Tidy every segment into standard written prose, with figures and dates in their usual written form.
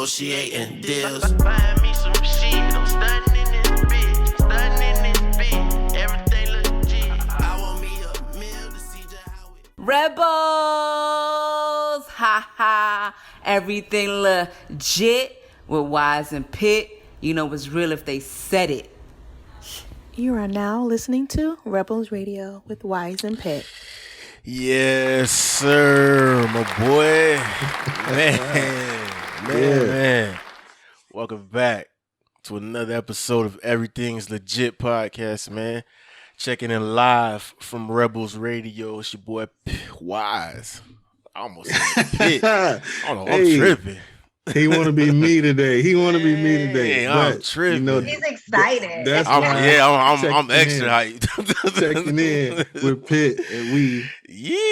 negotiating deals. Find me some shit, I'm stunning in this bitch, stunning in this bitch, everything legit. I want me a meal to see just how it. Rebels, ha ha, everything legit with Wise and Pitt. You know it's real if they said it. You are now listening to Rebels Radio with Wise and Pitt. Yes, sir, my boy. Man. Welcome back to another episode of Everything's Legit podcast, man. Checking in live from Rebels Radio. It's your boy Wise. I almost said Pitt. I don't know, I'm tripping. He want to be me today. Hey, I'm tripping. You know, He's excited. That's I'm checking extra hyped. checking in with Pitt, and we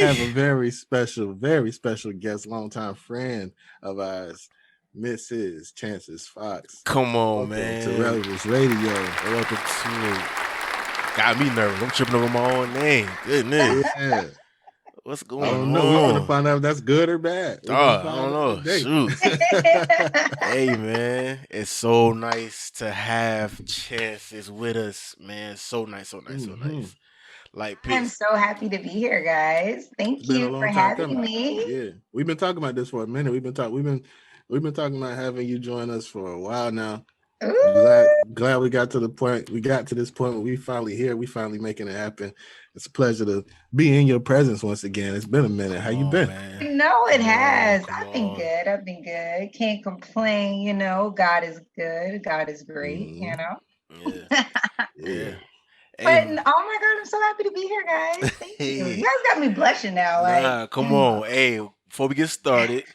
have a very special guest, longtime friend of ours, Mrs. Chances Fox. Come on, Welcome man. to Rebels Radio. Welcome to it. Got me nervous. I'm tripping over my own name. Goodness. Yeah. What's going I on? don't know. We're gonna find out if that's good or bad. I don't know. Shoot. Hey, man. It's so nice to have Chances with us, man. So nice. Like, I'm Pitt. so happy to be here, guys. Thank It's been a you long for time having coming. me. Yeah, we've been talking about this for a minute. We've been talking about having you join us for a while now. Ooh. Glad we got to the point. We got to this point where we finally here. We finally making it happen. It's a pleasure to be in your presence once again. It's been a minute. How you been? Man. No, it Come has. on, I've been come good. Can't complain. You know, God is good. God is great. Mhm. You know. Yeah. But Hey, oh my God, I'm so happy to be here, guys. Thank you. Hey. You guys got me blushing now. nah, come on. Hey, before we get started,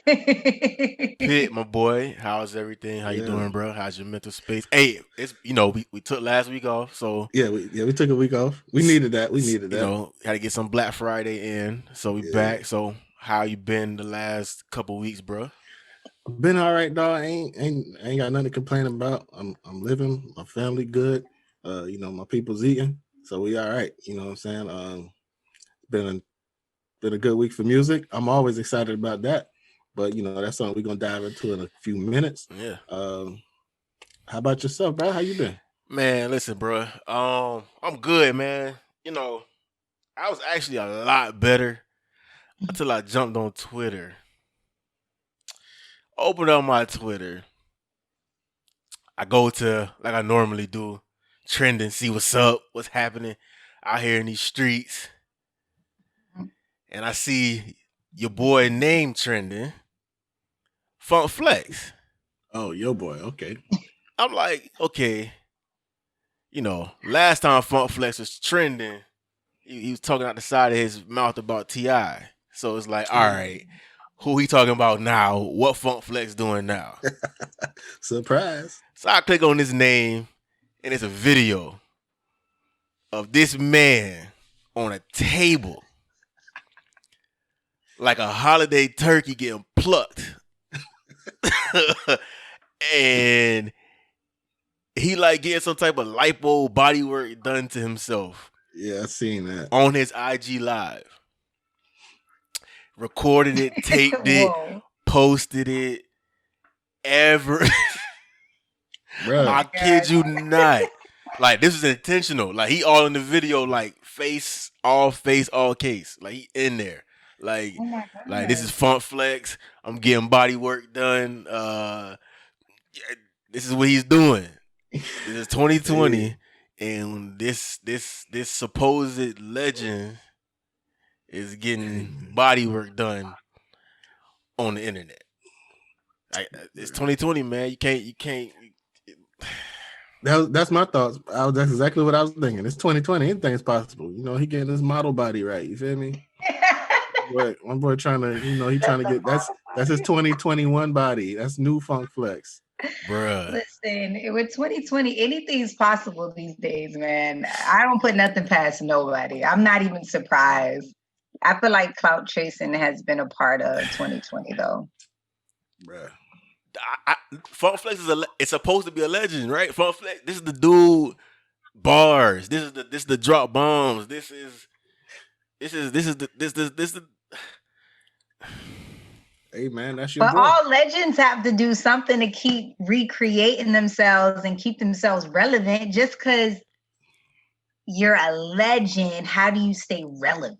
Pitt, my boy, how's everything? How you Yeah. doing, bro? How's your mental space? Hey, it's we took last week off, so We took a week off. We needed that. you know, had to get some Black Friday in, so we Yeah. back. So how you been the last couple weeks, bro? Been all right, dog. Ain't got nothing to complain about. I'm living. My family good. You know, my people's eating, so we all right. You know what I'm saying? Been a good week for music. I'm always excited about that. But you know, that's something we're gonna dive into in a few minutes. Yeah. How about yourself, bro? How you been? Man, listen, bro. I'm good, man. You know, I was actually a lot better until I jumped on Twitter. Opened up my Twitter. I go to, like I normally do, trending, see what's up, what's happening out here in these streets. And I see your boy name trending, Funk Flex. Oh, yo, boy. Okay. I'm like, okay, you know, last time Funk Flex was trending, he was talking out the side of his mouth about T.I. So it's like, all right, who he talking about now? What Funk Flex doing now? Surprise. So I click on his name, and it's a video of this man on a table, like a holiday turkey getting plucked. And he like getting some type of lipo body work done to himself Yeah, I seen that. on his IG live. Recorded it, taped it, Whoa. posted it. Ever Bro, I kid you not. Like this is intentional. Like he all in the video, like face, all case. Like he in there. Like, Oh my like this is God. Funk Flex. I'm getting body work done. This is what he's doing. This is 2020, and this supposed legend is getting body work done on the internet. Like it's 2020, man. You can't. that's my thoughts. That's exactly what I was thinking. It's 2020. Anything's possible. You know, he getting his model body right. You feel me? My boy trying to, you know, he trying to get that's his 2021 body. That's new Funk Flex. Bruh. Listen, with 2020, anything's possible these days, man. I don't put nothing past nobody. I'm not even surprised. I feel like clout chasing has been a part of 2020, though. Bruh. Funk Flex it's supposed to be a legend, right? Funk Flex, this is the dude bars. This is the drop bombs. This is the Hey man, that's your But boy. all legends have to do something to keep recreating themselves and keep themselves relevant. Just because you're a legend, how do you stay relevant?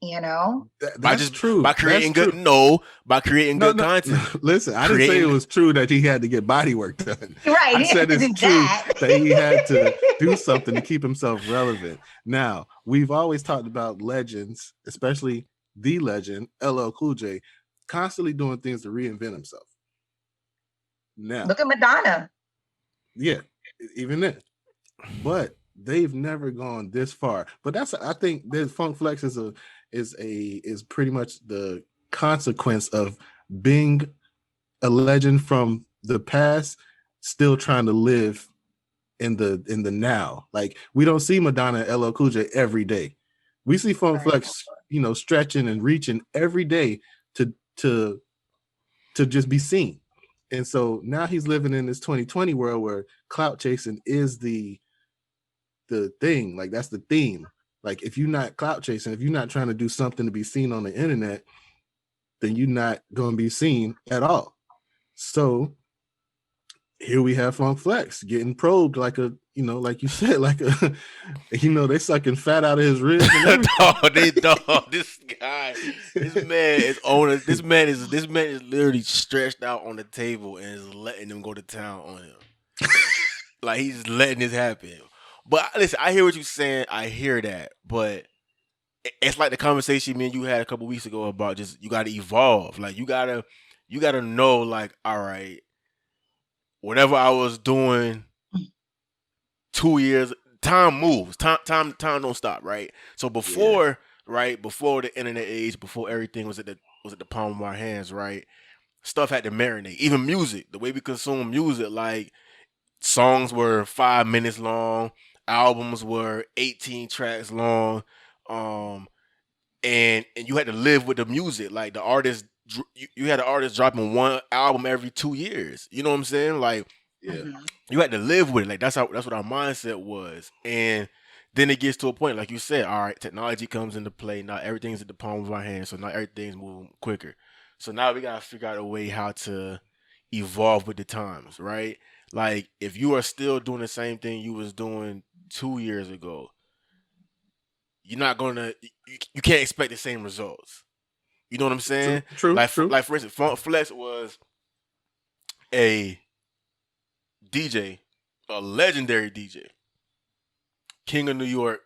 You know? That's true. By creating That's good true. by creating good content. Listen, I didn't say it was true that he had to get body work done. Right. I he said had to it's do true that. that he had to do something to keep himself relevant. Now, we've always talked about legends, especially the legend, LL Cool J, constantly doing things to reinvent himself. Now, Look at Madonna. yeah, even then. But they've never gone this far. But I think that Funk Flex is pretty much the consequence of being a legend from the past, still trying to live in the now. Like, we don't see Madonna and LL Cool J every day. We see Funk Flex, stretching and reaching every day to just be seen. And so now he's living in this 2020 world where clout chasing is the thing. Like, that's the theme. Like, if you're not clout chasing, if you're not trying to do something to be seen on the internet, then you're not going to be seen at all. So here we have Funk Flex getting probed like a, like you said, like a, they sucking fat out of his ribs. And This guy, this man is literally stretched out on the table and is letting them go to town on him. Like, he's letting this happen. But listen, I hear what you're saying. I hear that, but it's like the conversation me and you had a couple weeks ago about just, you got to evolve. Like, you gotta know, like, all right, whatever I was doing 2 years, time moves. Time don't stop, right? So before the internet age, before everything was at the palm of our hands, right? Stuff had to marinate. Even music, the way we consume music, like, songs were 5 minutes long, albums were 18 tracks long, and you had to live with the music. Like, the artist, you had an artist dropping one album every 2 years. You know what I'm saying? Like, you had to live with it. Like, that's what our mindset was. And then it gets to a point, like you said, all right, technology comes into play. Now everything's at the palm of our hands, so now everything's moving quicker. So now we gotta figure out a way how to evolve with the times, right? Like, if you are still doing the same thing you was doing 2 years ago, you're not gonna, you can't expect the same results. You know what I'm saying? True. Like, for instance, Funk Flex was a DJ, a legendary DJ, king of New York,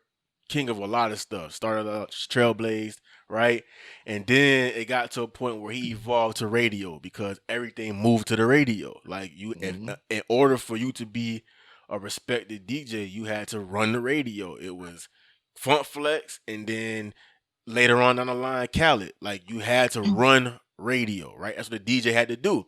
king of a lot of stuff. Started out trailblazed, right? And then it got to a point where he evolved to radio because everything moved to the radio. Like, in order for you to be a respected DJ, you had to run the radio. It was Funk Flex, and then later on down the line, Khaled. Like, you had to run radio, right? That's what the DJ had to do.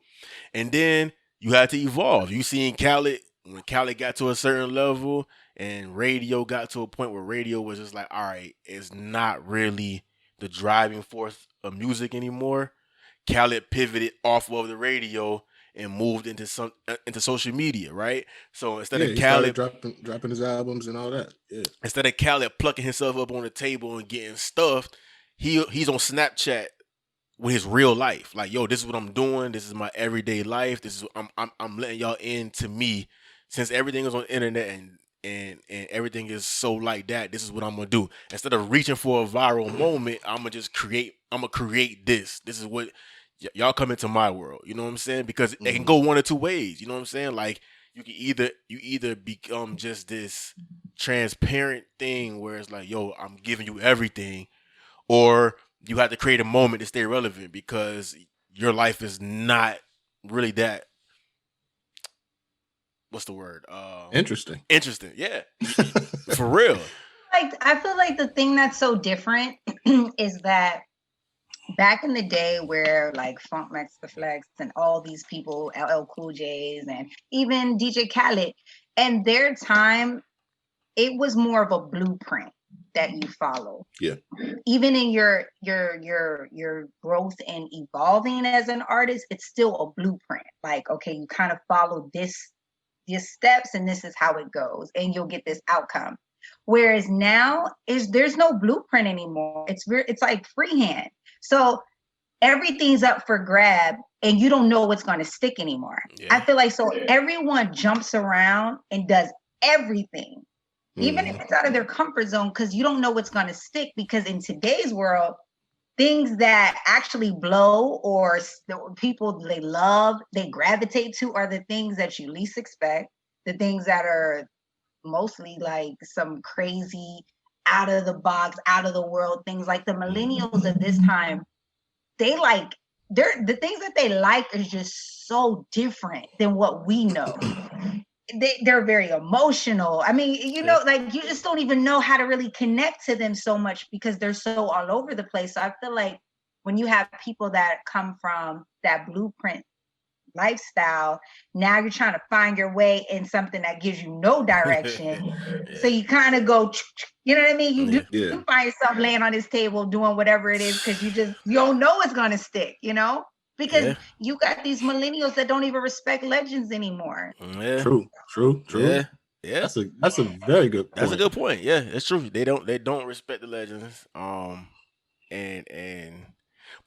And then you had to evolve. You seen Khaled, when Khaled got to a certain level and radio got to a point where radio was just like, all right, it's not really the driving force of music anymore. Khaled pivoted off of the radio and moved into social media, right? So instead of Khaled dropping his albums and all that, instead of Khaled plucking himself up on the table and getting stuffed, he's on Snapchat with his real life. Like, yo, this is what I'm doing. This is my everyday life. This is I'm letting y'all into me. Since everything is on the internet and everything is so like that, this is what I'm gonna do. Instead of reaching for a viral moment, I'm gonna create this. This is what y'all come into my world. You know what I'm saying? Because it can go one or two ways. You know what I'm saying? Like, you either become just this transparent thing where it's like, yo, I'm giving you everything, or you have to create a moment to stay relevant because your life is not really that. What's the word? Interesting. Yeah. For real. Like, I feel like the thing that's so different is that back in the day where, like, Funk Max the Flex and all these people, LL Cool J's and even DJ Khaled, and their time, it was more of a blueprint that you follow. Yeah. Even in your growth and evolving as an artist, it's still a blueprint. Like, okay, you kind of follow these steps and this is how it goes and you'll get this outcome. Whereas now there's no blueprint anymore. It's like freehand. So everything's up for grab and you don't know what's going to stick anymore. Yeah. I feel like so everyone jumps around and does everything, even if it's out of their comfort zone, because you don't know what's going to stick. Because in today's world, things that actually blow or the people they love, they gravitate to are the things that you least expect, the things that are mostly like some crazy out of the box, out of the world things. Like the millennials of this time, they like the things that they like is just so different than what we know. They're very emotional. I mean, you know, like you just don't even know how to really connect to them so much because they're so all over the place. So I feel like when you have people that come from that blueprint lifestyle, now you're trying to find your way in something that gives you no direction. So you kind of go, you know what I mean? You find yourself laying on this table doing whatever it is because you don't know it's gonna stick, you know? Because you got these millennials that don't even respect legends anymore. Yeah. True. Yeah. That's a very good point. That's a good point. Yeah, it's true. They don't respect the legends.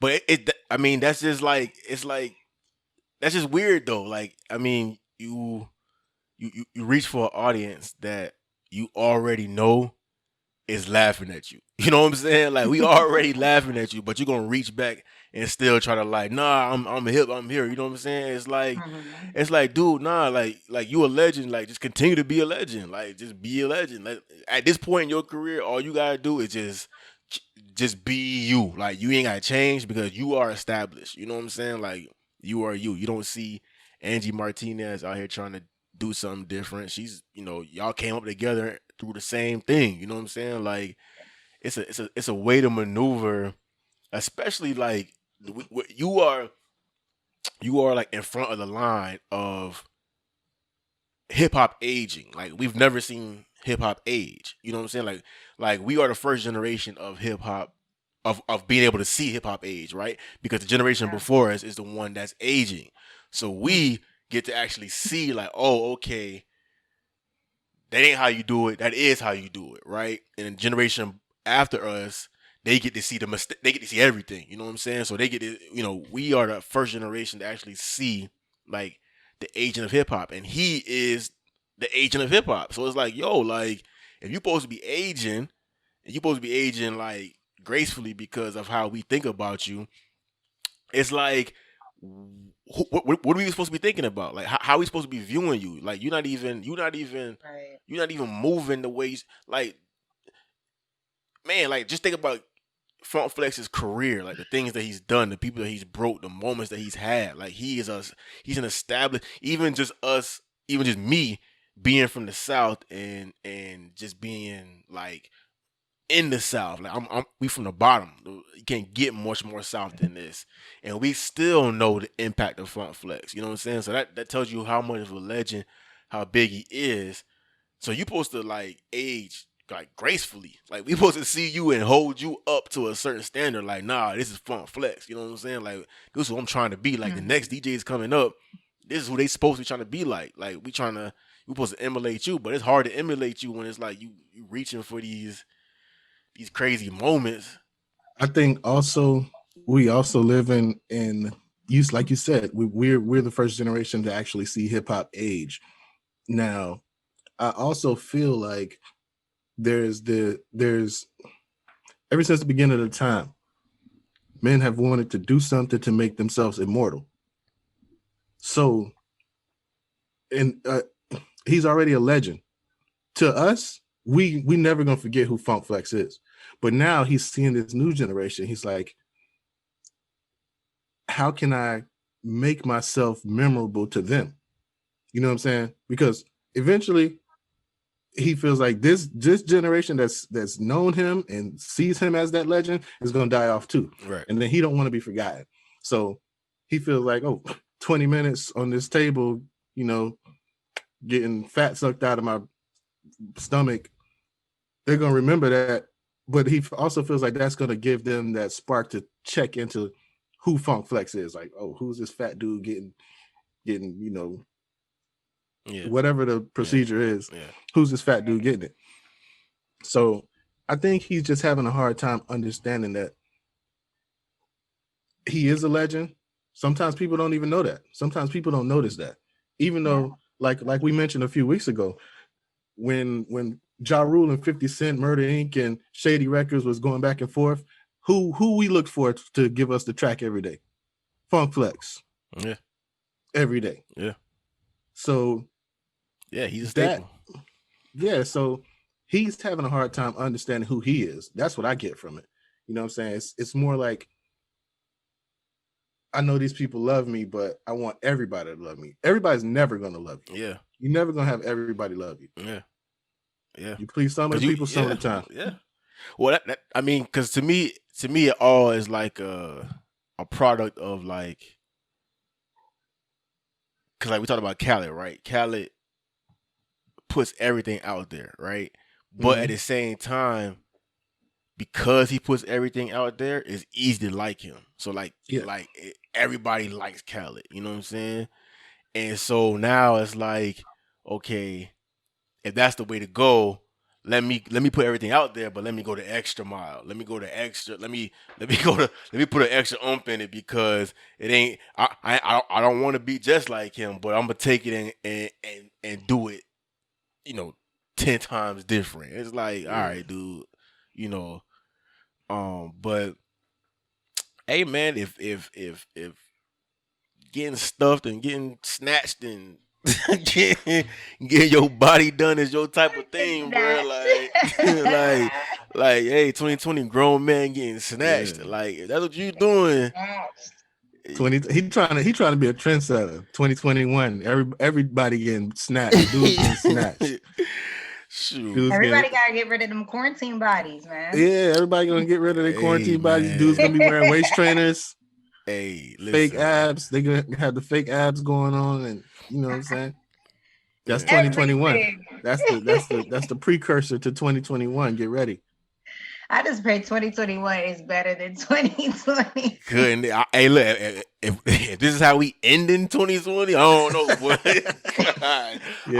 But I mean, that's just like that's just weird though. Like, I mean, you reach for an audience that you already know is laughing at you. You know what I'm saying? Like, we already laughing at you, but you're gonna reach back and still try to like, nah, I'm hip, I'm here. You know what I'm saying? It's like, dude, nah, like you a legend. Like, just continue to be a legend. Like, just be a legend. Like, at this point in your career, all you gotta do is just be you. Like, you ain't gotta change because you are established. You know what I'm saying? Like, you are you. You don't see Angie Martinez out here trying to do something different. She's, you know, y'all came up together through the same thing. You know what I'm saying? Like, it's a way to maneuver, especially like you are like in front of the line of hip hop aging. Like, we've never seen hip hop age. You know what I'm saying? Like we are the first generation of hip hop of being able to see hip hop age, right? Because the generation before us is the one that's aging. So we get to actually see like, oh, okay, that ain't how you do it. That is how you do it, right? And the generation after us, they get to see they get to see everything. You know what I'm saying? So they get to, you know, we are the first generation to actually see like the agent of hip hop, and he is the agent of hip hop. So it's like, yo, like, if you're supposed to be aging, and you're supposed to be aging like gracefully because of how we think about you, it's like, what are we supposed to be thinking about? Like, how are we supposed to be viewing you? Like, you're not even moving the ways. Like, man, like, just think about Funk Flex's career, like the things that he's done, the people that he's broke, the moments that he's had. Like, he's an established, even just me being from the South and just being like in the South. Like, we from the bottom. You can't get much more South than this, and we still know the impact of Funk Flex. You know what I'm saying? So that tells you how much of a legend, how big he is. So you're supposed to like age like gracefully. Like, we supposed to see you and hold you up to a certain standard. Like, nah, this is Funk Flex. You know what I'm saying? Like, this is what I'm trying to be. Like, the next DJs coming up, this is who they supposed to be trying to be like. Like, we supposed to emulate you, but it's hard to emulate you when it's like you reaching for these crazy moments. I think also we also live in use, like you said, we're the first generation to actually see hip hop age. Now, I also feel like there's ever since the beginning of the time, men have wanted to do something to make themselves immortal. So, and he's already a legend to us. We never gonna forget who Funk Flex is. But now he's seeing this new generation. He's like, how can I make myself memorable to them? You know what I'm saying? Because eventually he feels like this generation that's known him and sees him as that legend is going to die off too. Right. And then he don't want to be forgotten. So he feels like, 20 minutes on this table, you know, getting fat sucked out of my stomach. They're going to remember that. But he also feels like that's going to give them that spark to check into who Funk Flex is. Like, oh, who's this fat dude getting, you know, whatever the procedure is, who's this fat dude getting it? So I think he's just having a hard time understanding that he is a legend. Sometimes people don't even know that. Sometimes people don't notice that. Even though, like we mentioned a few weeks ago, when Ja Rule and 50 Cent, Murder Inc. and Shady Records was going back and forth, who we looked for to give us the track every day? Funk Flex. Yeah. Every day. Yeah. So yeah, he's a that. staple. Yeah, so he's having a hard time understanding who he is. That's what I get from it. You know what I'm saying? It's more like, I know these people love me, but I want everybody to love me. Everybody's never gonna love you. Yeah. You're never gonna have everybody love you. Yeah. Yeah. You please some of the people some of the time. Yeah. Well, I mean, because to me, it all is like a product of like, because like we talked about Khaled, right? Khaled puts everything out there, right? But at the same time, because he puts everything out there, it's easy to like him. So everybody likes Khaled, you know what I'm saying? And so now it's like, okay, if that's the way to go, let me put everything out there, but let me go the extra mile. Let me go the extra. Let me put an extra oomph in it, because it ain't. I don't want to be just like him, but I'm gonna take it and do it, 10 times different. It's like, all right, dude, but hey, man, if getting stuffed and getting snatched and getting your body done is your type of thing, bro. Like, hey, 2020 grown man getting snatched. Yeah. Like, if that's what you doing. 20. He trying to be a trendsetter. 2021. Everybody getting snatched. Dudes getting snatched. Shoot. Everybody gotta get rid of them quarantine bodies, man. Yeah, everybody gonna get rid of their quarantine bodies. Man. Dudes gonna be wearing waist trainers. Hey, listen. Fake abs. They gonna have the fake abs going on, and you know what I'm saying. That's 2021. That's the precursor to 2021. Get ready. I just pray 2021 is better than 2020. Good. Hey, look, if this is how we end in 2020, I don't know, boy.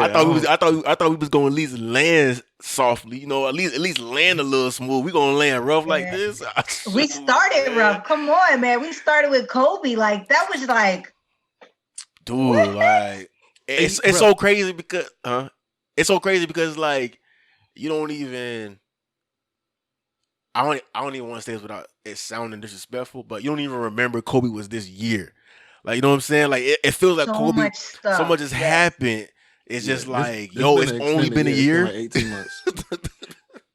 I thought we was gonna at least land softly, at least land a little smooth. We gonna land rough like this. We started rough. Come on, man. We started with Kobe. Like, that was like, dude, what? Like it's so crazy because like you don't even. I don't even want to say this without it sounding disrespectful, but you don't even remember Kobe was this year. Like, you know what I'm saying? Like, it feels like Kobe, so much has happened. It's just like, it's only been a year. Like 18 months.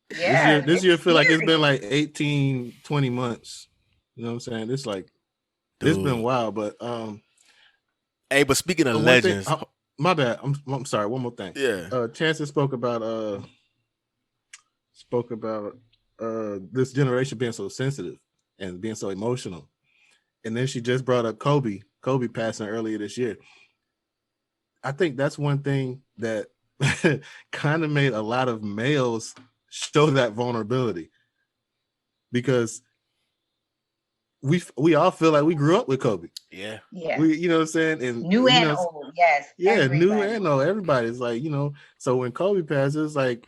This year feel like it's been like 18, 20 months. You know what I'm saying? It's like, it's been wild, but hey, but speaking of legends. My bad. I'm sorry. One more thing. Yeah. Chance spoke about this generation being so sensitive and being so emotional. And then she just brought up Kobe passing earlier this year. I think that's one thing that kind of made a lot of males show that vulnerability, because we all feel like we grew up with Kobe. Yeah. We, you know what I'm saying? And new and old, yes. Yeah, everybody. New and old. Everybody's like, so when Kobe passes, like,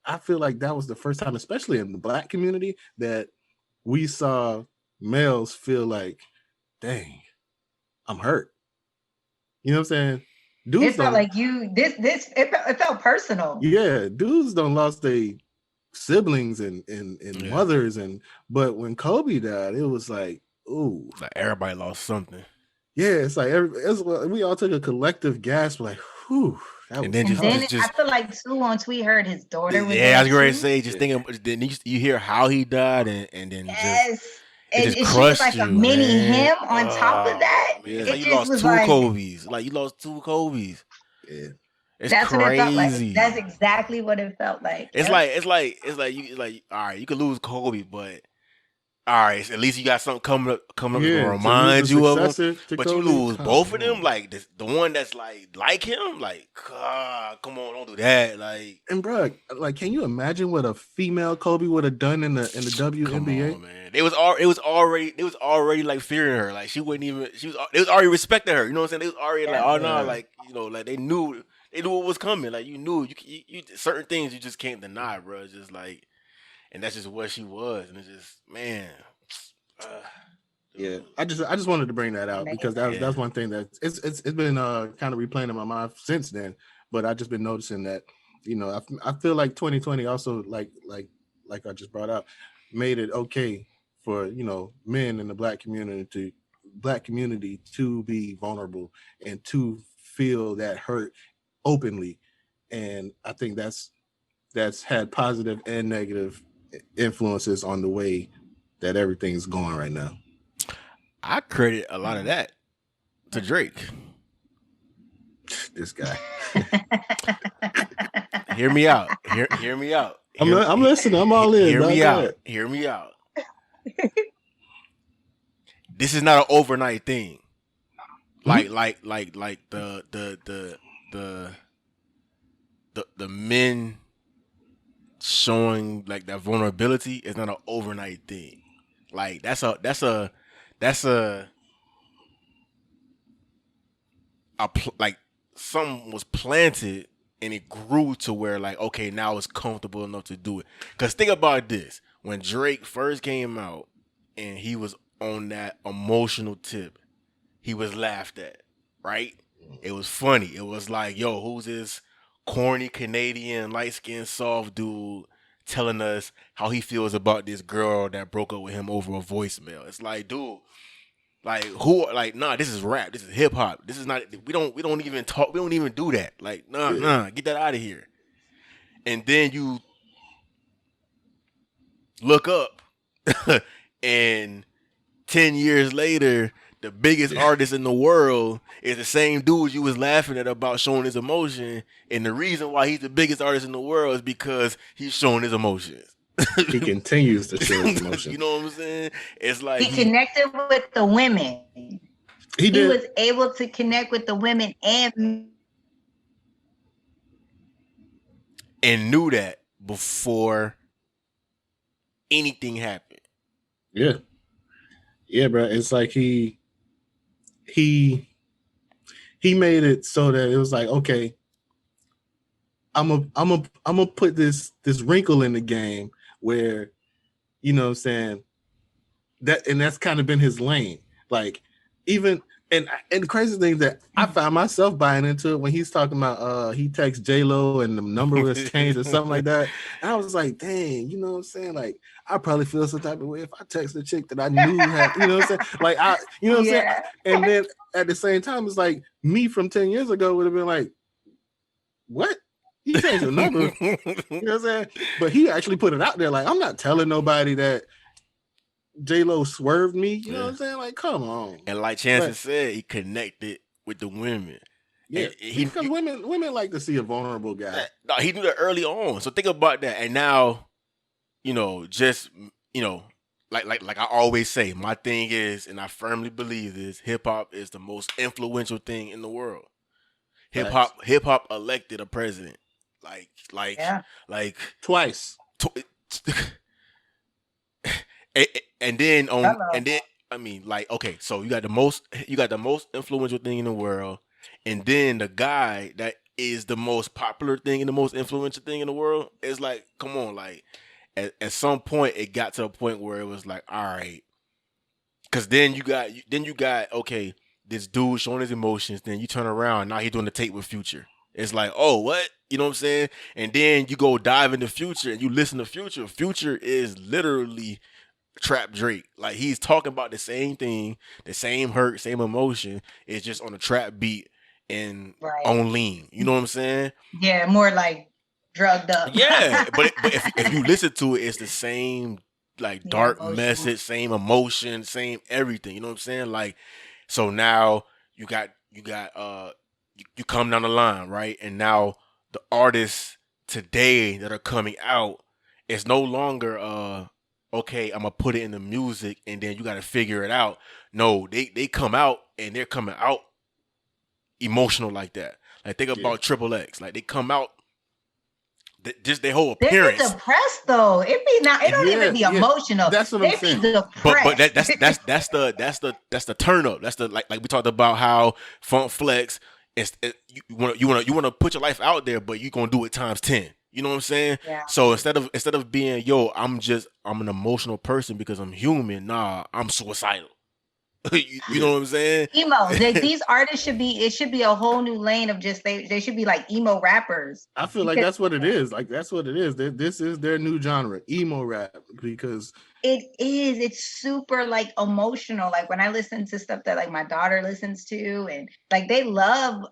I feel like that was the first time, especially in the Black community, that we saw males feel like, dang, I'm hurt. You know what I'm saying? Dudes it felt like it felt personal. Yeah, dudes don't lost their siblings and mothers, but when Kobe died, it was like, ooh. Like everybody lost something. Yeah, it's like we all took a collective gasp, like, whew. And then I feel like too on tweet heard his daughter was I was going to say, just thinking, then you hear how he died, and then it just crushed like you, a mini him on man. top of that. Yeah, It like you just lost was two like, Kobe's. Like you lost two Kobe's. Yeah, that's crazy. what it felt like. That's exactly what it felt like. It's like you all right. You could lose Kobe, but all right, at least you got something coming up to remind you of him. But Kobe, you lose both of them, like the one that's like him, like come on, don't do that. Like, and bro, like, can you imagine what a female Kobe would have done in the WNBA? Come on, man. It was already like fearing her. Like they was already respecting her. You know what I'm saying? They was already like, oh no, like like they knew what was coming. Like you knew you certain things you just can't deny, bro. It's just like. And that's just what she was. And it's just, man. Yeah, I just wanted to bring that out because that's one thing that it's been kind of replaying in my mind since then. But I just been noticing that, you know, I feel like 2020 also like I just brought up made it okay for, you know, men in the black community to be vulnerable and to feel that hurt openly. And I think that's had positive and negative influences on the way that everything's going right now. I credit a lot of that to Drake. This guy. Hear me out. Hear me out. I'm listening. I'm all in. Hear me out. Hear me out. This is not an overnight thing. Like the men showing like that vulnerability is not an overnight thing. Like that's a like something was planted and it grew to where like, okay, now it's comfortable enough to do it. Because think about this. When Drake first came out and he was on that emotional tip, he was laughed at, right? It was funny. It was like, yo, who's this corny Canadian light-skinned soft dude telling us how he feels about this girl that broke up with him over a voicemail? It's like, dude, like who? Like, nah, this is rap. This is hip hop. This is not. We don't even talk. We don't even do that. Like, nah, get that out of here. And then you look up, and 10 years later, the biggest artist in the world is the same dude you was laughing at about showing his emotion. And the reason why he's the biggest artist in the world is because he's showing his emotions. He continues to show his emotions. You know what I'm saying? It's like he connected with the women. He was able to connect with the women and knew that before anything happened. Yeah. Yeah, bro. It's like he made it so that it was like, okay, I'm gonna put this wrinkle in the game where, you know what I'm saying, that's kind of been his lane. Like, even and the crazy thing that I found myself buying into it when he's talking about he texts J-Lo and the number was changed or something like that. And I was like, dang, you know what I'm saying? Like, I probably feel some type of way if I text a chick that I knew had, you know what I'm saying? Like, you know what I'm saying? And then at the same time, it's like me from 10 years ago would have been like, what? You changed your number. You know what I'm saying? But he actually put it out there. Like, I'm not telling nobody that J-Lo swerved me. You know what I'm saying? Like, come on. And like Chance said, he connected with the women. Yeah, because women like to see a vulnerable guy. No, he knew that early on. So think about that. And now, you know, just, you know, like I always say, my thing is, and I firmly believe this, hip hop is the most influential thing in the world. Hip hop elected a president. Like twice. And then I mean, like, okay, so you got the most influential thing in the world, and then the guy that is the most popular thing and the most influential thing in the world is like, come on, like at some point it got to a point where it was like, all right, because then you got okay, this dude showing his emotions, then you turn around, now he's doing the tape with Future. It's like, oh, what? You know what I'm saying? And then you go dive into Future and you listen to Future. Future is literally Trap Drake. Like, he's talking about the same thing, the same hurt, same emotion. It's just on a trap beat and on lean. You know what I'm saying? Yeah, more like drugged up. Yeah, but if you listen to it, it's the same, like, dark message, same emotion, same everything. You know what I'm saying? Like, so now you come down the line, right? And now the artists today that are coming out, it's no longer okay, I'm gonna put it in the music and then you gotta figure it out. No, they come out and they're coming out emotional like that. Like, think about Triple X. Like, they come out, just their whole appearance. They're depressed though. It don't even be emotional. That's what I'm saying. But that's the turn up. That's the like we talked about how Funk Flex. You want to put your life out there, but you're gonna do it times 10. You know what I'm saying? Yeah. So instead of being, yo, I'm an emotional person because I'm human. Nah, I'm suicidal. you know what I'm saying? Emo. These artists should be. It should be a whole new lane of just they should be like emo rappers. I feel like that's what it is. Like that's what it is. This is their new genre, emo rap, because it is. It's super like emotional. Like when I listen to stuff that like my daughter listens to, and like they love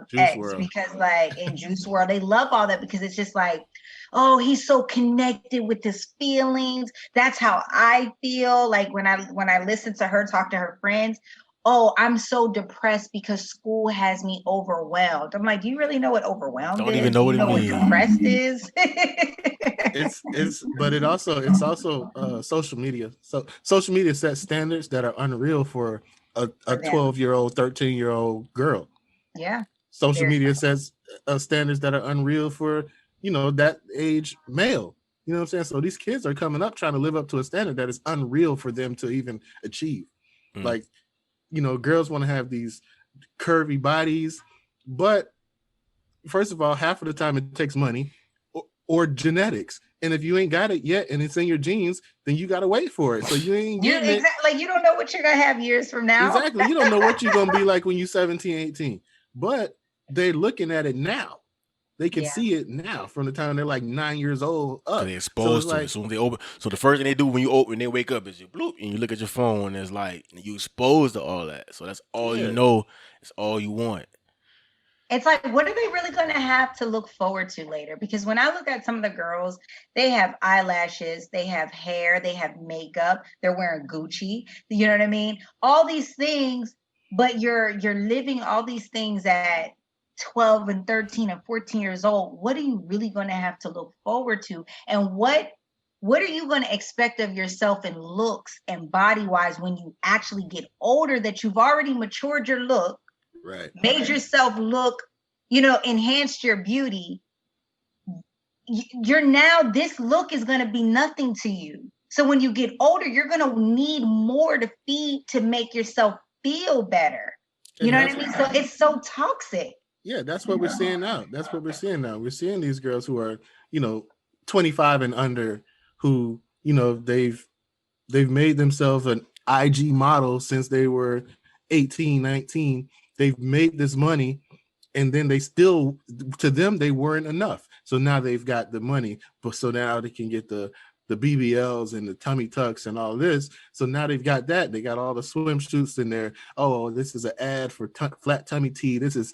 Juice X WRLD. because like in Juice WRLD, they love all that because it's just like, oh, he's so connected with his feelings. That's how I feel. Like when I listen to her talk to her friends, oh, I'm so depressed because school has me overwhelmed. I'm like, do you really know what overwhelmed Don't is? even know Do what you it means. depressed is? but it's also social media. So social media sets standards that are unreal for a For them. 12-year-old, 13-year-old girl. Yeah. Social Very media sets standards that are unreal for, that age male. You know what I'm saying? So these kids are coming up trying to live up to a standard that is unreal for them to even achieve. Mm. Like, girls want to have these curvy bodies, but first of all, half of the time it takes money or genetics. And if you ain't got it yet and it's in your genes, then you got to wait for it. So you ain't getting it. Like you don't know what you're going to have years from now. Exactly. You don't know what you're going to be like when you're 17, 18. But they're looking at it now. They can see it now from the time they're like 9 years old up. They're exposed to it. So when they open, so the first thing they do when they wake up is you bloop and you look at your phone and it's like you exposed to all that. So that's all you know. It's all you want. It's like, what are they really going to have to look forward to later? Because when I look at some of the girls, they have eyelashes, they have hair, they have makeup, they're wearing Gucci. You know what I mean? All these things, but you're living all these things at 12 and 13 and 14 years old. What are you really going to have to look forward to? And what are you going to expect of yourself in looks and body wise when you actually get older, that you've already matured your look, right, made yourself look, enhanced your beauty? You're now, this look is going to be nothing to you. So when you get older, you're going to need more to feed to make yourself feel better. You know what I mean? So it's so toxic. Yeah, that's what we're seeing now. That's what we're seeing now. We're seeing these girls who are, 25 and under, who, they've made themselves an IG model since they were 18, 19. They've made this money, and then to them, they weren't enough. So now they've got the money, but so now they can get the BBLs and the tummy tucks and all this. So now they've got that. They got all the swimsuits in there. Oh, this is an ad for flat tummy tea. This is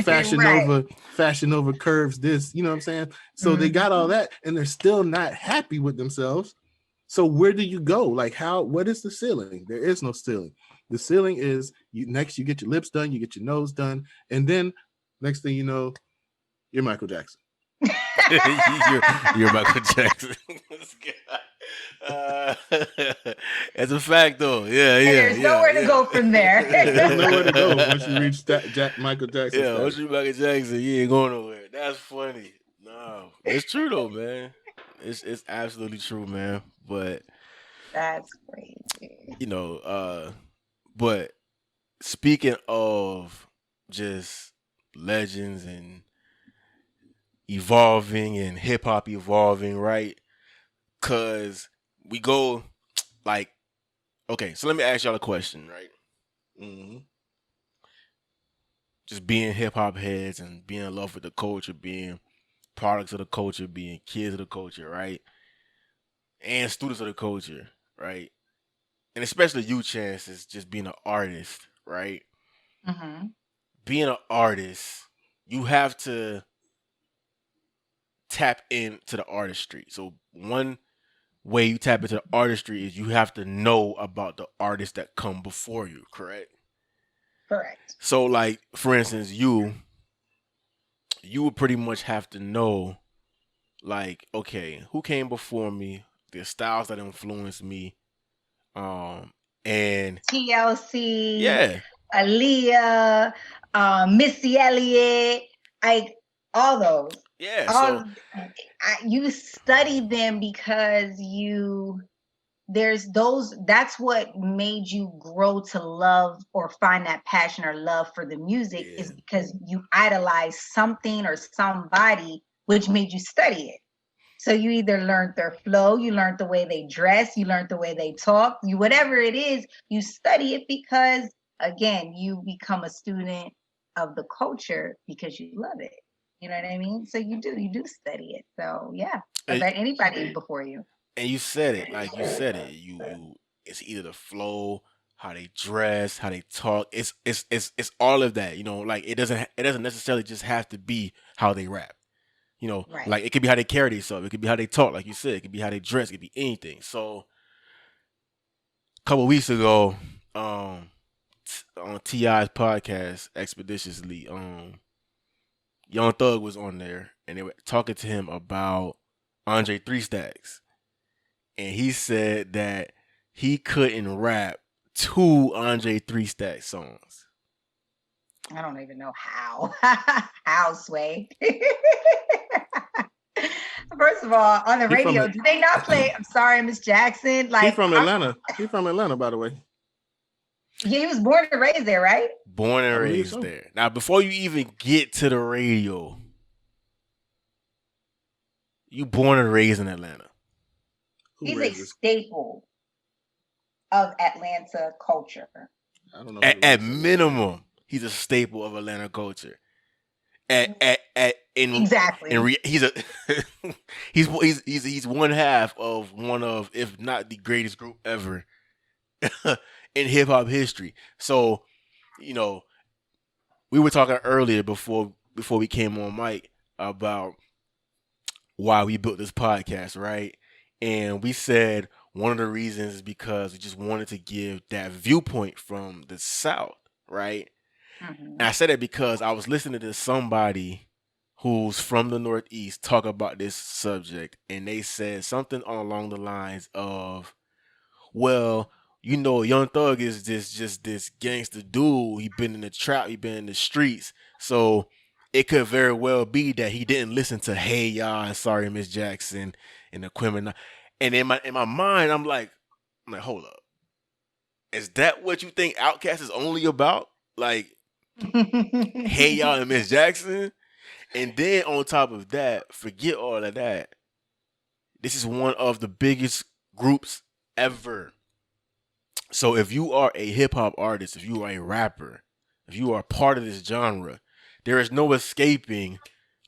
Fashion Nova, Fashion Nova curves. This, you know what I'm saying? So they got all that, and they're still not happy with themselves. So where do you go? Like what is the ceiling? There is no ceiling. The ceiling is you get your lips done, you get your nose done, and then next thing you know, you're Michael Jackson. you're Michael Jackson. It's a fact, though. Yeah. There's nowhere to go from there. There's nowhere to go once you reach Michael Jackson. Yeah, once you Michael Jackson, you ain't going nowhere. That's funny. No, it's true though, man. It's absolutely true, man. But that's crazy. But speaking of just legends and evolving and hip hop evolving, right? Cause we go like, okay, so let me ask y'all a question, right? Mm-hmm. Just being hip hop heads and being in love with the culture, being products of the culture, being kids of the culture, right? And students of the culture, right? And especially you, Chance, is just being an artist, right? Mm-hmm. Being an artist, you have to tap into the artistry. So one way you tap into the artistry is you have to know about the artists that come before you, correct? Correct. So like, for instance, you would pretty much have to know, like, okay, who came before me, the styles that influenced me, and TLC, yeah, Aaliyah, Missy Elliott, all those. Yeah, you study them because that's what made you grow to love or find that passion or love for the music, is because you idolize something or somebody, which made you study it. So you either learned their flow, you learned the way they dress, you learned the way they talk, you whatever it is, you study it because again, you become a student of the culture because you love it. You know what I mean? So you do study it. So yeah, And, like anybody before you. and you said it, like you said it. You it's either the flow, how they dress, how they talk. It's all of that. You know, like it doesn't necessarily just have to be how they rap. You know, Right. like it could be how they carry themselves. It could be how they talk, like you said. It could be how they dress. It could be anything. So a couple weeks ago, on Ti's podcast, Expeditiously, Young Thug was on there, and they were talking to him about Andre Three Stacks, and he said that he couldn't rap two Andre Three Stacks songs. I don't even know how. How, Sway? First of all, on the He from radio, it- do they not play I'm sorry, Miss Jackson? Like He's from Atlanta. He's from Atlanta, by the way. Yeah, he was born and raised there, right? Born and I believe raised so. there. Now, before you even get to the radio, you born and raised in Atlanta. Who He's a raises? staple of Atlanta culture. I don't know. At minimum, he's a staple of Atlanta culture. Exactly. He's a he's one half of one of, if not the greatest group ever in hip hop history. So, you know, we were talking earlier before we came on mic about why we built this podcast, right? And we said one of the reasons is because we just wanted to give that viewpoint from the South, right? Mhm. And I said it because I was listening to somebody who's from the Northeast talk about this subject, and they said something along the lines of, well, you know, Young Thug is this gangster dude. He been in the trap, he been in the streets. So it could very well be that he didn't listen to Hey Ya and Sorry Miss Jackson and the Criminal. And in my mind, I'm like, hold up. Is that what you think Outkast is only about? Like, Hey Ya and Miss Jackson? And then on top of that, forget all of that. This is one of the biggest groups ever. So if you are a hip hop artist, if you are a rapper, if you are part of this genre, there is no escaping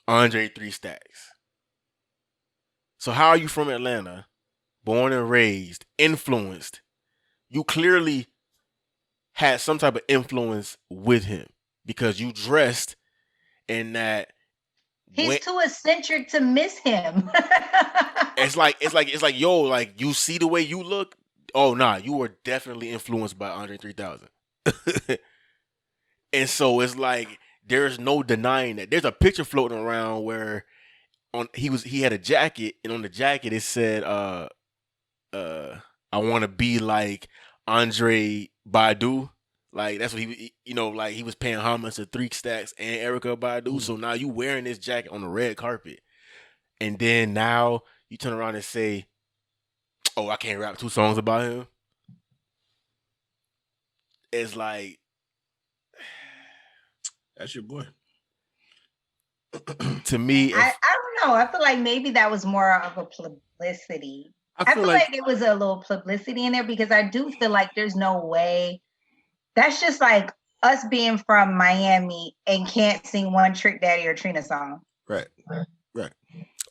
Andre Three Stacks. So how are you from Atlanta, born and raised, influenced? You clearly had some type of influence with him because you dressed in that. He's too eccentric to miss him. It's like yo, like you see the way you look. Oh nah, you were definitely influenced by Andre 3000. And so it's like there's no denying that. There's a picture floating around where he had a jacket, and on the jacket it said I want to be like Andre Badu. Like that's what he like he was paying homage to Three Stacks and Erykah Badu. So now you wearing this jacket on the red carpet, and then now you turn around and say, "Oh, I can't rap two songs about him." It's like That's your boy. to me, I don't know. I feel like maybe that was more of a publicity. I feel like it was a little publicity in there because I do feel like there's no way. That's just like us being from Miami and can't sing one Trick Daddy or Trina song. Right.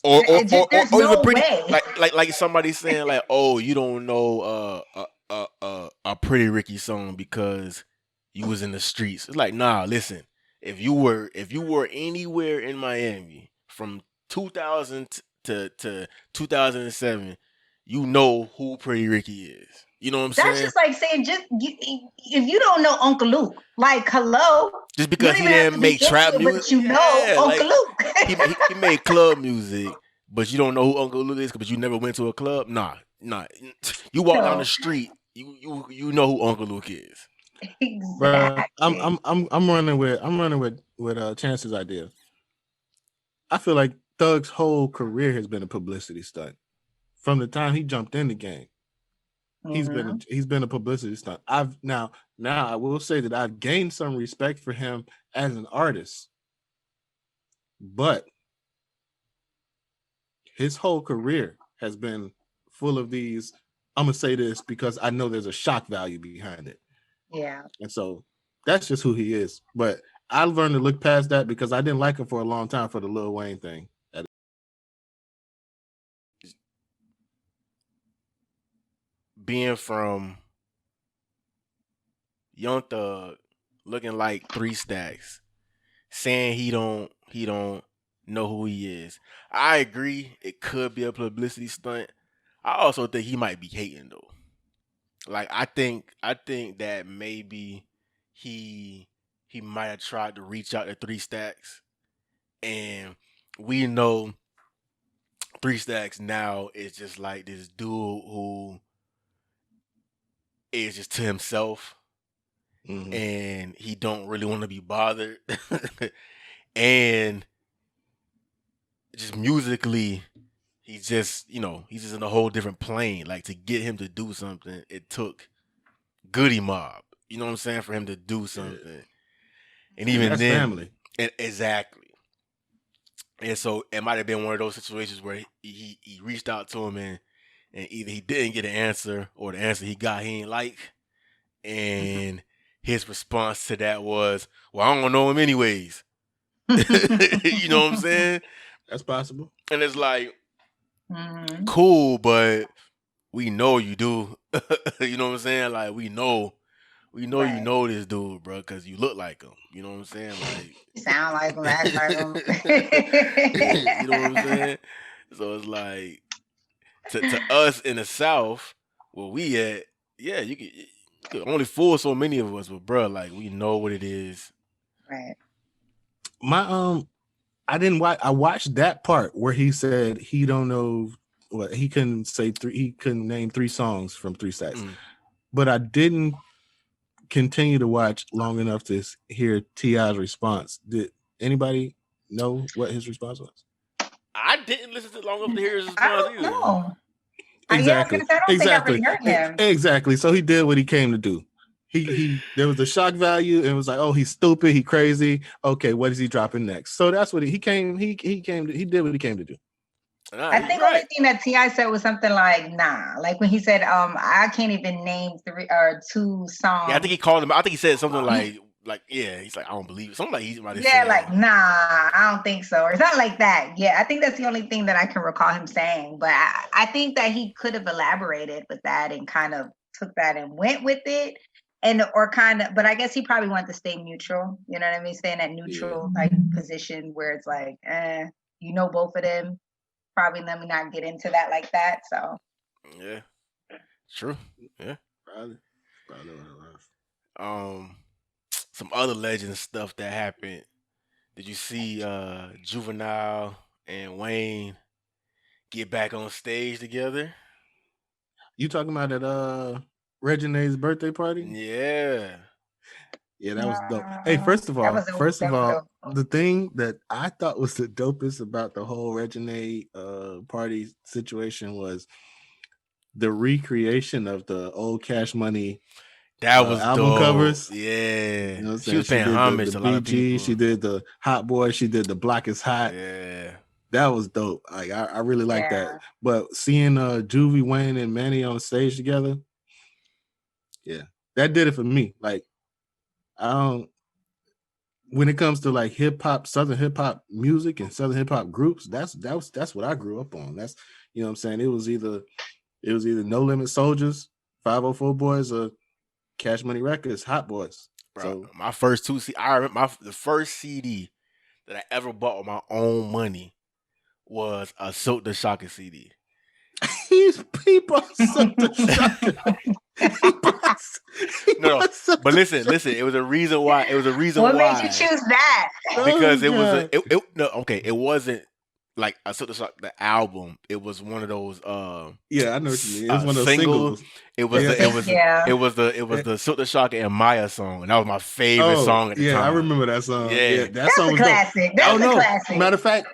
or There's no even pretty way. like somebody saying like, "Oh, you don't know a Pretty Ricky song because you was in the streets." It's like, nah, listen. If you were anywhere in Miami from 2000 to 2007, you know who Pretty Ricky is. You know what I'm saying? That's just like saying, if you don't know Uncle Luke, like, hello. Just because he You don't even have didn't to make be trap into it, music, but you know Uncle Luke. he made club music, but you don't know who Uncle Luke is because you never went to a club. Nah. You walk down the street, you know who Uncle Luke is. Bruh, Exactly. I'm running with Chance's idea. I feel like Thug's whole career has been a publicity stunt. From the time he jumped in the game, he's been a publicity stunt. Now I will say that I've gained some respect for him as an artist, but his whole career has been full of these. I'm gonna say this because I know there's a shock value behind it, Yeah. and so that's just who he is. But I learned to look past that because I didn't like him for a long time for the Lil Wayne thing. Being from Young Thug, looking like 3 Stacks, saying he don't know who he is. I agree, it could be a publicity stunt. I also think he might be hating though. Like I think that maybe he might have tried to reach out to 3 Stacks, and we know 3 Stacks now is just like this dude who is just to himself, and he don't really want to be bothered, and just musically he's just in a whole different plane. Like to get him to do something, it took Goody Mob, you know what I'm saying, for him to do something. And even that's then, family. Exactly. And so it might have been one of those situations where he reached out to him and either he didn't get an answer or the answer he got he ain't like. And his response to that was, well, I don't know him anyways. You know what I'm saying? That's possible. And it's like, cool, but we know you do. You know what I'm saying? Like we know you know this dude, bro, because you look like him. You know what I'm saying? Like sound like him, act like him. You know what I'm saying? So it's like to us in the South, where we at, yeah, you could only fool so many of us, but bro, like we know what it is. Right. My I watched that part where he said he don't know what he couldn't name 3 songs from 3 Stacks. But I didn't continue to watch long enough to hear T.I.'s response. Did anybody know what his response was? I didn't listen to long enough to hear his response I don't either. know. Exactly. I don't think I really heard him. Exactly. So he did what he came to do. He there was a shock value and it was like, oh, he's stupid, he crazy. Okay, what is he dropping next? So that's what he did what he came to do. I think the only thing that T.I. said was something like, nah. Like when he said, I can't even name 3 or 2 songs. Yeah, I think he called him. I think he said something like, yeah, he's like, I don't believe it. Something like he might have said. Yeah, like, nah, I don't think so. Or something like that. Yeah, I think that's the only thing that I can recall him saying. But I think that he could have elaborated with that and kind of took that and went with it. But I guess he probably wanted to stay neutral. You know what I mean? Stay in that neutral like position where it's like, both of them. Probably let me not get into that like that. So yeah, true. Yeah, probably. Some other legend stuff that happened. Did you see Juvenile and Wayne get back on stage together? You talking about at Regine's birthday party? Yeah. Yeah, that was dope. Hey, first of all, the thing that I thought was the dopest about the whole Regine party situation was the recreation of the old Cash Money that was album dope. Covers. Yeah, you know she was paying homage to a lot of people. She did the Hot Boy. She did the Block is Hot. Yeah, that was dope. Like I really like that. But seeing Juvie, Wayne, and Manny on the stage together, yeah, that did it for me. Like. When it comes to like hip hop, Southern hip hop music and Southern hip hop groups, that's what I grew up on. That's, you know what I'm saying? It was either No Limit Soldiers, 504 Boys, or Cash Money Records, Hot Boys. Bro, so my first 2 I remember the first CD that I ever bought with my own money was a Silk the Shocker CD. He bought Silk the Shocker. No, but listen. It was a reason why. What made you choose that? Because it wasn't like I took the album. It was one of those. Yeah, I know what you mean. It was one of those singles. It was the Silk the Shocker and Maya song, and that was my favorite song at the time. I remember that song. Yeah, that song was classic. That's a classic. Matter of fact,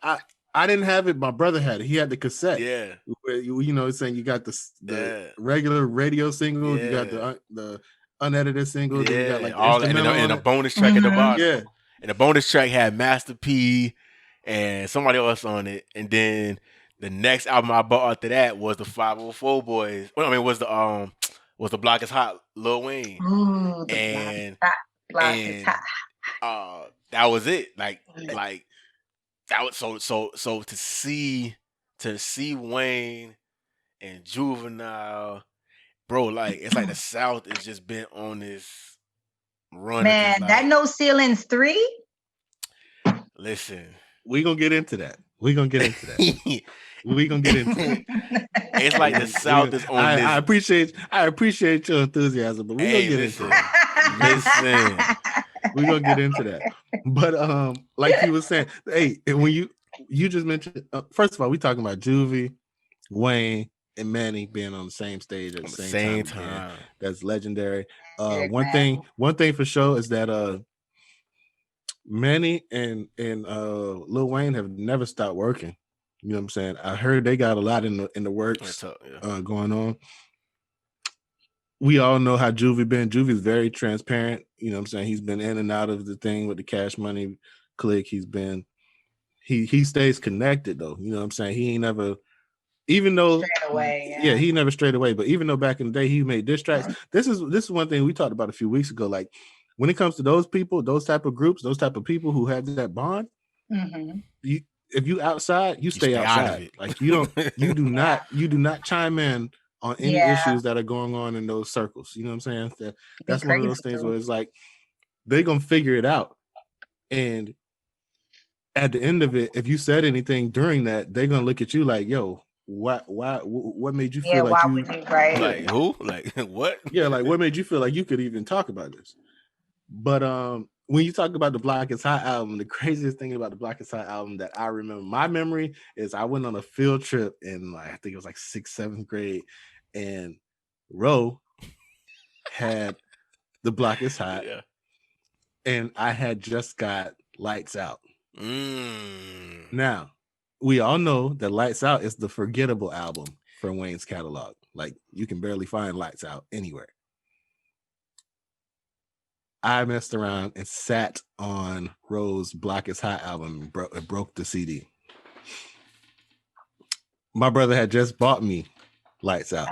I didn't have it. My brother had it. He had the cassette. Yeah. Where, saying you got the regular radio single, you got the unedited single, then you got like all and a bonus track at the bottom. Yeah. And the bonus track had Master P and somebody else on it. And then The next album I bought after that was the 504 Boys. Well, I mean, was the Block Is Hot, Lil Wayne, Ooh, the and block is hot. that was it. Like that was so to see Wayne and Juvenile, bro. Like it's like the South has just been on this run. Man, like, that No Ceilings 3. Listen, we gonna get into that. We gonna get into that. It's like the South is on this. I appreciate your enthusiasm, but we gonna get into that. Listen. We're gonna get into that. But like you was saying, hey, when you just mentioned first of all, we talking about Juvie, Wayne, and Manny being on the same stage at the same time. That's legendary. One thing for sure is that Manny and Lil Wayne have never stopped working. You know what I'm saying? I heard they got a lot in the works going on. We all know how Juvie been. Juvie's very transparent. You know what I'm saying? He's been in and out of the thing with the Cash Money clique. He stays connected though. You know what I'm saying? He ain't never, even though straight away. Yeah, he never strayed away. But even though back in the day he made diss tracks, this is one thing we talked about a few weeks ago. Like when it comes to those people, those type of groups, those type of people who have that bond, if you outside, you stay outside. Like you do not chime in on any issues that are going on in those circles. You know what I'm saying? That's one of those things where it's like they're gonna figure it out. And at the end of it, if you said anything during that, they're gonna look at you like, yo, what made you feel like you right? Like who? Like what? Yeah, like what made you feel like you could even talk about this? But when you talk about the Block Is Hot album, the craziest thing about the Block Is Hot album that I remember, my memory is I went on a field trip in like, I think it was like 6th, 7th grade, and Ro had the Block Is Hot, and I had just got Lights Out. Now, we all know that Lights Out is the forgettable album for Wayne's catalog. Like you can barely find Lights Out anywhere. I messed around and sat on Ro's Block Is Hot album and broke the CD. My brother had just bought me Lights Out.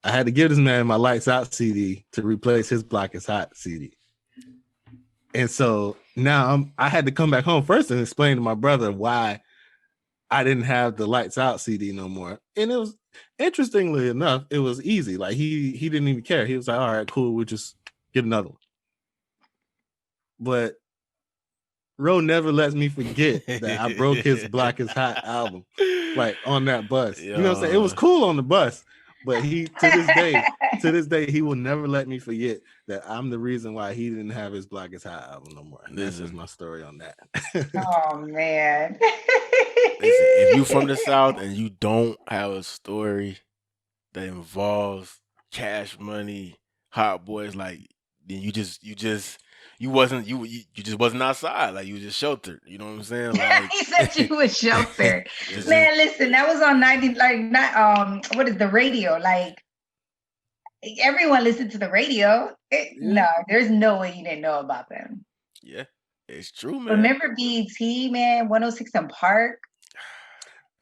I had to give this man my Lights Out CD to replace his Block Is Hot CD. And so now I had to come back home first and explain to my brother why I didn't have the Lights Out CD no more. And it was, interestingly enough, it was easy. Like he didn't even care. He was like, all right, cool, we'll just get another one. But Ro never lets me forget that I broke his Block Is Hot album, like on that bus. You know what I'm saying? It was cool on the bus, but he to this day, he will never let me forget that I'm the reason why he didn't have his Block Is Hot album no more. And this is my story on that. Oh man. Listen, if you from the South and you don't have a story that involves Cash Money, Hot Boys, like then you just wasn't outside. Like you was just sheltered. You know what I'm saying? Like He said you was sheltered. Man, listen, that was on 90, like not what is the radio? Like everyone listened to the radio. No, there's no way you didn't know about them. Yeah, it's true, man. Remember BET, man, 106 and Park?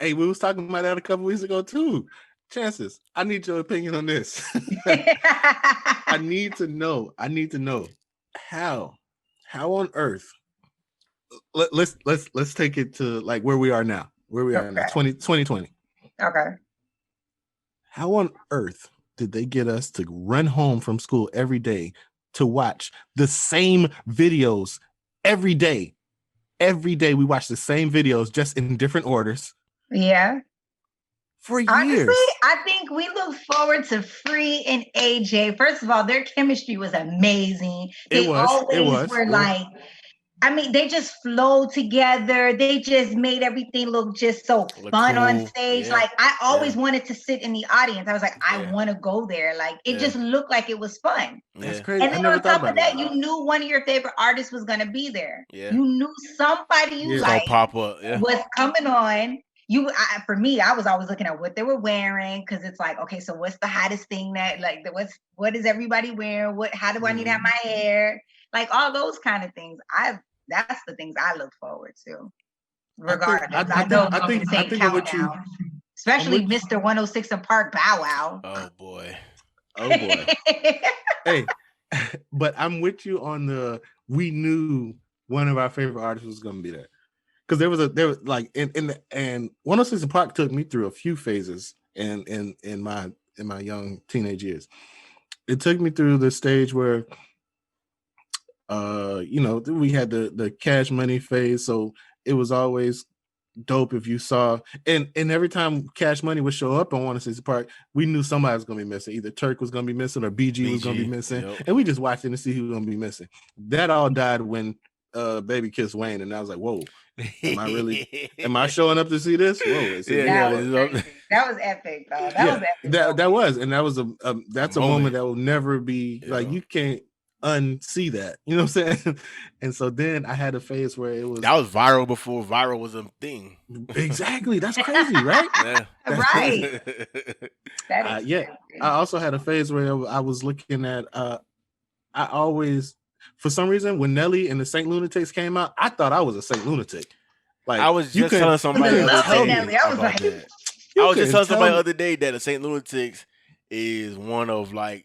Hey, we was talking about that a couple weeks ago too. Chances, I need your opinion on this. I need to know how on earth. Let's take it to like where we are now. Where we are now, 2020. Okay. How on earth did they get us to run home from school every day to watch the same videos every day? Every day we watch the same videos, just in different orders. Yeah. For years. Honestly, I think we look forward to Free and AJ. First of all, their chemistry was amazing. They always were like, I mean, they just flowed together. They just made everything look just so fun on stage. Yeah. Like I always wanted to sit in the audience. I was like, I want to go there. Like it just looked like it was fun. That's crazy. And then on top of that, you knew one of your favorite artists was going to be there. Yeah. You knew somebody you like pop up. was coming on. For me, I was always looking at what they were wearing because it's like, okay, so what's the hottest thing that like what is everybody wearing? How do I need to have my hair? Like all those kind of things. That's the things I look forward to. regardless. I, I know think I I'm think the I same think I'm with you. countdown. Especially with you. Mr. 106 and Park Bow Wow. Oh boy. Oh boy. Hey, but I'm with you on the. We knew one of our favorite artists was going to be there because there was like in the and 106 and Park took me through a few phases in my young teenage years. It took me through the stage where we had the Cash Money phase, so it was always dope if you saw and every time Cash Money would show up on 106 Park, we knew somebody was gonna be missing. Either Turk was gonna be missing or BG was gonna be missing, yep. and we just watched it to see who was gonna be missing. That all died when Baby Kiss Wayne, and I was like, whoa, am I showing up to see this? Whoa, that was epic though. That was epic. That's a moment that will never be like, you can't unsee that, you know what I'm saying? And so then I had a phase where it was viral before viral was a thing. Exactly. That's crazy, right? Yeah. Right. That is crazy. I also had a phase where I was looking at I always, for some reason, when Nelly and the Saint Lunatics came out, I thought I was a Saint Lunatic. Like, I was just telling somebody the other day. I was like, I was just telling somebody the other day that the Saint Lunatics is one of the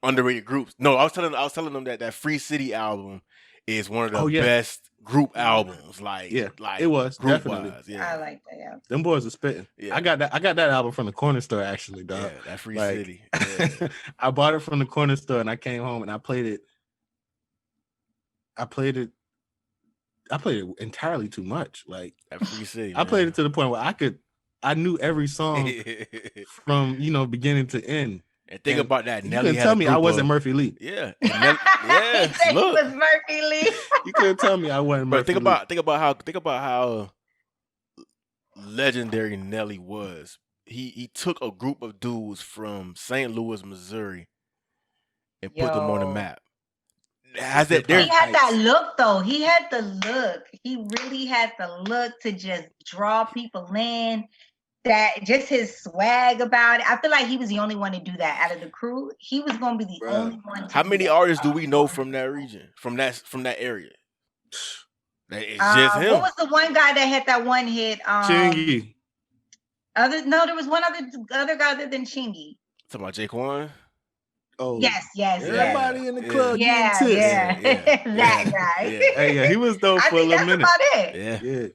underrated groups. No, I was telling them that Free City album is one of the best group albums. Like it was definitely. Yeah. I like that. Yeah. Them boys are spitting. Yeah. I got that album from the corner store actually, dog. Yeah, that Free City. Yeah. I bought it from the corner store and I came home and I played it. I played it entirely too much. Like that Free City. I played it to the point where I knew every song from beginning to end. And think about that. Nelly you couldn't tell me I wasn't Murphy Lee. Yeah. Yeah. He was Murphy Lee. You couldn't tell me I wasn't Murphy Lee. Think about how legendary Nelly was. He took a group of dudes from St. Louis, Missouri, and put them on the map. He had that look though. He had the look. He really had the look to just draw people in. That just his swag about it. I feel like he was the only one to do that out of the crew. He was going to be the only one. How many artists do we know from that region, from that area? It's just him. What was the one guy that had that one hit? Chingy. There was one other guy other than Chingy. Talking about Jaquan? Oh yes. Everybody in the club. Yeah. That guy. Yeah, he was dope for a little minute. That's about it. Yeah.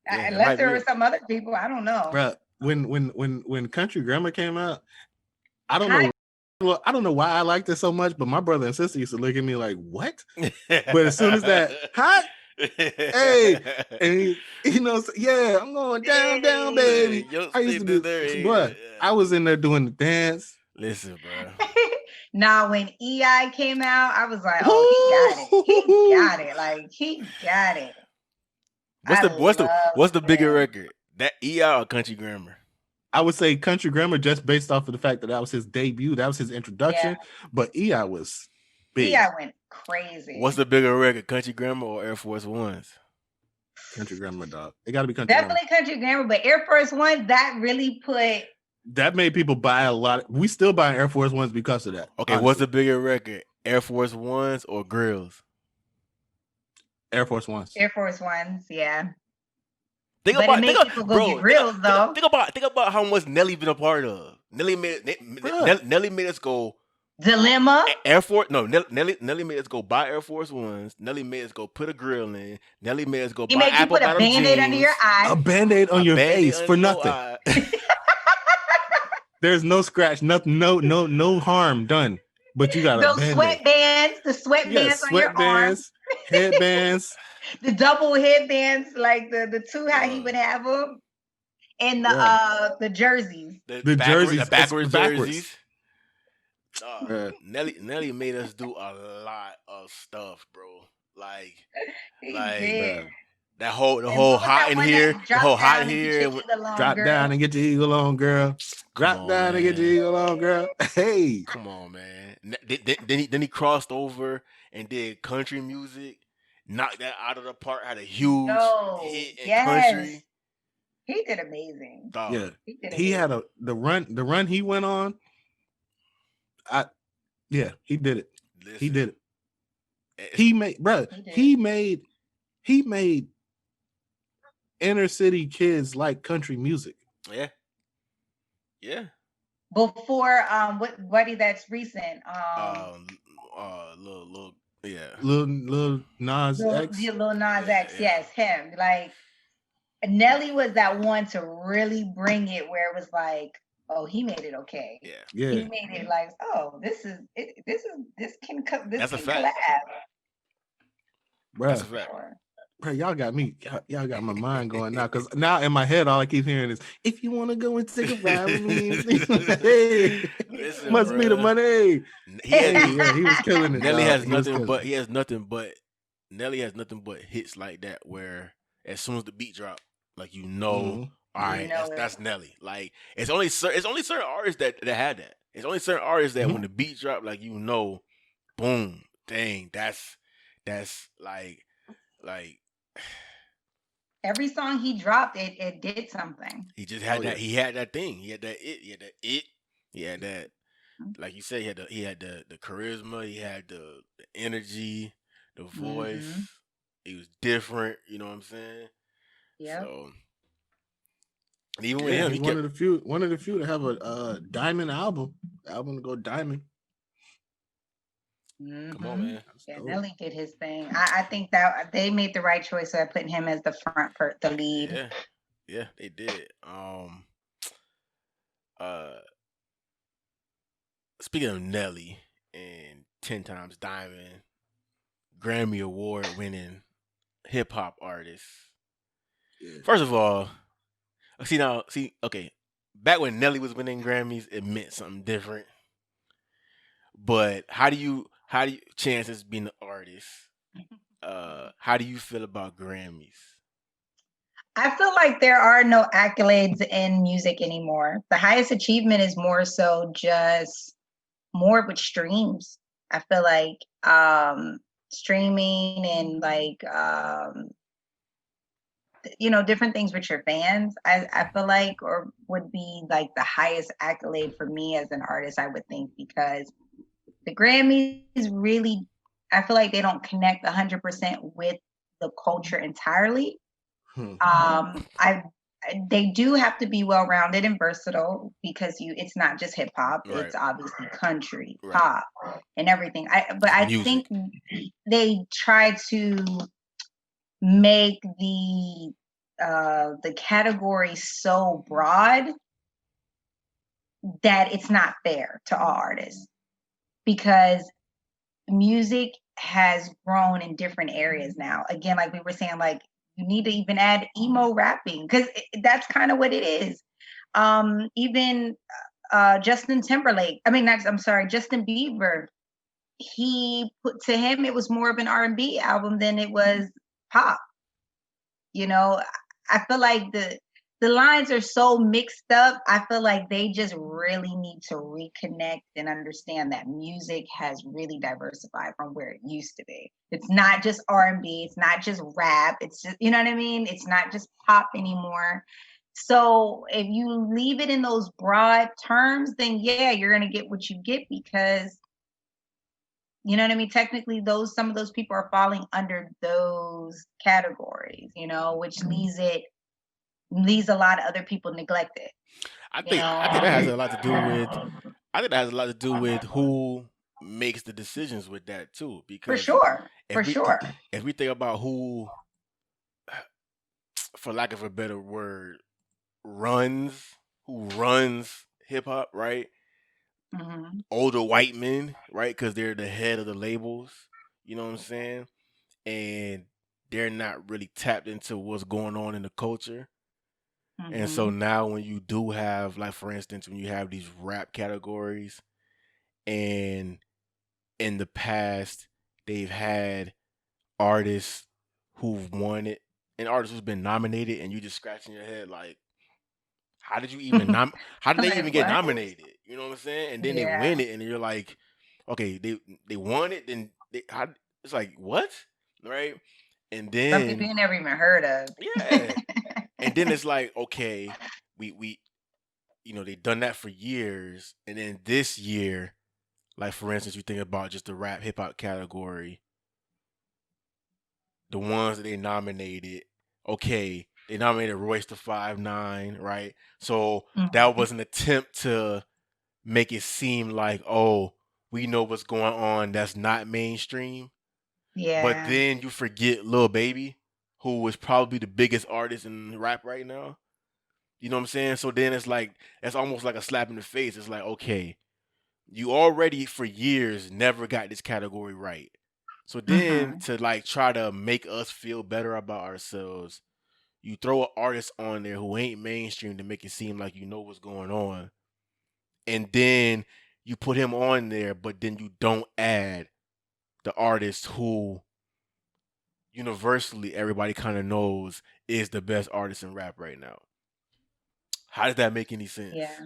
Unless there were some other people, I don't know. Bro, when Country Grammar came out, I don't know why I liked it so much, but my brother and sister used to look at me like, "What?" But as soon as that hot, hey, and I'm going down, baby. I used to be there, bro. I was in there doing the dance. Listen, bro. Now, when EI came out, I was like, "Oh, he got it! Like he got it." What's the bigger record? That EI or Country Grammar? I would say Country Grammar just based off of the fact that was his debut, that was his introduction. Yeah. But EI was big. EI went crazy. What's the bigger record, Country Grammar or Air Force Ones? Country Grammar, dog. It got to be Country Grammar. Definitely Country Grammar, but Air Force One, that really that made people buy a lot. We still buy Air Force Ones because of that. Okay, honestly. What's the bigger record, Air Force Ones or Grills? Air Force Ones. Air Force Ones, yeah. Think about how much Nelly been a part of. Nelly made us go Dilemma. Air Force. No, Nelly made us go buy Air Force Ones. Nelly made us go put a grill in. Nelly made us go buy apple bottom jeans. He made you put a Band-Aid under your eye. A Band-Aid on your face for nothing. There's no scratch, nothing, no harm done. But you got those sweatbands, the sweatbands on your arms, headbands, the double headbands, like the two how he would have them, and the jerseys, the jerseys, the backwards jerseys. Nelly made us do a lot of stuff, bro. Like the whole hot in here, drop down and get your eagle on, girl. Drop down and get your eagle on, girl. Hey, come on, man. Then he crossed over and did country music, knocked that out of the park. Had a huge hit in country. He did amazing. Yeah, he had the run he went on. He did it. Listen, he did it. He made inner city kids like country music. Yeah. Yeah. Before what buddy that's recent. Little yeah. Lil Nas X. Lil Nas Yeah, X, yeah. yes, him. Like Nelly was that one to really bring it where it was like, oh, he made it okay. Yeah. Yeah. He made it like, oh, this can That's a fact. collab. That's a Bruh, fact. bro, y'all got me. Y'all got my mind going now. Because now in my head, all I keep hearing is, if you want to go and take a ride with me, hey, Listen, must be the bruh. money. He Hey, had, yeah, he was killing it. Nelly dog. has He was nothing killing it. Nelly has nothing but hits like that where as soon as the beat drop, like you know, Mhm. all right, You know that's it. Nelly. Like it's only certain artists that had that. It's only certain artists that when the beat drop, like you know, boom, dang, that's like Every song he dropped, it did something. he just had Oh, that. yeah. He had that thing. He had that it. He had that. Like you said, he had the charisma. He had the energy, the voice. Mhm. He was different. You know what I'm saying? Yep. So and even with Yeah, him, he's he one kept. of the few to have a diamond album to go diamond. Come on, Mhm. man. That's Yeah, dope. Nelly did his thing. I think that they made the right choice by putting him as the the lead. Yeah, yeah, they did. Speaking of Nelly and 10 times diamond, Grammy Award winning hip hop artist. Yeah. First of all, okay, back when Nelly was winning Grammys, it meant something different. But how do you chances being an artist? How do you feel about Grammys? I feel like there are no accolades in music anymore. The highest achievement is more so just more with streams. I feel like streaming and like different things with your fans. I feel like or would be like the highest accolade for me as an artist, I would think, because the Grammys really, I feel like they don't connect 100% with the culture entirely. They do have to be well-rounded and versatile because it's not just hip hop, Right. it's obviously country, Right. pop, and everything. I Music. think they try to make the category so broad that it's not fair to all artists, because music has grown in different areas now. Again, like we were saying, like you need to even add emo rapping because that's kind of what it is. Even Justin Timberlake. Justin Bieber. To him, it was more of an R&B album than it was pop. You know, I feel like the lines are so mixed up. I feel like they just really need to reconnect and understand that music has really diversified from where it used to be. It's not just R&B, it's not just rap, it's just, you know what I mean? It's not just pop anymore. So if you leave it in those broad terms, then yeah, you're going to get what you get because, you know what I mean? Technically, some of those people are falling under those categories, which leaves a lot of other people neglected. I think that has a lot to do with. I think that has a lot to do with who makes the decisions with that too. Because For if sure. If we think about who, for lack of a better word, runs hip hop, right? Mhm. Older white men, right? Because they're the head of the labels. You know what I'm saying? And they're not really tapped into what's going on in the culture. And so now when you do have, like, for instance, when you have these rap categories and in the past they've had artists who've won it and artists who's been nominated and you just scratching your head like, how did you even how did they Like, even get what? nominated? You know what I'm saying? And then Yeah. they win it and you're like, okay, they won it, then it's like, what? Right? And Some people then you never even heard of. yeah. And then it's like, okay, we they've done that for years. And then this year, like for instance, you think about just the rap hip hop category, the ones that they nominated, okay, They nominated Royce the 5'9", right? So that Mhm. was an attempt to make it seem like, oh, we know what's going on that's not mainstream. But Yeah. then you forget Lil Baby, who is probably the biggest artist in rap right now. You know what I'm saying? So then it's like it's almost like a slap in the face. It's like, okay, you already for years never got this category right. So then hmm to like try to make us feel better about ourselves, you throw an artist on there who ain't mainstream to make it seem like you know what's going on. And then you put him on there, but then you don't add the artist who universally everybody kind of knows is the best artist in rap right now. How does that make any sense? Yeah.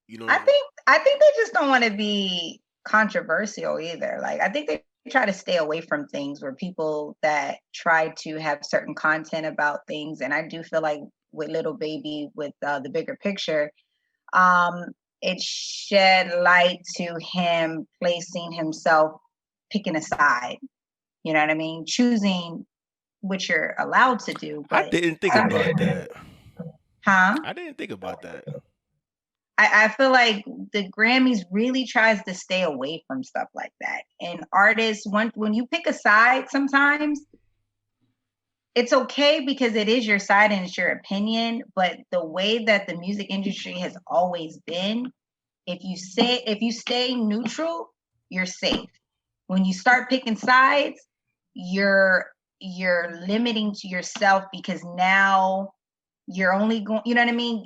You know what I I'm saying? think they just don't want to be controversial either. Like I think they try to stay away from things where people that try to have certain content about things. And I do feel like with Little Baby, with the bigger picture, um, it shed light to him placing himself, picking a side. You know what I mean? Choosing which you're allowed to do, I but didn't think some, about that. huh? I didn't think about that. I feel like the Grammys really tries to stay away from stuff like that. And artists, when you pick a side, sometimes it's okay because it is your side and it's your opinion. But the way that the music industry has always been, if you stay neutral, you're safe. When you start picking sides, you're limiting to yourself because now you're only going, you know what I mean?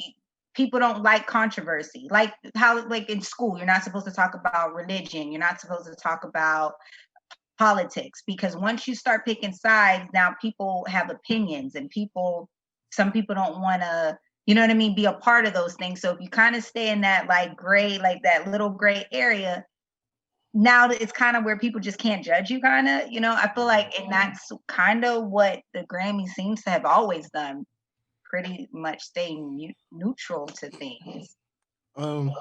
People don't like controversy. Like how, like in school, you're not supposed to talk about religion. You're not supposed to talk about politics because once you start picking sides, now people have opinions and some people don't want to, you know what I mean, be a part of those things. So if you kind of stay in that like gray, like that little gray area, now it's kind of where people just can't judge you, kind of, you know. I feel like, and that's kind of what the Grammy seems to have always done, pretty much staying neutral to things. Um,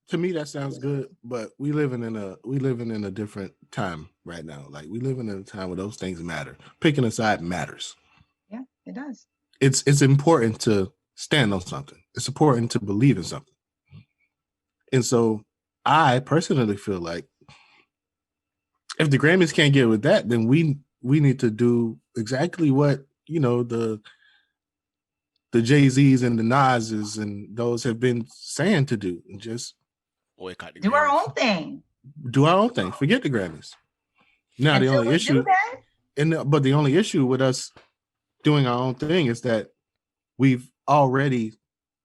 to me that sounds good, but we living in a different time right now. Like we living in a time where those things matter. Picking a side matters. Yeah, it does. It's important to stand on something. It's important to believe in something. And so I personally feel like if the Grammys can't get with that, then we need to do exactly what, you know, the Jay-Z's and the Nas's and those have been saying to do, and just Boycott the Do our Grammys. own thing. do our own thing. Forget the Grammys. Now the Until only we issue, do that, but the only issue with us doing our own thing is that we've already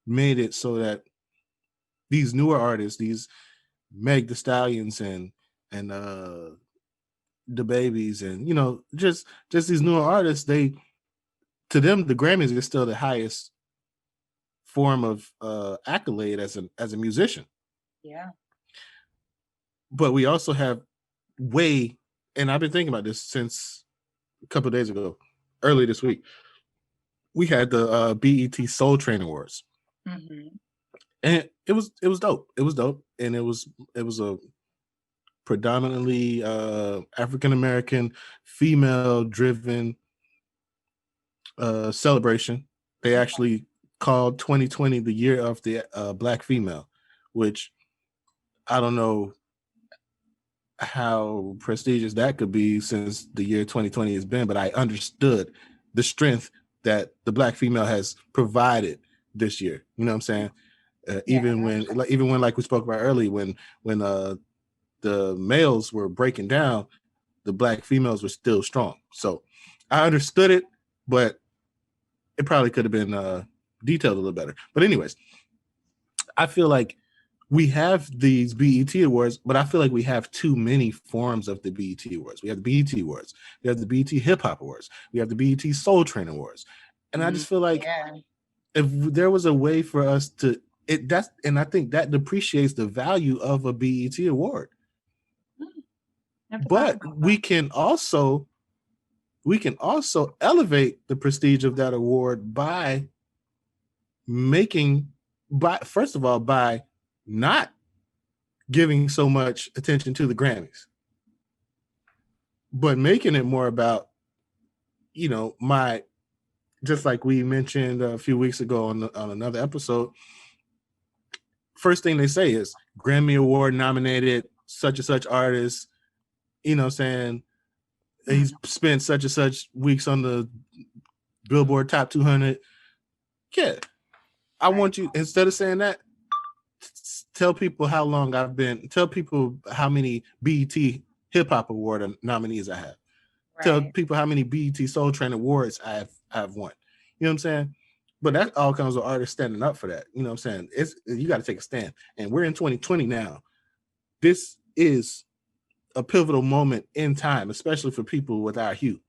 made it so that these newer artists, these Meg the Stallions and the Babies, and you know, just these newer artists, they, to them the Grammys is still the highest form of accolade as a musician. yeah. But we also have way, and I've been thinking about this since a couple of days ago, early this week, we had the BET Soul Train Awards, hmm and it was dope. It was dope, and it was a predominantly African American, female driven celebration. They actually called 2020 the year of the Black female, which I don't know how prestigious that could be since the year 2020 has been, but I understood the strength that the Black female has provided this year. You know what I'm saying? Even when like we spoke about earlier, when the males were breaking down, the Black females were still strong. So I understood it, but it probably could have been detailed a little better. But anyways, I feel like we have these BET Awards, but I feel like we have too many forms of the BET Awards. We have the BET Awards, we have the BET Hip Hop Awards, we have the BET Soul Train Awards, and I just feel like if there was a way for us to and I think that depreciates the value of a BET award. But we can also elevate the prestige of that award by first of all, by not giving so much attention to the Grammys, but making it more about you know, just like we mentioned a few weeks ago on another episode, first thing they say is Grammy Award nominated such and such artist, you know what I'm saying? He's spent such and such weeks on the Billboard Top 200. Yeah. I want you, instead of saying that, tell people how long I've been, tell people how many BET Hip Hop Award nominees I have. Right. Tell people how many BET Soul Train Awards I've won. You know what I'm saying? But that all comes with artists standing up for that. You know what I'm saying? You got to take a stand. And we're in 2020 now. This is a pivotal moment in time, especially for people with our hue.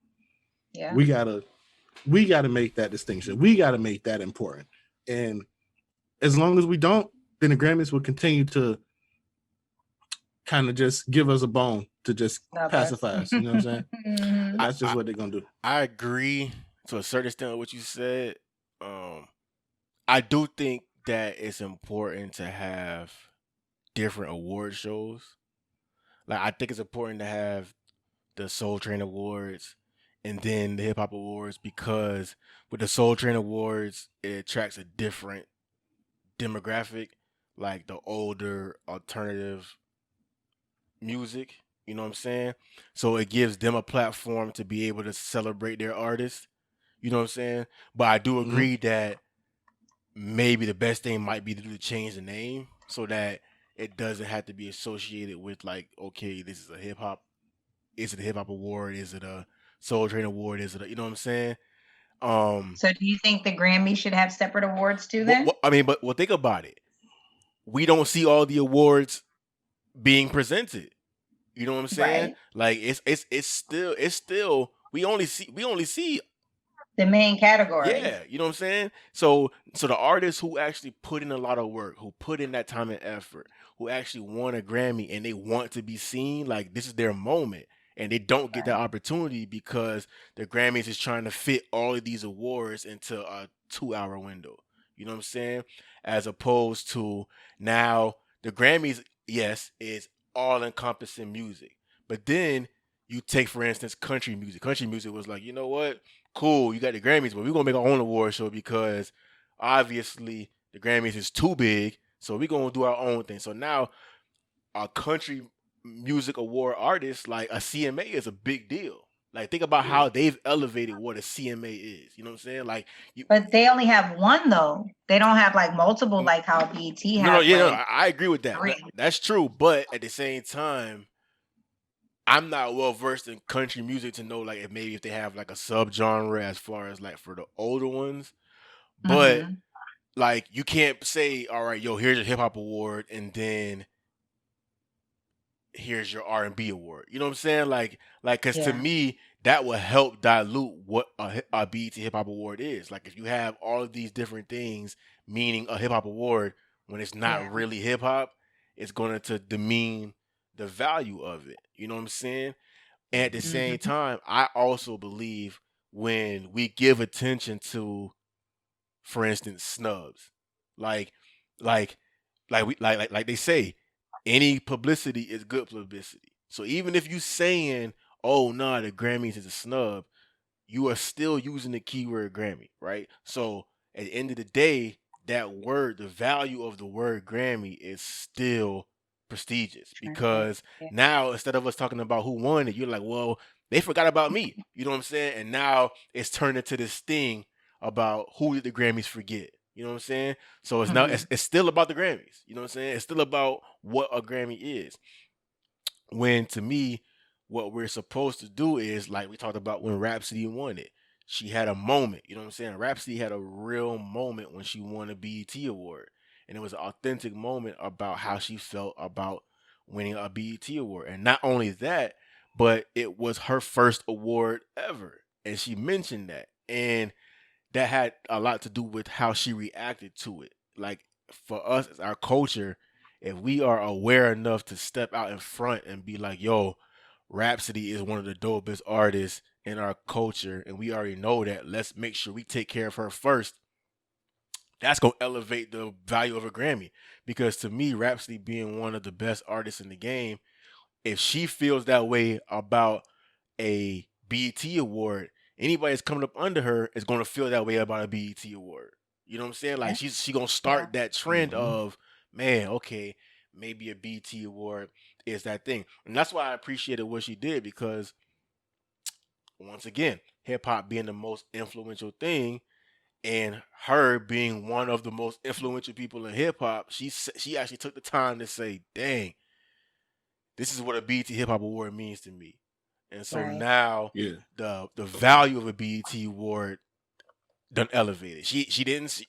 Yeah. We gotta make that distinction. We gotta make that important. And as long as we don't, then the Grammys will continue to kind of just give us a bone to just pacify us. You know what I'm saying? That's just what they're gonna do. I agree to a certain extent with what you said. I do think that it's important to have different award shows. Like, I think it's important to have the Soul Train Awards and then the Hip Hop Awards, because with the Soul Train Awards, it attracts a different demographic, like the older alternative music. You know what I'm saying? So it gives them a platform to be able to celebrate their artists. You know what I'm saying? But I do agree that maybe the best thing might be to change the name so that it doesn't have to be associated with, like, okay, this is a hip hop. Is it a hip hop award? Is it a Soul Train Award? Is it you know what I'm saying? So do you think the Grammy should have separate awards too then? But think about it. We don't see all the awards being presented. You know what I'm saying? Right. Like it's still we only see the main category. Yeah, you know what I'm saying? So the artists who actually put in a lot of work, who put in that time and effort, who actually won a Grammy and they want to be seen, like, this is their moment. And they don't get that opportunity because the Grammys is trying to fit all of these awards into a 2-hour window. You know what I'm saying? As opposed to now the Grammys, yes, is all encompassing music. But then you take, for instance, country music. Country music was like, you know what? Cool, you got the Grammys, but we're going to make our own award show because obviously the Grammys is too big. So we're going to do our own thing. So now a country music award artist like a CMA is a big deal. Like, think about how they've elevated what a CMA is. You know what I'm saying? Like, but they only have one though. They don't have like multiple, like how BET has. I agree with that. That's true. But at the same time, I'm not well versed in country music to know, like, if they have like a subgenre as far as like for the older ones. But like, you can't say, all right, yo, here's a hip hop award and then here's your R&B award. You know what I'm saying? Like, because to me, that will help dilute what a BET Hip Hop Award is. Like, if you have all of these different things meaning a hip hop award when it's not really hip hop, it's going to demean the value of it. You know what I'm saying? And at the same time, I also believe when we give attention to, for instance, snubs, like they say, any publicity is good publicity. So even if you saying, oh, nah, the Grammys is a snub, you are still using the keyword Grammy, right? So at the end of the day, that word, the value of the word Grammy is still prestigious, because now instead of us talking about who won it, you're like, well, they forgot about me. You know what I'm saying? And now it's turned into this thing about who did the Grammys forget. You know what I'm saying? So it's now it's still about the Grammys. You know what I'm saying? It's still about what a Grammy is. When, to me, what we're supposed to do is, like we talked about when Rhapsody won it. She had a moment. You know what I'm saying? Rhapsody had a real moment when she won a BET award. And it was an authentic moment about how she felt about winning a BET award. And not only that, but it was her first award ever. And she mentioned that. And that had a lot to do with how she reacted to it. Like, for us, as our culture, if we are aware enough to step out in front and be like, yo, Rhapsody is one of the dopest artists in our culture, and we already know that, let's make sure we take care of her first, that's going to elevate the value of a Grammy. Because to me, Rhapsody being one of the best artists in the game, if she feels that way about a BET award, anybody that's coming up under her is gonna feel that way about a BET award. You know what I'm saying? Like she gonna start that trend of, man, okay, maybe a BET award is that thing. And that's why I appreciated what she did, because once again, hip hop being the most influential thing, and her being one of the most influential people in hip hop, she actually took the time to say, "Dang, this is what a BET Hip Hop Award means to me." And so now the value of a BET award done elevated. She didn't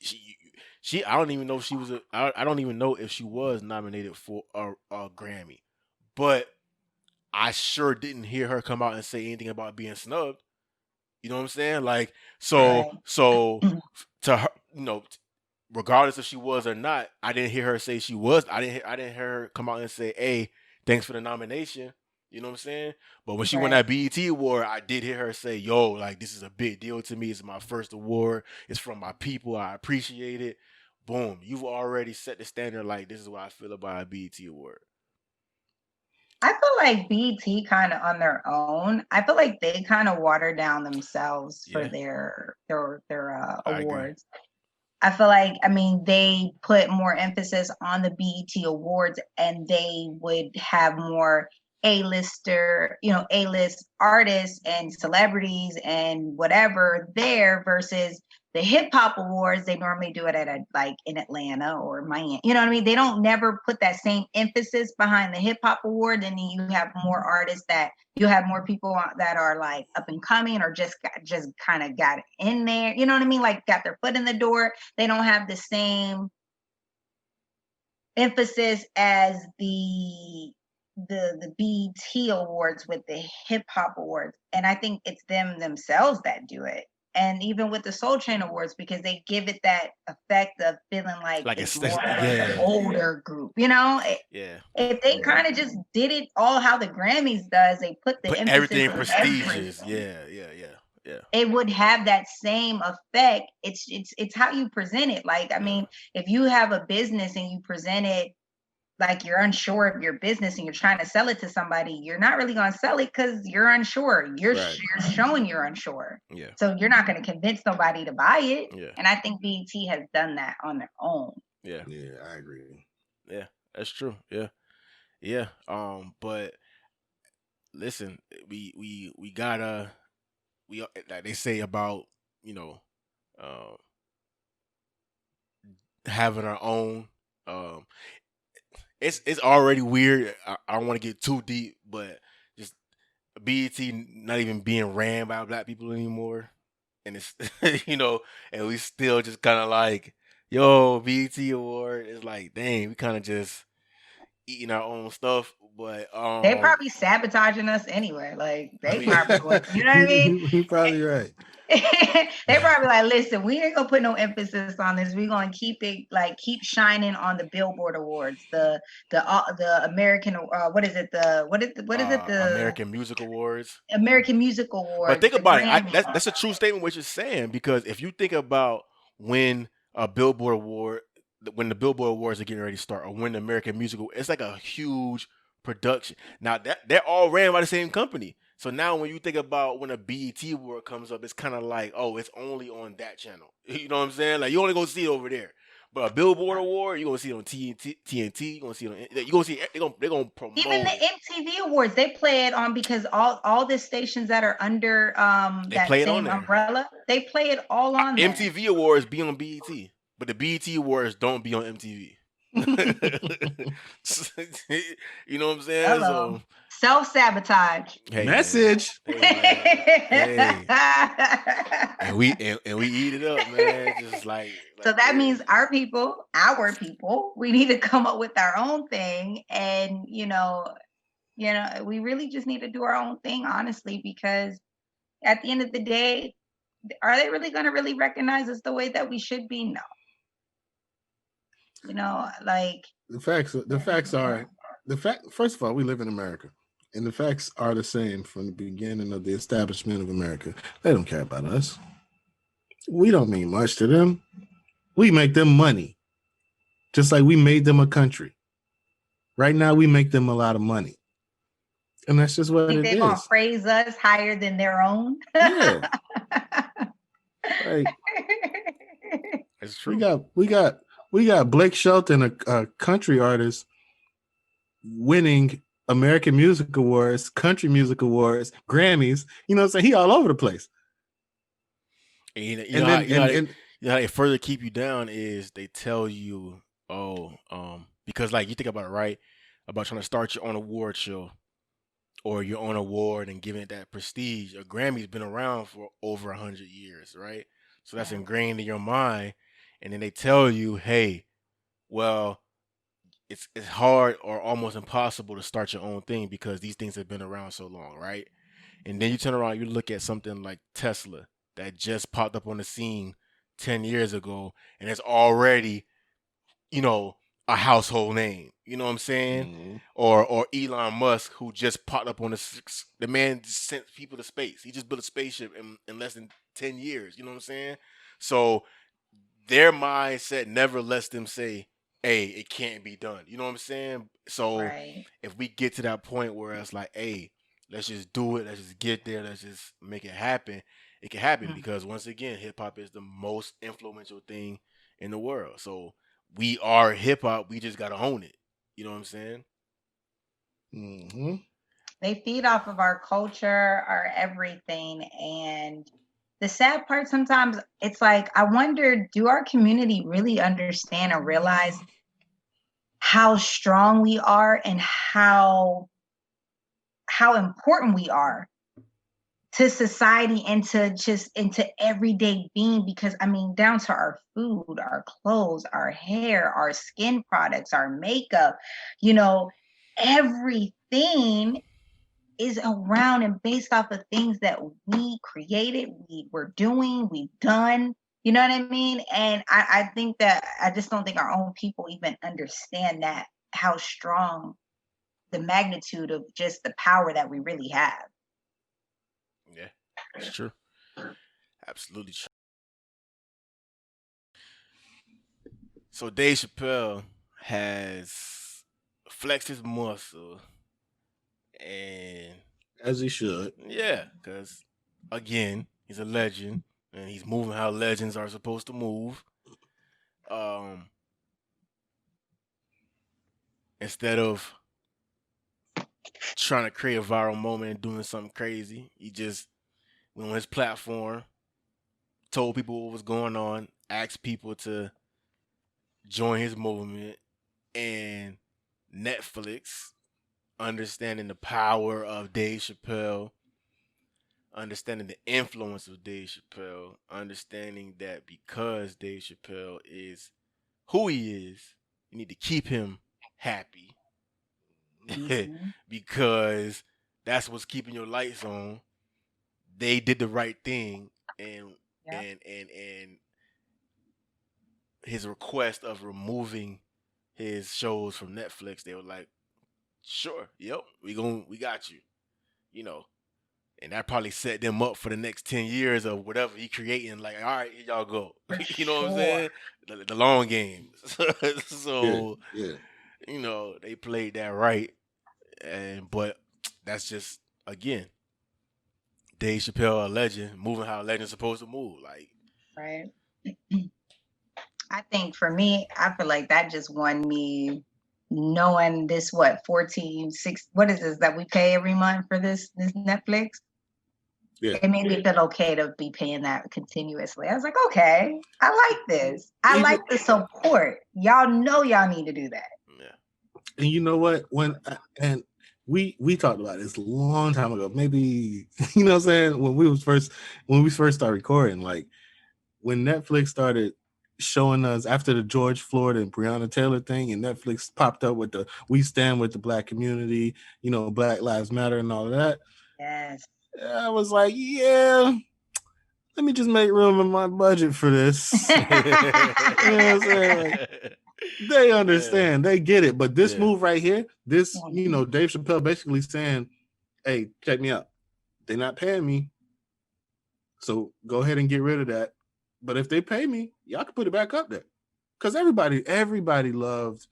she I don't even know if she was I don't even know if she was nominated for a Grammy, but I sure didn't hear her come out and say anything about being snubbed. You know what I'm saying? Like, so to her, regardless if she was or not, I didn't hear her say she was. I didn't hear her come out and say, "Hey, thanks for the nomination." You know what I'm saying? But when she won that BET award, I did hear her say, "Yo, like, this is a big deal to me. It's my first award. It's from my people. I appreciate it." Boom. You've already set the standard. Like, this is what I feel about a BET award. I feel like BET kind of on their own. I feel like they kind of water down themselves for their awards. I feel like, I mean, they put more emphasis on the BET awards, and they would have more A-list artists and celebrities and whatever there, versus the hip hop awards. They normally do it at like in Atlanta or Miami. You know what I mean? They don't never put that same emphasis behind the hip hop award. And then you have more artists that you have more people that are like up and coming, or just kind of got in there. You know what I mean? Like got their foot in the door. They don't have the same emphasis as the BET awards with the hip hop awards. And I think it's them themselves that do it. And even with the Soul Train Awards, because they give it that effect of feeling like it's more an older group, If they kind of just did it all how the Grammys does, they put emphasis everything prestigious. Yeah. It would have that same effect. It's how you present it. Like, I mean, if you have a business and you present it like you're unsure of your business and you're trying to sell it to somebody, you're not really going to sell it because you're unsure. You're showing you're unsure. Yeah. So you're not going to convince nobody to buy it. Yeah. And I think BET has done that on their own. Yeah. Yeah, I agree. Yeah, that's true. Yeah. Yeah. But listen, we gotta, like they say about, having our own, It's already weird. I don't want to get too deep, but just BET not even being ran by black people anymore, and it's and we still just kind of like, yo, BET award. It's like, dang, we kind of just eating our own stuff. But they probably sabotaging us anyway. Like probably, you know what I mean? You're probably right. They probably like, listen, we ain't gonna put no emphasis on this. We're gonna keep shining on the Billboard Awards, the American what is it? The American Music Awards. American Music Awards. But think about it. That's a true statement what you're saying, because if you think about when the Billboard Awards are getting ready to start, or when the American Music Awards, it's like a huge production. Now they're all ran by the same company. So now when you think about when a BET award comes up, it's kind of like, oh, it's only on that channel. You know what I'm saying? Like, you only gonna see it over there. But a Billboard award, you're gonna see it on TNT, you're gonna see it they're gonna promote even the MTV awards, they play it on, because all the stations that are under that same umbrella, they play it all on there. MTV awards be on BET, but the BET awards don't be on MTV. You know what I'm saying? Hello. Self-sabotage. Hey, message. Hey. And we eat it up, man. Just like so that means our people, we need to come up with our own thing, and we really just need to do our own thing, honestly, because at the end of the day, are they really going to really recognize us the way that we should be? No. Like the facts are first of all, we live in America, and the facts are the same from the beginning of the establishment of America. They don't care about us. We don't mean much to them. We make them money, just like we made them a country. Right now, we make them a lot of money. And that's just what Think it they're gonna is. praise us higher than their own? Yeah. Like It's we true. got Blake Shelton, a country artist, winning American Music Awards, Country Music Awards, Grammys. You know what I'm saying? He all over the place. And you And know then how and they further keep you down is they tell you, because like you think about it, right? About trying to start your own award show or your own award and giving it that prestige. A Grammy's been around for over 100 years, right? So that's Yeah. ingrained in your mind. And then they tell you, hey, well, it's hard or almost impossible to start your own thing because these things have been around so long, right? And then you turn around, you look at something like Tesla that just popped up on the scene 10 years ago and it's already, you know, a household name. You know what I'm saying? Mhm. Or Elon Musk, who just popped up on the man just sent people to space. He just built a spaceship in less than 10 years. You know what I'm saying? So their mindset never lets them say, hey, it can't be done. You know what I'm saying? So Right. if we get to that point where it's like, hey, let's just do it, let's just get there, let's just make it happen, it can happen Mhm. because once again, hip hop is the most influential thing in the world. So we are hip hop, we just gotta own it. You know what I'm saying? Mhm. They feed off of our culture, our everything. And the sad part sometimes, it's like, I wonder, do our community really understand and realize how strong we are and how important we are to society and to everyday being? Because I mean, down to our food, our clothes, our hair, our skin products, our makeup, you know, everything is around and based off of things that we created, we were doing, we've done. You know what I mean? And I think that I just don't think our own people even understand that, how strong the magnitude of just the power that we really have. Yeah, it's true. Absolutely true. So Dave Chappelle has flexed his muscle and As he should. yeah, because again, he's a legend and he's moving how legends are supposed to move. Um, Instead of trying to create a viral moment and doing something crazy, he just went on his platform, told people what was going on, asked people to join his movement, and Netflix, understanding the power of Dave Chappelle, understanding the influence of Dave Chappelle, understanding that because Dave Chappelle is who he is, you need to keep him happy Mhm. because that's what's keeping your lights on. They did the right thing, and Yeah. and his request of removing his shows from Netflix, they were like, "Sure, yep, we got you," you know. And that probably set them up for the next 10 years of whatever he creating. Like, all right, here y'all go. For You know what I'm sure. saying? The long game. Yeah. So Yeah. you know they played that right, but that's just again Dave Chappelle, a legend, moving how a legend's supposed to move. Like, Right. I think for me, I feel like that just won me knowing this, what, 14, 6, what is this that we pay every month for this Netflix? Yeah. It made me feel okay to be paying that continuously. I was like, okay, I like this. I Even like the support. Y'all know y'all need to do that. yeah, and you know what? And we talked about this a long time ago. Maybe you know what I'm saying when we first started recording, like when Netflix started showing us after the George Floyd and Breonna Taylor thing, and Netflix popped up with the "We stand with the Black community," you know, Black Lives Matter and all of that. Yes. I was like, yeah, let me just make room in my budget for this. You know what I'm saying? Like, they understand, they get it. But this Yeah. move right here, this, you know, Dave Chappelle basically saying, hey, check me out. They're not paying me. So go ahead and get rid of that. But if they pay me, y'all can put it back up there. Because everybody loved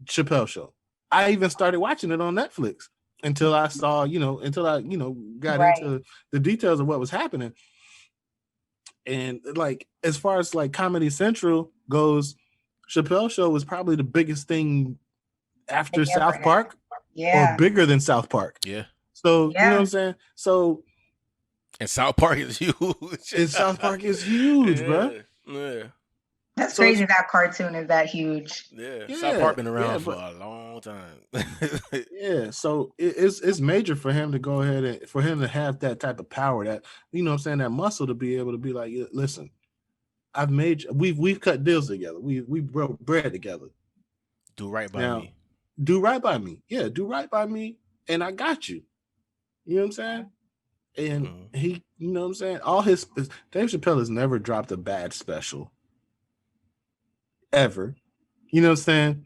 Chappelle Show. I even started watching it on Netflix. until I saw, until I, got Right. into the details of what was happening. And like, as far as like Comedy Central goes, Chappelle Show was probably the biggest thing after They ever South had. Park, or Yeah. bigger than South Park. Yeah. So, you know what Yeah. I'm saying? So, And South Park is huge. and South Park is huge, bro. That's So crazy that cartoon is that huge. Yeah. Yeah, South Park been yeah, around for but- a long time. Yeah, so it's major for him to go ahead and for him to have that type of power, that, you know what I'm saying, that muscle to be able to be like, listen, we've cut deals together. We broke bread together. Do right by Now, me. do right by me. Yeah, do right by me, and I got you. You know what I'm saying? And Mhm. he, you know what I'm saying? Dave Chappelle has never dropped a bad special. Ever. You know what I'm saying?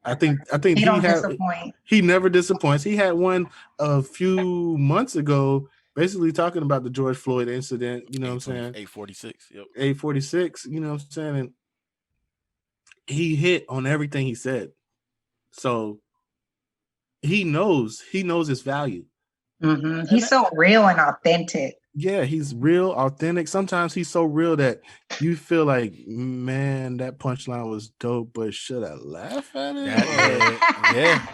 I think He don't disappoint. he never disappoints. He had one a few months ago, basically talking about the George Floyd incident, you know what I'm saying? 846. Yep. 846, you know what I'm saying? And he hit on everything he said. So he knows his value. He's so real and authentic. Yeah, he's real, authentic. Sometimes he's so real that you feel like, man, that punchline was dope, but should I laugh at it? Yeah.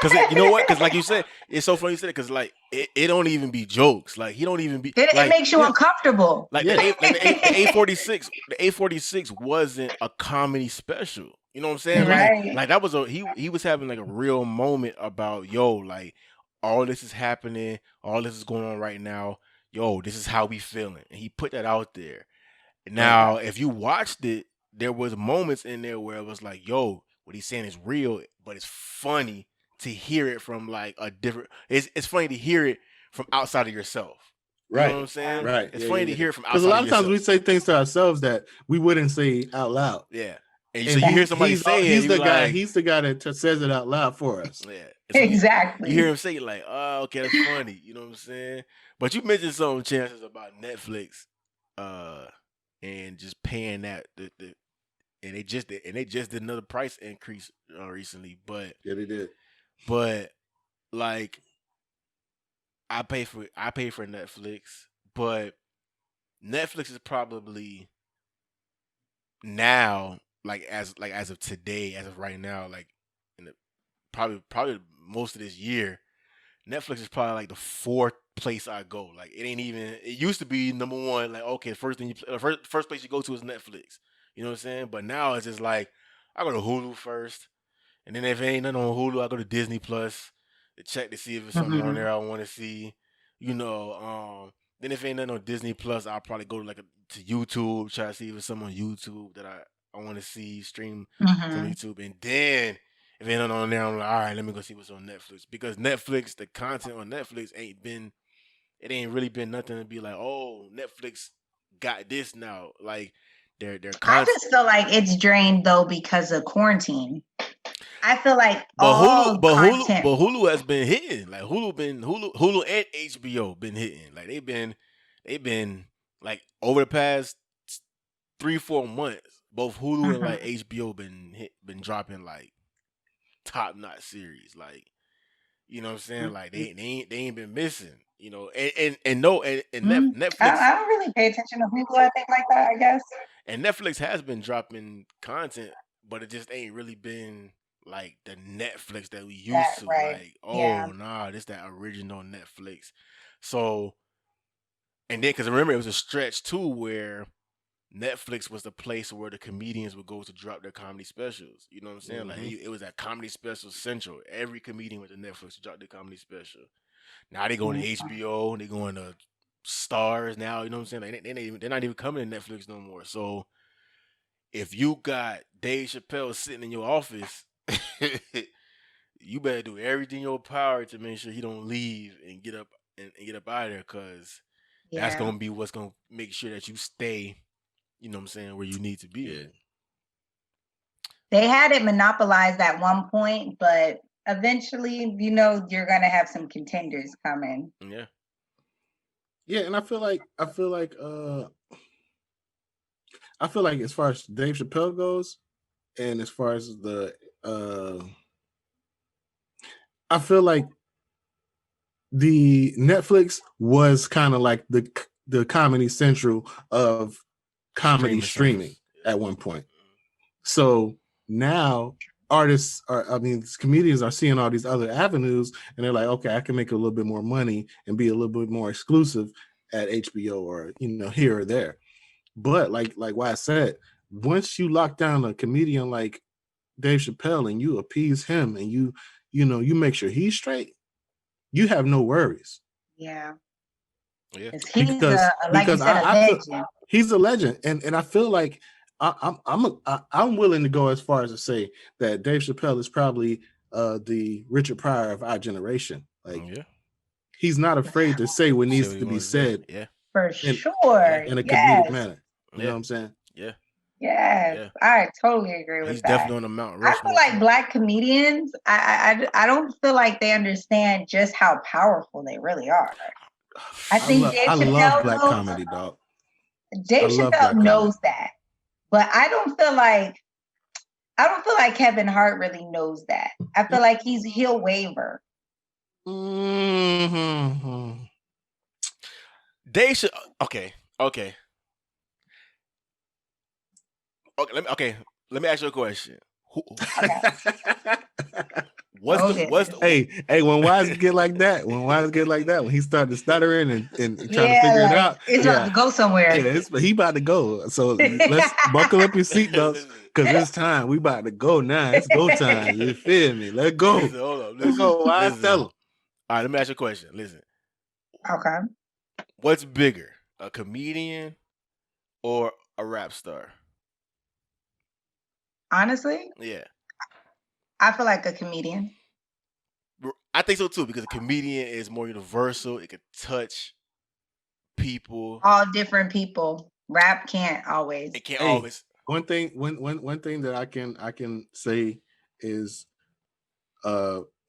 Because you know what? Because like you said, it's so funny you said it. Because like it don't even be jokes. Like he don't even be. It makes you uncomfortable. Like Yeah. the 846, the 846 wasn't a comedy special. You know what I'm saying? Right. Like that was he was having like a real moment about, yo, like all this is happening, all this is going on right now. Yo, this is how we feeling. And he put that out there. Now, if you watched it, there was moments in there where it was like, yo, what he's saying is real, but it's funny to hear it from like a different. It's funny to hear it from outside of yourself. You know what I'm saying? Right. It's Yeah, funny yeah, to yeah. hear it from outside. Because a lot of times yourself. we say things to ourselves that we wouldn't say out loud. Yeah. And And so you hear somebody say it, he's you the be guy. like, He's the guy that says it out loud for us. yeah. It's when Exactly. you hear him say it like, oh, okay, that's funny. You know what I'm saying? But you mentioned some chances about Netflix, and just paying that and they just did another price increase recently. But Yeah, they did. like I pay for Netflix, but Netflix is probably now as of today, as of right now, like in the probably most of this year, Netflix is probably like the fourth place I go. Like it ain't even. It used to be number one. Like okay, first place you go to is Netflix. You know what I'm saying? But now it's just like I go to Hulu first, and then if it ain't nothing on Hulu, I go to Disney Plus to check to see if it's something on there I want to see. You know, then if ain't nothing on Disney Plus, I'll probably go to YouTube, try to see if it's something on YouTube that I want to see, stream from YouTube, and then if ain't nothing on there, I'm like, all right, let me go see what's on Netflix. Because Netflix, the content on Netflix ain't really been nothing to be like, oh, Netflix got this now. Like their I content. just feel like it's drained though because of quarantine. I feel like But content. Hulu has been hitting. Like Hulu and HBO been hitting. Like they've been like over the past 3-4 months, both Hulu and like HBO been dropping like top notch series. Like, you know what I'm saying? Like they ain't been missing. You know, and Netflix. I don't really pay attention to Hulu. I think like that. I guess. And Netflix has been dropping content, but it just ain't really been like the Netflix that we used to. Right. Like, oh Yeah. nah, this that original Netflix. So, and then because remember it was a stretch too where Netflix was the place where the comedians would go to drop their comedy specials. You know what I'm saying? Like it was at Comedy Special Central. Every comedian went to Netflix to drop their comedy special. Now they going to HBO, they going to Stars now. You know what I'm saying? Like, they're not even coming to Netflix no more. So if you got Dave Chappelle sitting in your office, you better do everything in your power to make sure he don't leave and get up out of there, because that's gonna be what's gonna make sure that you stay. You know what I'm saying, where you need to be. Yeah. They had it monopolized at one point, but eventually, you're gonna have some contenders coming. Yeah. Yeah, and I feel like as far as Dave Chappelle goes, and as far as I feel like the Netflix was kind of like the Comedy Central of comedy streaming service. at one point. So now comedians are seeing all these other avenues, and they're like, okay, I can make a little bit more money and be a little bit more exclusive at HBO or here or there. But like I said, once you lock down a comedian like Dave Chappelle and you appease him and you make sure he's straight, you have no worries. Yeah. Yeah. He's like you said, a legend. He's a legend, and I feel like I'm willing to go as far as to say that Dave Chappelle is probably the Richard Pryor of our generation. Like, he's not afraid to say what needs to be said. Yeah, for sure. In a comedic manner. You know what I'm saying? Yeah. Yes, I totally agree with that. He's definitely on the Mount Rushmore. I feel like Black comedians, I don't feel like they understand just how powerful they really are. I think Dave Chappelle love Black comedy, dog. Dave Chappelle knows that, but I don't feel like Kevin Hart really knows that. I feel like he'll waver. Mm-hmm. Dave should. Okay. Let me ask you a question. Hey, when Wise get like that, when he started stuttering and trying to figure it out, it's about to go somewhere. Yeah, he about to go. So let's buckle up your seatbelts because it's time. We about to go now. It's go time. You feel me? Let's go. Let's go. Wise, tell him. All right, let me ask you a question. Listen. Okay. What's bigger, a comedian or a rap star? Honestly? Yeah. I feel like a comedian. I think so too, because a comedian is more universal. It can touch people. All different people. Rap can't always. It can't always. One thing that I can say is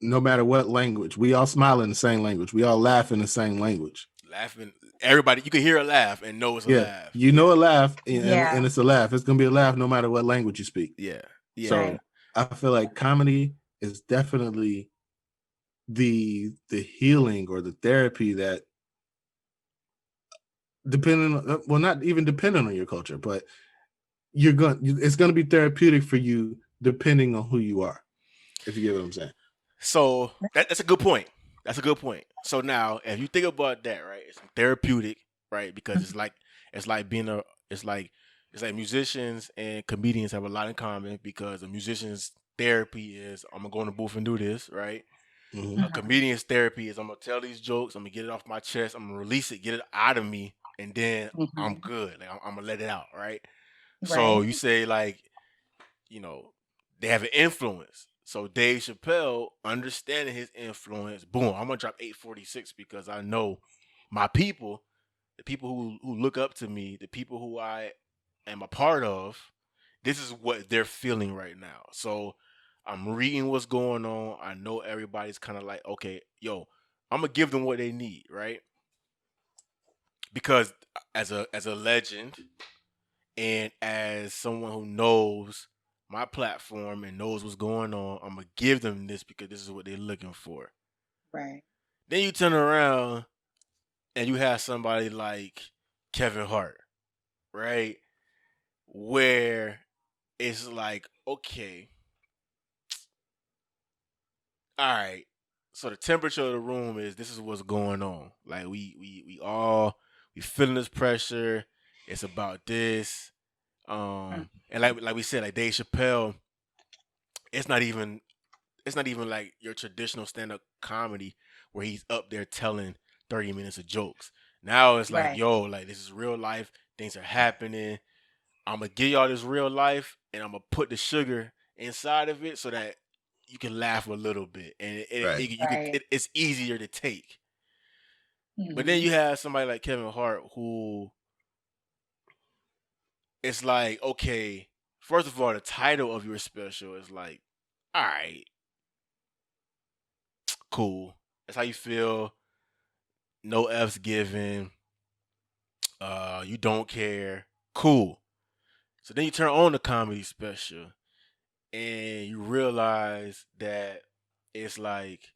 no matter what language, we all smile in the same language. We all laugh in the same language. Laughing. Everybody, you can hear a laugh and know it's a laugh. You know a laugh and it's a laugh. It's gonna be a laugh no matter what language you speak. Yeah. So right. I feel like comedy is definitely the healing or the therapy that not even depending on your culture, but it's gonna be therapeutic for you depending on who you are. If you get what I'm saying. So that's a good point. So now, if you think about that, right, it's therapeutic, right? Because it's like musicians and comedians have a lot in common because a musician's therapy is I'm gonna go in the booth and do this, right? Mm-hmm. A comedian's therapy is I'm gonna tell these jokes, I'm gonna get it off my chest, I'm gonna release it, get it out of me, and then I'm good. Like, I'm gonna let it out, right? So you say they have an influence. So Dave Chappelle, understanding his influence, boom, I'm gonna drop 846 because I know my people, the people who look up to me, the people who I am a part of, this is what they're feeling right now. So I'm reading what's going on. I know everybody's kind of like, okay, yo, I'm gonna give them what they need, right? Because as a legend and as someone who knows my platform and knows what's going on, I'm gonna give them this because this is what they're looking for. Right. Then you turn around and you have somebody like Kevin Hart, right? Where it's like, okay, all right. So the temperature of the room is this is what's going on. Like we feeling this pressure. It's about this. And like we said, like Dave Chappelle, it's not even like your traditional stand-up comedy where he's up there telling 30 minutes of jokes. Now it's like, yo, like this is real life. Things are happening. I'm gonna give y'all this real life, and I'm gonna put the sugar inside of it so that you can laugh a little bit, and it's easier to take. Mm-hmm. But then you have somebody like Kevin Hart who. It's like, okay, first of all, the title of your special is like, all right, cool. That's how you feel. No F's given. You don't care. Cool. So then you turn on the comedy special and you realize that it's like,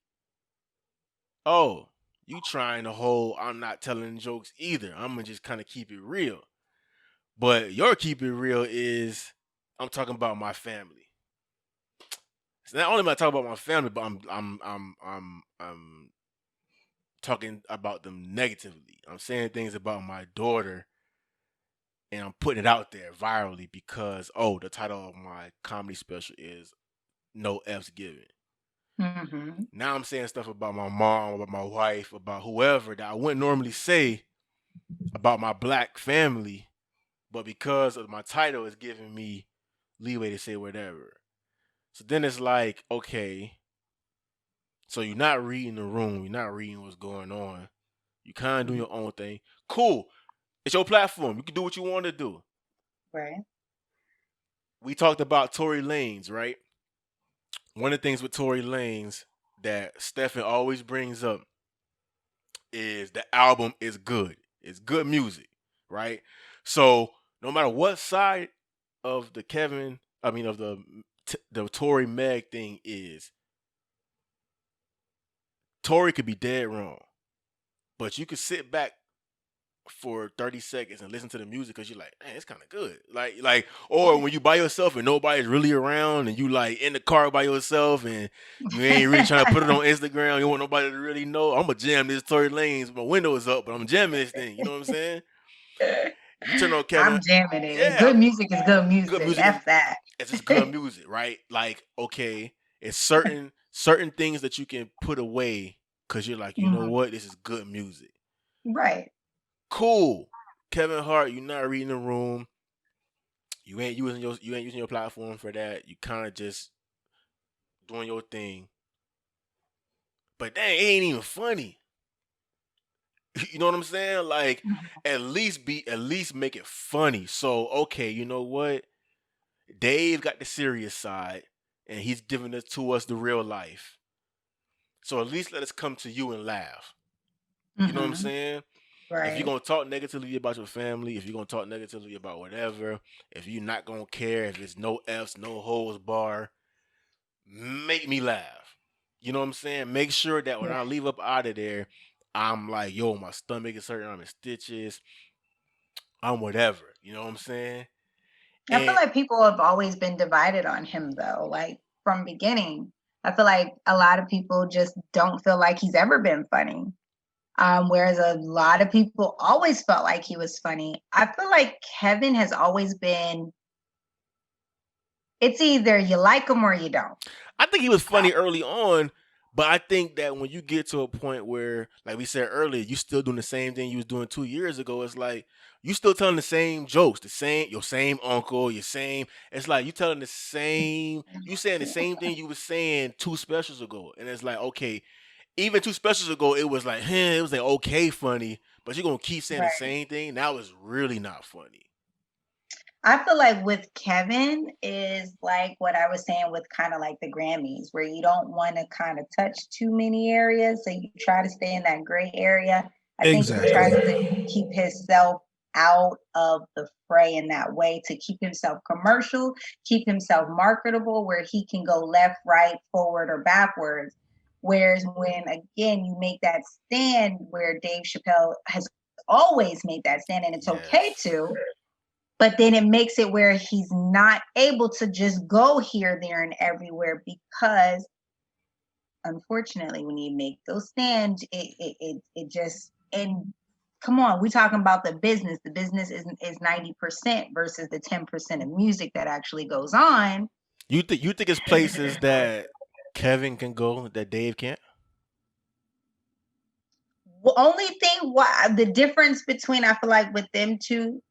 oh, You trying to hold, I'm not telling jokes either. I'm gonna just kind of keep it real. But your keep it real is I'm talking about my family. It's not only am I talking about my family, but I'm talking about them negatively. I'm saying things about my daughter and I'm putting it out there virally because the title of my comedy special is No F's Given. Mm-hmm. Now I'm saying stuff about my mom, about my wife, about whoever that I wouldn't normally say about my black family, but because of my title, it's giving me leeway to say whatever. So then it's like, okay, so you're not reading the room, you're not reading what's going on. You kind of doing your own thing. Cool. It's your platform. You can do what you want to do. Right. We talked about Tory Lanez, right? One of the things with Tory Lanez that Stefan always brings up is the album is good. It's good music, right? So no matter what side of the the Tory Meg thing is, Tory could be dead wrong, but you could sit back for 30 seconds and listen to the music because you're like, man, it's kind of good. Like, or when you by yourself and nobody's really around and you like in the car by yourself and you ain't really trying to put it on Instagram, you want nobody to really know. I'm gonna jam this Tory Lanez. My window is up, but I'm jamming this thing. You know what I'm saying? You turn on Kevin. I'm jamming it. Yeah, Good music is good music. Good music. F that. It's just good music, right? Like, okay, it's certain things that you can put away because you're like, you know what, this is good music. Right. Cool. Kevin Hart, you're not reading the room. You ain't using your platform for that. You kind of just doing your thing. But dang, it ain't even funny. You know what I'm saying? Like, at least make it funny. So, okay, you know what? Dave got the serious side, and he's giving it to us the real life. So at least let us come to you and laugh. You know what I'm saying? Right. If you're going to talk negatively about your family, if you're going to talk negatively about whatever, if you're not going to care, if it's no F's, no holes bar, make me laugh. You know what I'm saying? Make sure that when I leave up out of there, I'm like, yo, my stomach is hurting, I'm in stitches, I'm whatever. You know what I'm saying? I feel like people have always been divided on him, though, like from beginning. I feel like a lot of people just don't feel like he's ever been funny. Whereas a lot of people always felt like he was funny. I feel like Kevin has always been, it's either you like him or you don't. I think he was funny early on, but I think that when you get to a point where, like we said earlier, you still doing the same thing you was doing 2 years ago, it's like you still telling the same jokes, your same uncle, it's like you telling you saying the same thing you was saying 2 specials ago. And it's like, okay, even 2 specials ago, it was like, it was like okay funny, but you're gonna keep saying the same thing. Now it's really not funny. I feel like with Kevin is like what I was saying with kind of like the Grammys, where you don't want to kind of touch too many areas, so you try to stay in that gray area. I think he tries to keep himself out of the fray in that way to keep himself commercial, keep himself marketable, where he can go left, right, forward, or backwards. Whereas when, again, you make that stand where Dave Chappelle has always made that stand, and it's okay to, but then it makes it where he's not able to just go here, there, and everywhere because, unfortunately, when you make those stands, it just, and come on, we're talking about the business. The business is 90% versus the 10% of music that actually goes on. You think it's places that Kevin can go that Dave can't? The only thing, the difference between, I feel like with them two,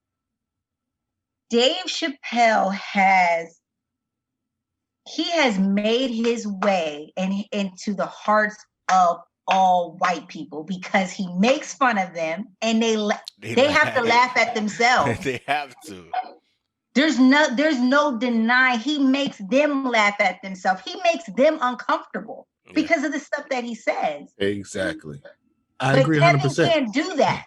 Dave Chappelle has made his way into the hearts of all white people because he makes fun of them and they have to laugh at themselves. They have to. There's no deny he makes them laugh at themselves. He makes them uncomfortable because of the stuff that he says. Exactly. I agree 100%. Kevin can't do that.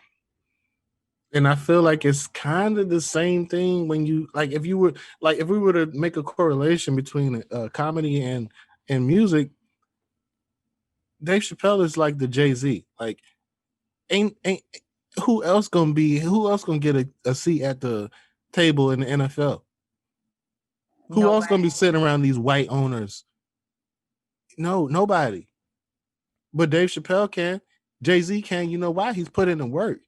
And I feel like it's kind of the same thing when you if we were to make a correlation between comedy and music, Dave Chappelle is like the Jay-Z. Like ain't who else gonna get a seat at the table in the NFL? Who else gonna be sitting around these white owners? No, nobody. But Dave Chappelle can. Jay-Z can. You know why? He's put in the work.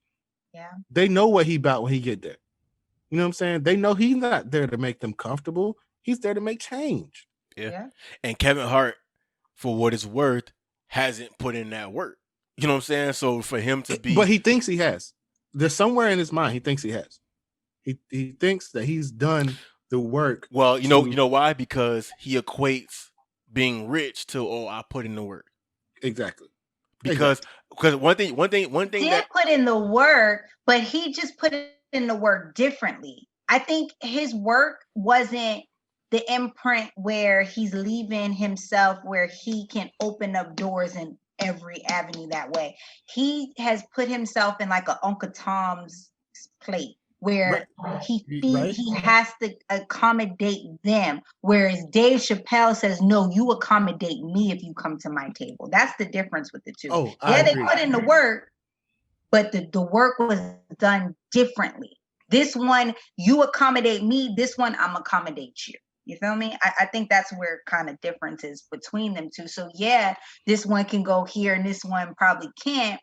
Yeah. They know what he about when he get there. You know what I'm saying? They know he's not there to make them comfortable. He's there to make change. Yeah. And Kevin Hart, for what it's worth, hasn't put in that work. You know what I'm saying? So for him to be, but he thinks he has. There's somewhere in his mind he thinks he has. He thinks that he's done the work. Well, you know why? Because he equates being rich to I put in the work. Exactly. Because one thing he that put in the work, but he just put in the work differently. I think his work wasn't the imprint where he's leaving himself where he can open up doors in every avenue that way. He has put himself in like a Uncle Tom's plate where he has to accommodate them, whereas Dave Chappelle says, no, you accommodate me if you come to my table. That's the difference with the two. They put in the work, but the work was done differently. This one, you accommodate me. This one, I'm accommodate you. You feel me? I think that's where kind of difference is between them two. So yeah, this one can go here and this one probably can't.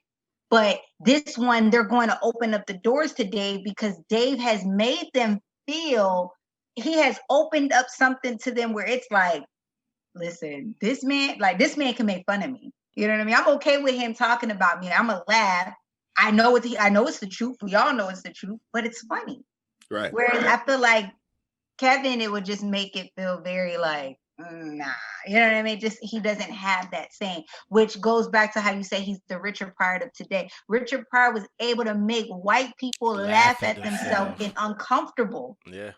But this one, they're going to open up the doors to Dave because Dave has made them feel, he has opened up something to them where it's like, listen, this man can make fun of me. You know what I mean? I'm okay with him talking about me. I'm gonna laugh. I know it's the truth. We all know it's the truth, but it's funny. Right. Whereas I feel like Kevin, it would just make it feel very like, nah, you know what I mean? Just he doesn't have that same, which goes back to how you say he's the Richard Pryor of today. Richard Pryor was able to make white people laugh at themselves and uncomfortable. Yeah.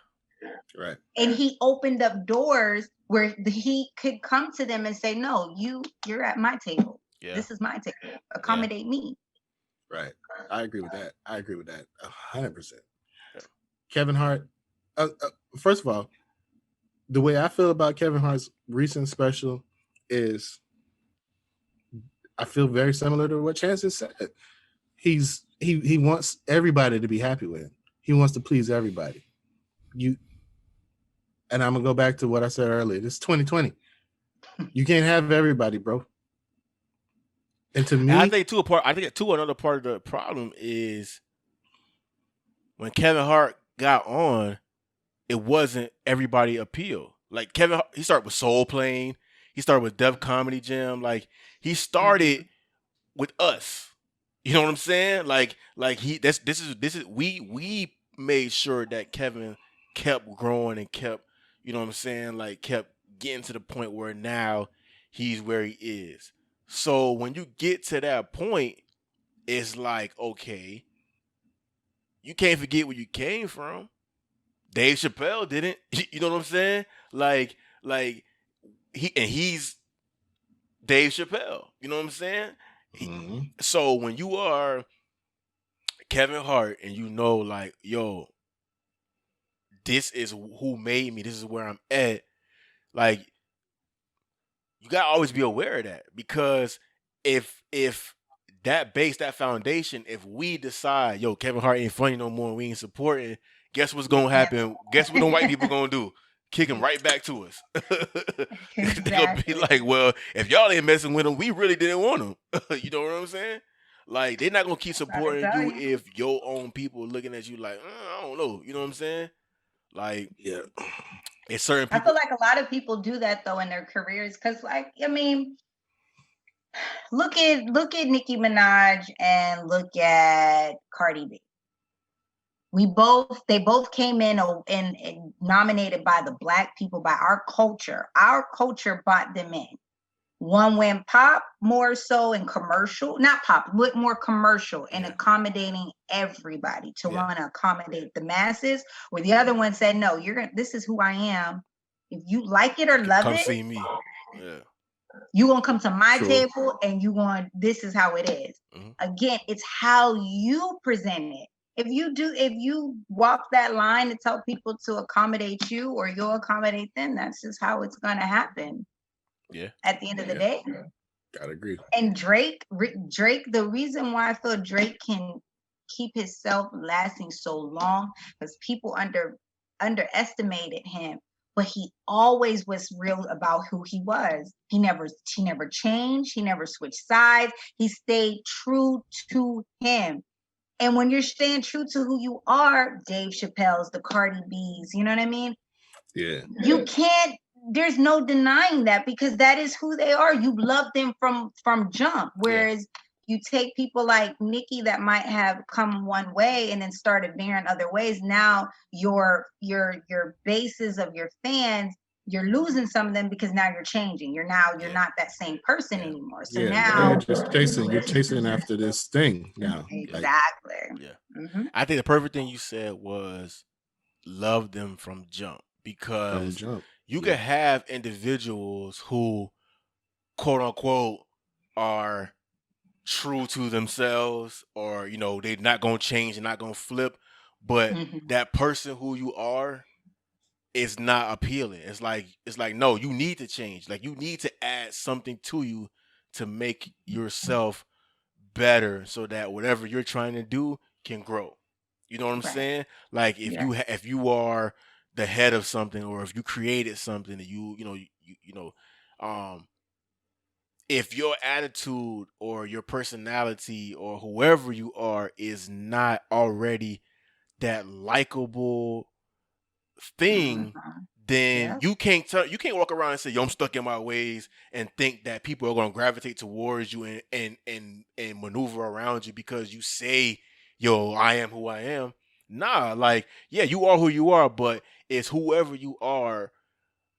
Right. And he opened up doors where he could come to them and say, no, you're at my table. Yeah. This is my table. Accommodate me. Right. I agree with that. 100%. Kevin Hart, first of all, the way I feel about Kevin Hart's recent special is I feel very similar to what Chance has said. He wants everybody to be happy with him. He wants to please everybody. And I'm gonna go back to what I said earlier. This is 2020. You can't have everybody, bro. And to me, I think another part of the problem is when Kevin Hart got on, it wasn't everybody appeal. Like Kevin, he started with Soul Plane. He started with Def Comedy Jam. Like he started with us. You know what I'm saying? Like we made sure that Kevin kept growing and kept, you know what I'm saying? Like kept getting to the point where now he's where he is. So when you get to that point, it's like, okay, you can't forget where you came from. Dave Chappelle didn't. You know what I'm saying? Like he's Dave Chappelle. You know what I'm saying? Mm-hmm. So when you are Kevin Hart and you know, like, yo, this is who made me. This is where I'm at. Like, you gotta always be aware of that, because if that base, that foundation, if we decide, yo, Kevin Hart ain't funny no more, and we ain't supporting, guess what's gonna happen? Guess what the white people gonna do? Kick him right back to us. Exactly. They'll be like, well, if y'all ain't messing with him, we really didn't want him. You know what I'm saying? Like, they're not gonna keep supporting you if your own people are looking at you like, I don't know. You know what I'm saying? Like, yeah, it's certain people. I feel like a lot of people do that though in their careers, because, like, I mean, look at Nicki Minaj and look at Cardi B. They both came in and nominated by the Black people, by our culture. Our culture brought them in. One went pop more so and commercial, not pop, but more commercial and accommodating everybody to want to accommodate the masses. Where the other one said, no, this is who I am. If you like it or love come it, see me. Yeah. You gonna come to my table and this is how it is. Mm-hmm. Again, it's how you present it. If you walk that line to tell people to accommodate you or you'll accommodate them, that's just how it's gonna happen. Yeah. At the end of the day. Gotta agree. And Drake, the reason why I feel Drake can keep himself lasting so long because people underestimated him, but he always was real about who he was. He never changed. He never switched sides. He stayed true to him. And when you're staying true to who you are, Dave Chappelle's, the Cardi B's, you know what I mean? Yeah. You can't, there's no denying that because that is who they are. You love them from jump. Whereas you take people like Nicki that might have come one way and then started veering other ways. Now your bases of your fans, you're losing some of them because now you're changing. You're not that same person anymore. So now you're just chasing after this thing now. Exactly. I think the perfect thing you said was love them from jump because you could have individuals who, quote unquote, are true to themselves, or they're not gonna change and not gonna flip, but that person who you are is not appealing. It's like no, you need to change. Like you need to add something to you to make yourself better, so that whatever you're trying to do can grow. You know what I'm saying? Like if you are the head of something, or if you created something that if your attitude or your personality or whoever you are is not already that likable thing, then you can't walk around and say, yo, I'm stuck in my ways, and think that people are going to gravitate towards you and maneuver around you because you say, yo, I am who I am. Nah, like, yeah, you are who you are, but is whoever you are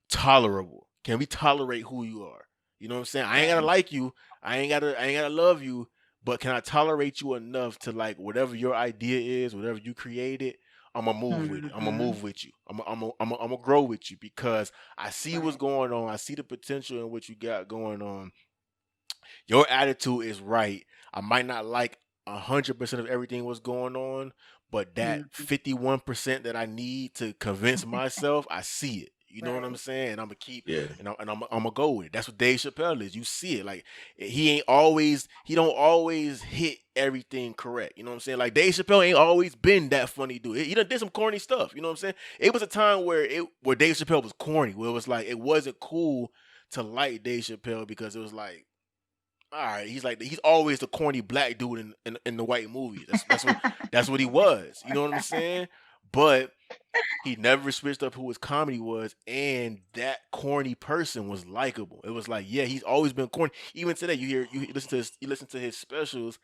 tolerable? Can we tolerate who you are? You know what I'm saying? I ain't gotta like you. I ain't gotta love you. But can I tolerate you enough to, like, whatever your idea is, whatever you created, I'm gonna move with it. I'm gonna move with you. I'm gonna grow with you because I see what's going on. I see the potential in what you got going on. Your attitude is right. I might not like 100% of everything what's going on, but that 51% that I need to convince myself, I see it. You know what I'm saying? And I'm gonna keep, and I'm gonna go with it. That's what Dave Chappelle is. You see it. Like he don't always hit everything correct. You know what I'm saying? Like Dave Chappelle ain't always been that funny dude. He done did some corny stuff. You know what I'm saying? It was a time where Dave Chappelle was corny, where it was like it wasn't cool to like Dave Chappelle because it was like, all right, he's always the corny black dude in the white movies. That's what he was. You know what I'm saying? But he never switched up who his comedy was, and that corny person was likable. It was like, yeah, he's always been corny. Even today, you listen to his specials,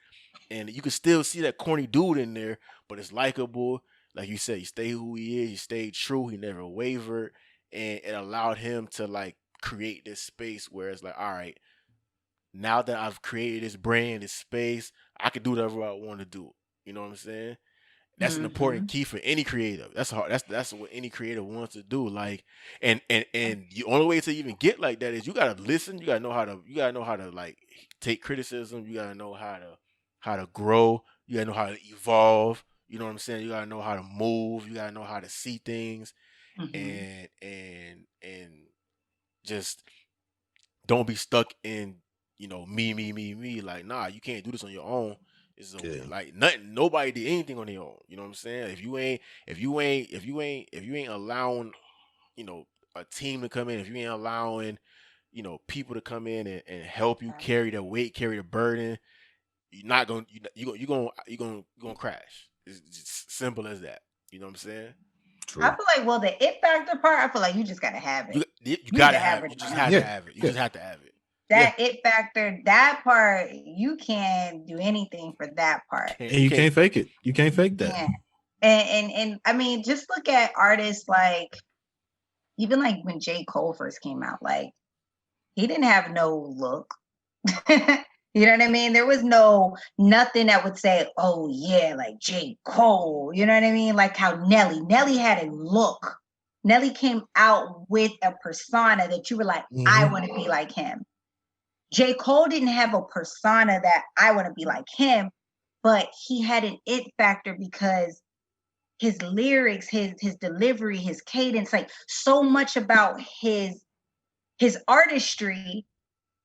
and you can still see that corny dude in there, but it's likable. Like you said, he stayed who he is. He stayed true. He never wavered, and it allowed him to like create this space where it's like, all right, now that I've created this brand, this space, I can do whatever I want to do. You know what I'm saying? That's an important key for any creative. That's hard. That's what any creative wants to do. Like, and the only way to even get like that is you gotta listen. You gotta know how to like take criticism. You gotta know how to grow. You gotta know how to evolve. You know what I'm saying? You gotta know how to move. You gotta know how to see things, and just don't be stuck in me. Like, nah, you can't do this on your own. It's like nothing. Nobody did anything on their own. You know what I'm saying? If you ain't allowing, a team to come in, if you ain't allowing, people to come in and help you carry the weight, carry the burden, you're gonna crash. It's just simple as that. You know what I'm saying? True. I feel like, the it factor part, I feel like you just gotta have it. You gotta have it. You just have to have it. You just have to have it. That it factor, that part, you can't do anything for that part. And you can't fake it. You can't fake that. Yeah. And I mean, just look at artists like, even like when J. Cole first came out, like he didn't have no look. You know what I mean? There was nothing that would say, oh yeah, like J. Cole. You know what I mean? Like how Nelly had a look. Nelly came out with a persona that you were like, I want to be like him. J. Cole didn't have a persona that I want to be like him, but he had an it factor because his lyrics, his delivery, his cadence, like so much about his artistry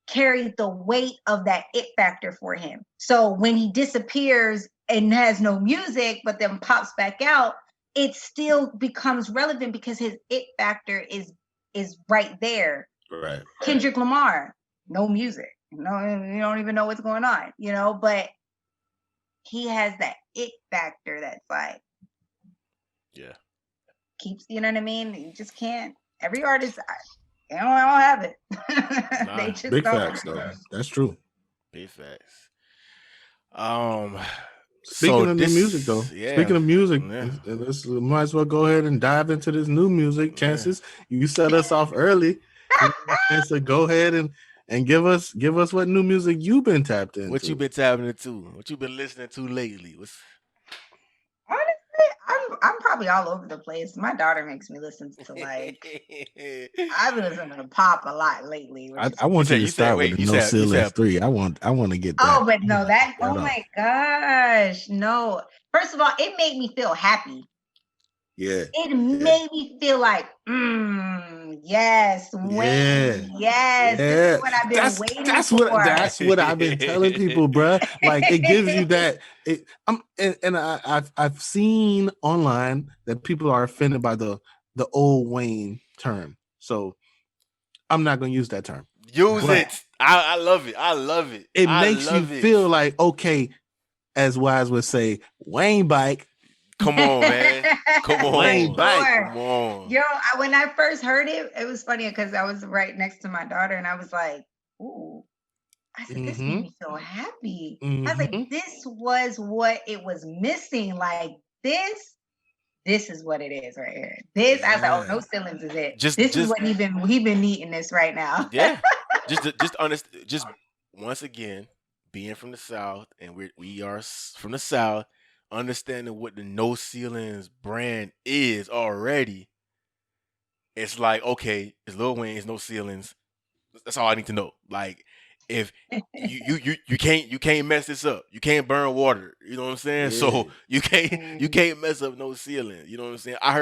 carried the weight of that it factor for him. So when he disappears and has no music, but then pops back out, it still becomes relevant because his it factor is right there. Right. Kendrick Lamar, no music. No, you don't even know what's going on, you know, but he has that it factor that's like, Yeah. keeps, you know what I mean? You just can't. Every artist, they don't have it. They just Big don't. facts, though. That's true. Big facts. Speaking of new music, though. Yeah. Speaking of music, Yeah. let's might as well go ahead and dive into this new music. Chances, you set us off early, so go ahead and give us what new music you've been tapped into. What you been tapping into? What you been listening to lately? Honestly, I'm probably all over the place. My daughter makes me listen to like I've been listening to pop a lot lately. I want you to start with the No Ceilings 3. I want to get that. Oh, but no, that oh my gosh, no. First of all, it made me feel happy. Yeah. It made me feel like, yes, Wayne, yes, this is what I've been waiting for. That's what I've been telling people, bruh. Like it gives you that. I've seen online that people are offended by the old Wayne term, so I'm not gonna use that term. Use it. I love it. I love it. It makes you feel like, okay, as Wise would say, Wayne bike. Come on, man. Come on. Wayne bike. Come on. Yo, when I first heard it, it was funny because I was right next to my daughter and I was like, ooh. I said, this made me so happy. I was like, this was what it was missing. Like this is what it is right here. This, I was like, oh, No Ceilings is it. This is what he been needing this right now. Yeah. Just understand. Just once again, being from the South, and we are from the South, understanding what the No Ceilings brand is already. It's like, okay, it's Lil Wayne, it's No Ceilings. That's all I need to know. Like, if you can't mess this up. You can't burn water. You know what I'm saying? Yeah. So you can't mess up No Ceilings. You know what I'm saying? I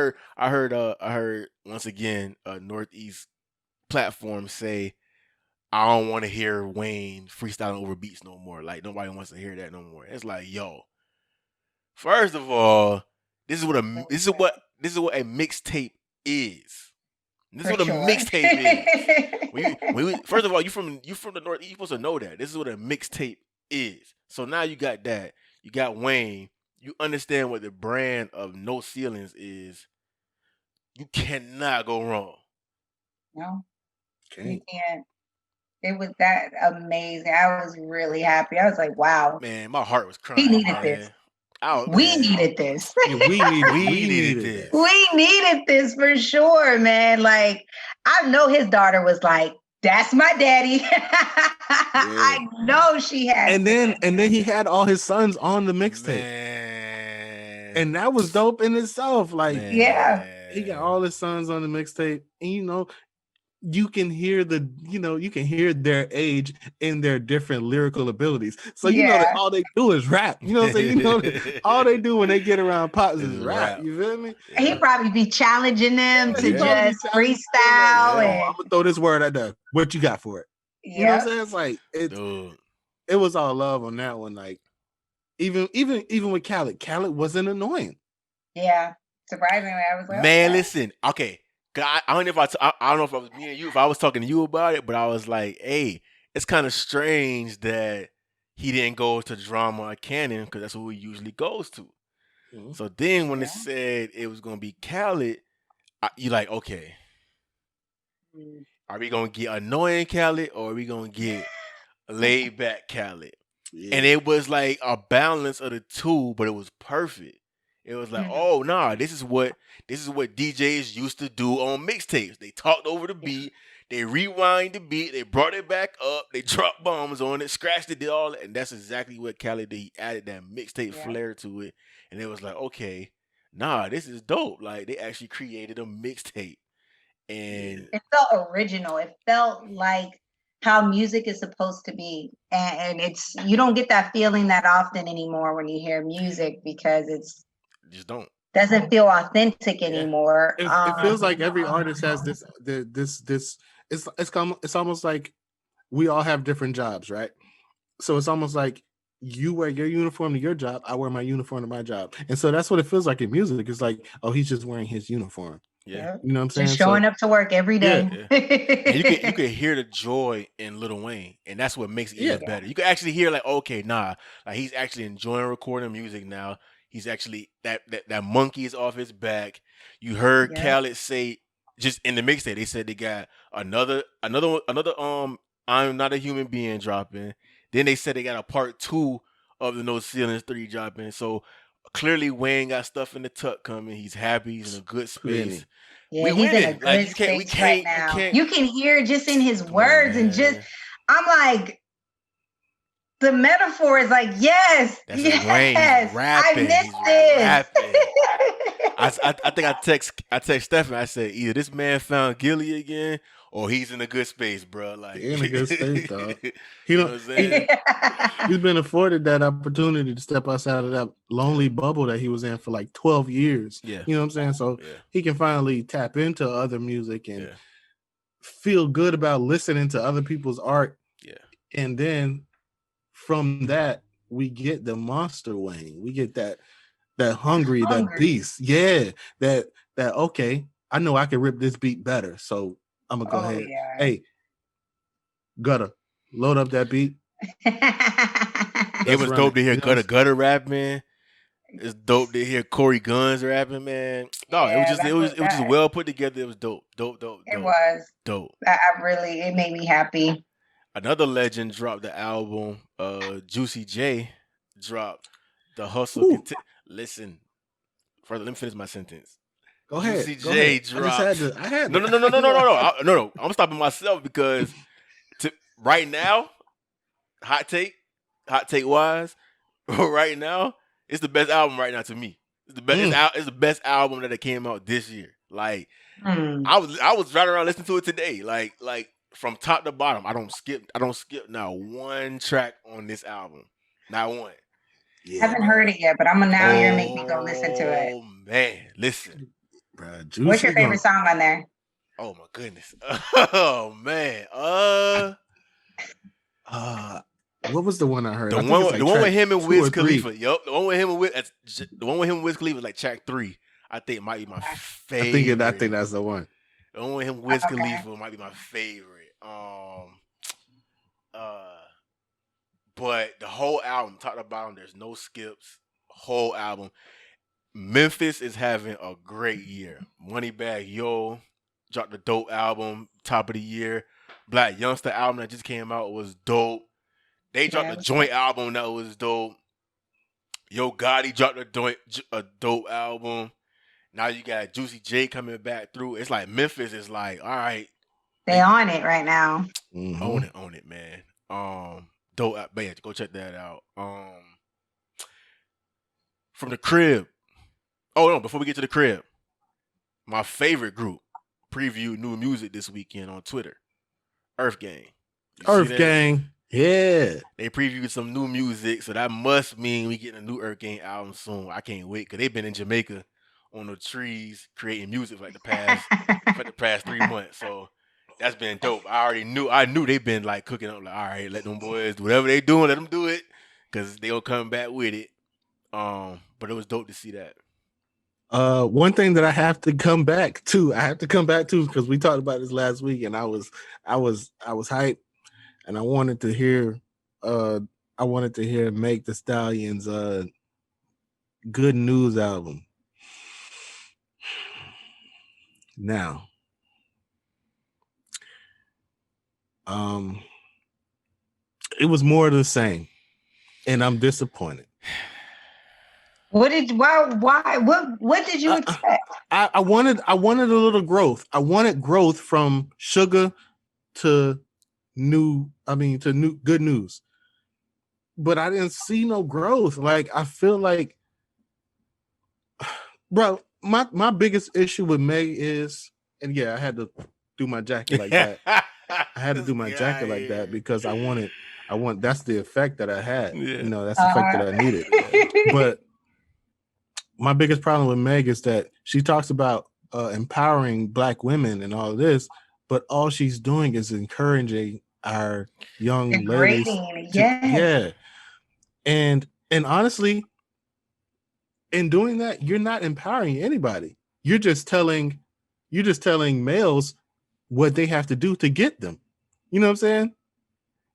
heard once again a Northeast platform say, I don't want to hear Wayne freestyling over beats no more. Like nobody wants to hear that no more. It's like, yo, first of all, this is what a mixtape is. This is what a mixtape is. First of all, you from the North, you supposed to know that. This is what a mixtape is. So now you got that. You got Wayne. You understand what the brand of No Ceilings is. You cannot go wrong. No. You can't. It was that amazing. I was really happy. I was like, wow. Man, my heart was crying. He needed this. We needed this. We needed this. We needed this for sure, man. Like, I know his daughter was like, that's my daddy. I know she had. And then he had all his sons on the mixtape. And that was dope in itself. Like, he got all his sons on the mixtape. And you can hear their age in their different lyrical abilities. So you know that all they do is rap. You know what I'm saying? You know that all they do when they get around Pops is rap. You feel me? He probably be challenging them to just freestyle. I'm gonna throw this word at that. What you got for it? You know what I'm saying? It's like it was all love on that one. Like even with Khaled wasn't annoying. Yeah, surprisingly, I was like, man, listen, okay. I don't know if I was me and you, if I was talking to you about it, but I was like, hey, it's kind of strange that he didn't go to Drama or Canon because that's who he usually goes to. Mm-hmm. So then when it said it was going to be Khaled, you like, okay, are we going to get annoying Khaled or are we going to get laid back Khaled? Yeah. And it was like a balance of the two, but it was perfect. It was like, oh nah, this is what DJs used to do on mixtapes. They talked over the beat, they rewind the beat, they brought it back up, they dropped bombs on it, scratched it, did all that, and that's exactly what Khaled did. He added that mixtape flair to it, and it was like, okay, nah, this is dope. Like they actually created a mixtape, and it felt original. It felt like how music is supposed to be, and it's you don't get that feeling that often anymore when you hear music because just doesn't feel authentic anymore. It feels like every artist has this it's almost like we all have different jobs, right? So it's almost like you wear your uniform to your job, I wear my uniform to my job. And so that's what it feels like in music. It's like, oh, he's just wearing his uniform. Yeah. You know what I'm saying? Just showing up to work every day. And you can hear the joy in Lil Wayne, and that's what makes it even better. You can actually hear like, okay, like he's actually enjoying recording music now. He's actually that monkey is off his back. You heard Khaled say just in the mixtape, they said they got another I'm Not a Human Being dropping. Then they said they got a part 2 of the No Ceilings 3 dropping. So clearly Wayne got stuff in the tuck coming. He's happy. He's in a good space. Yeah, he's in a good space right now. You can hear just in his words and just, I'm like, the metaphor is like, yes, Wayne. I missed this. I think I text Stephen. I said either this man found Gilly again or he's in a good space, bro. Like in a good space, dog. He's been afforded that opportunity to step outside of that lonely bubble that he was in for like 12 years. Yeah. You know what I'm saying? So he can finally tap into other music and feel good about listening to other people's art. Yeah. And then from that, we get the monster Wayne. We get that hungry, that beast. Yeah. That okay, I know I can rip this beat better. So I'm gonna go ahead. Yeah. Hey, Gutter, load up that beat. It was dope to hear Gutter rap, man. It's dope to hear Corey Guns rapping, man. No, it was just well put together. It was dope. It was dope. It made me happy. Another legend dropped the album. Juicy J dropped The Hustle. Listen, let me finish my sentence. Go ahead. Juicy J dropped. I had No. No. I'm stopping myself because right now, hot take wise, right now, it's the best album right now to me. It's the best. It's the best album that came out this year. Like I was driving around listening to it today. Like from top to bottom, I don't skip not one track on this album. Not one. Yeah. Haven't heard it yet, but I'm now you're gonna make me go listen to it. Oh man, listen. Bruh, what's your favorite song on there? Oh my goodness. Oh man. What was the one I heard? The one with him and Wiz Khalifa. Yup. The one with him and Wiz Khalifa is like track 3. I think it might be my favorite. I think that's the one. The one with him and Wiz Khalifa might be my favorite. But the whole album, top to bottom, there's no skips. Whole album. Memphis is having a great year. Moneybagg Yo dropped the dope album, top of the year. Black Youngster album that just came out was dope. They dropped a joint album that was dope. Yo Gotti dropped a dope album. Now you got Juicy J coming back through. It's like Memphis is like, all right. They on it right now. Mm-hmm. Own it, man. Dope, man. Go check that out. From the Crib. Oh no! Before we get to the Crib, my favorite group previewed new music this weekend on Twitter. Earth Gang. Earth Gang. Yeah. They previewed some new music, so that must mean we getting a new Earth Gang album soon. I can't wait because they've been in Jamaica on the trees creating music for like the past 3 months. So that's been dope. I knew they've been like cooking up. Like, all right, let them boys do whatever they doing, let them do it because they gonna come back with it. But it was dope to see that. One thing that I have to come back to because we talked about this last week, and I was hyped, and I wanted to hear Meg Thee Stallion's Good News album. Now, it was more of the same, and I'm disappointed. What did you expect? I wanted a little growth. I wanted growth from Sugar to Good News. But I didn't see no growth. Like I feel like, bro, my biggest issue with Meg is, and yeah, I had to do my jacket like that. I had to do my jacket like that because I want that's the effect that I had. Yeah. You know, that's the effect that I needed. But my biggest problem with Meg is that she talks about empowering Black women and all of this, but all she's doing is encouraging our young ladies. Degrading, yes. And honestly, in doing that, you're not empowering anybody. You're just telling males what they have to do to get them. You know what I'm saying?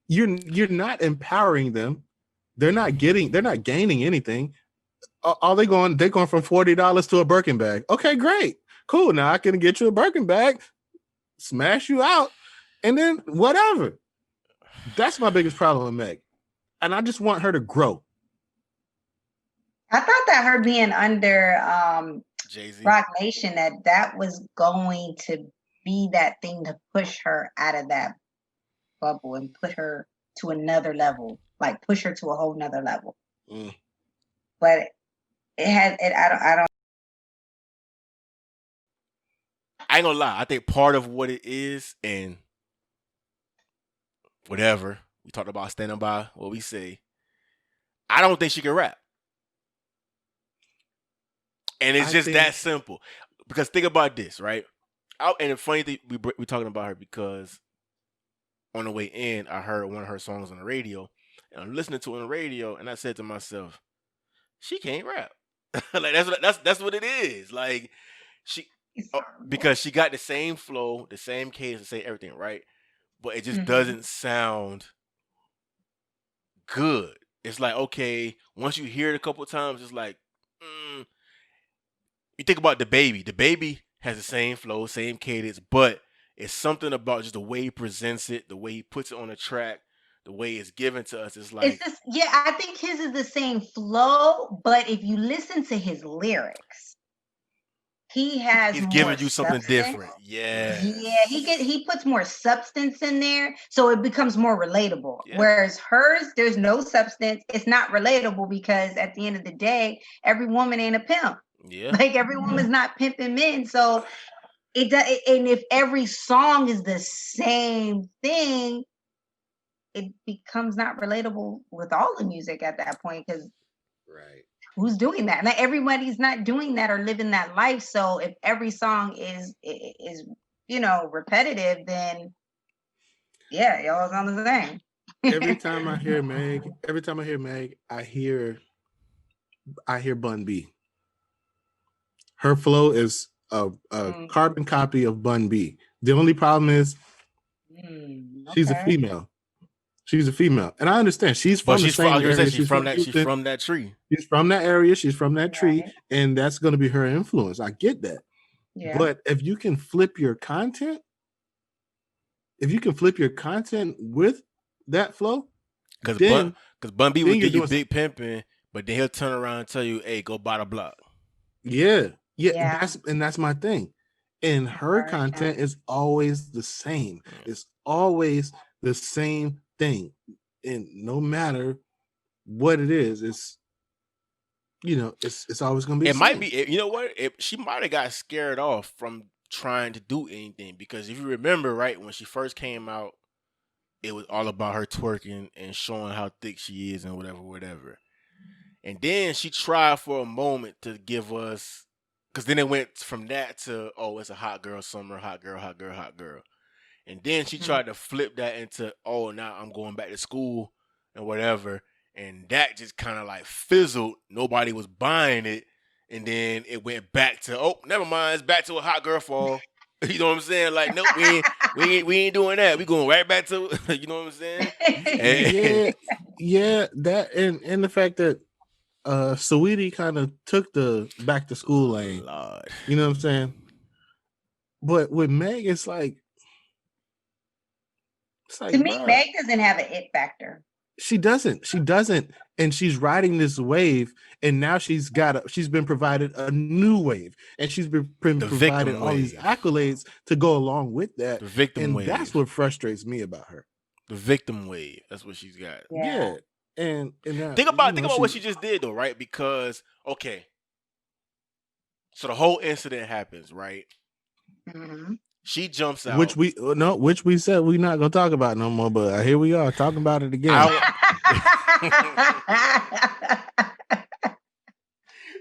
You're not empowering them. They're not gaining anything. They're going from $40 to a Birkin bag. Okay, great. Cool. Now I can get you a Birkin bag, smash you out, and then whatever. That's my biggest problem with Meg. And I just want her to grow. I thought that her being under Jay-Z. Rock Nation, that was going to be that thing to push her out of that bubble and put her to another level, like push her to a whole nother level. But I ain't gonna lie. I think part of what it is, and whatever we talked about, standing by what we say. I don't think she can rap, and it's just that simple. Because think about this, right? And the funny thing, we're talking about her because on the way in, I heard one of her songs on the radio, and I'm listening to it on the radio, and I said to myself, "She can't rap." Like that's what it is. Like because she got the same flow, the same cadence, the same everything, right? But it just doesn't sound good. It's like, okay, once you hear it a couple of times, it's like, you think about DaBaby. DaBaby has the same flow, same cadence, but it's something about just the way he presents it, the way he puts it on the track, the way it's given to us. It's like, I think his is the same flow, but if you listen to his lyrics, he's giving you something substance. Different. Yeah. He puts more substance in there, so it becomes more relatable. Yeah. Whereas hers, there's no substance. It's not relatable because at the end of the day, every woman ain't a pimp. Yeah. Like every woman's not pimping men. So and if every song is the same thing, it becomes not relatable with all the music at that point, because who's doing that? And everybody's not doing that or living that life. So if every song is repetitive, then y'all sound the same. Every time I hear Meg, I hear Bun B. Her flow is a carbon copy of Bun B. The only problem is she's a female. She's a female, and I understand she's from the same area. She's from that tree. She's from that area. She's from that tree, and that's going to be her influence. I get that. Yeah. But if you can flip your content, with that flow, because Bun B would give you big pimping, but then he'll turn around and tell you, "Hey, go buy the block." Yeah. That's my thing. And her content is always the same. It's always the same thing, and no matter what it is, it's always gonna be. It might be. You know what? She might have got scared off from trying to do anything, because if you remember, right, when she first came out, it was all about her twerking and showing how thick she is and whatever. And then she tried for a moment to give us, because then it went from that to, it's a hot girl summer, hot girl. And then she tried to flip that into, now I'm going back to school and whatever. And that just kind of like fizzled. Nobody was buying it. And then it went back to, never mind, it's back to a hot girl fall. You know what I'm saying? Like, no, we ain't doing that. We going right back to, you know what I'm saying? Yeah, that and the fact that Saweetie kind of took the back to school lane. Lord. You know what I'm saying? But with Meg, it's like to me, Meg doesn't have an it factor. She doesn't, and she's riding this wave, and now she's been provided a new wave, and she's been provided all these accolades to go along with that. The victim wave. That's what frustrates me about her. The victim wave. That's what she's got. Yeah. And think about what she just did though, right? Because so the whole incident happens, right? Mm-hmm. She jumps out, which we said we're not gonna talk about no more, but here we are talking about it again.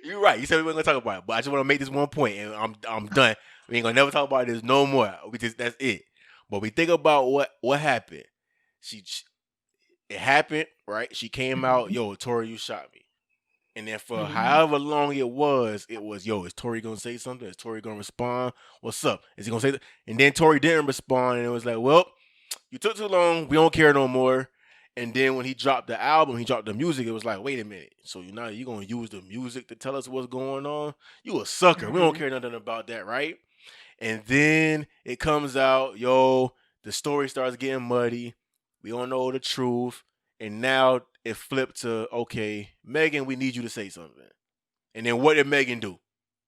You're right. You said we weren't gonna talk about it, but I just want to make this one point, and I'm done. We ain't gonna never talk about this no more. That's it. But we think about what happened. it happened, right? She came out, yo, Tory, you shot me. And then for however long it was, yo, is Tory gonna say something? Is Tory gonna respond? What's up? Is he gonna say that? And then Tory didn't respond, and it was like, well, you took too long. We don't care no more. And then when he dropped the album, he dropped the music. It was like, wait a minute. So you gonna use the music to tell us what's going on? You a sucker. We don't care nothing about that, right? And then it comes out, yo, the story starts getting muddy. We don't know the truth. And now it flipped to, okay, Megan, we need you to say something. And then what did Megan do?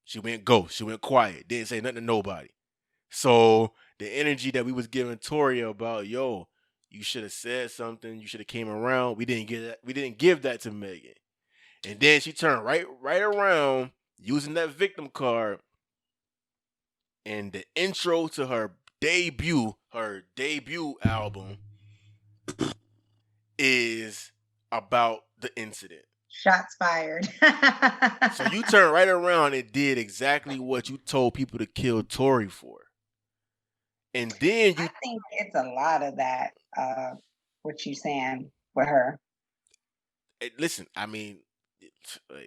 She went ghost. She went quiet. Didn't say nothing to nobody. So the energy that we was giving Tory about, yo, you should have said something. You should have came around. We didn't get that. We didn't give that to Megan. And then she turned right around using that victim card. And the intro to her debut album is about the incident. Shots fired. So you turned right around and did exactly what you told people to kill Tory for. And then I think it's a lot of that, what you saying with her. Listen, I mean, all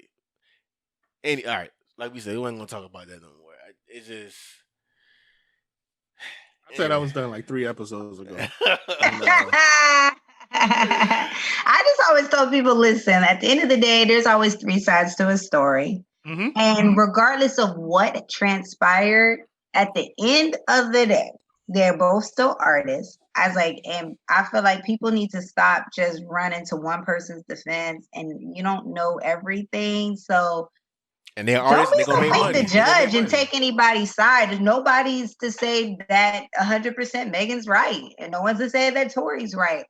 right, like we said, we ain't gonna talk about that no more. It's just. I said I was done like 3 episodes ago. I just always tell people, listen, at the end of the day, there's always 3 sides to a story. And regardless of what transpired, at the end of the day, they're both still artists. And I feel like people need to stop just running to one person's defense, and you don't know everything. So and they're artists, don't be so quick to judge and take anybody's side. Nobody's to say that 100% Megan's right, and no one's to say that Tory's right.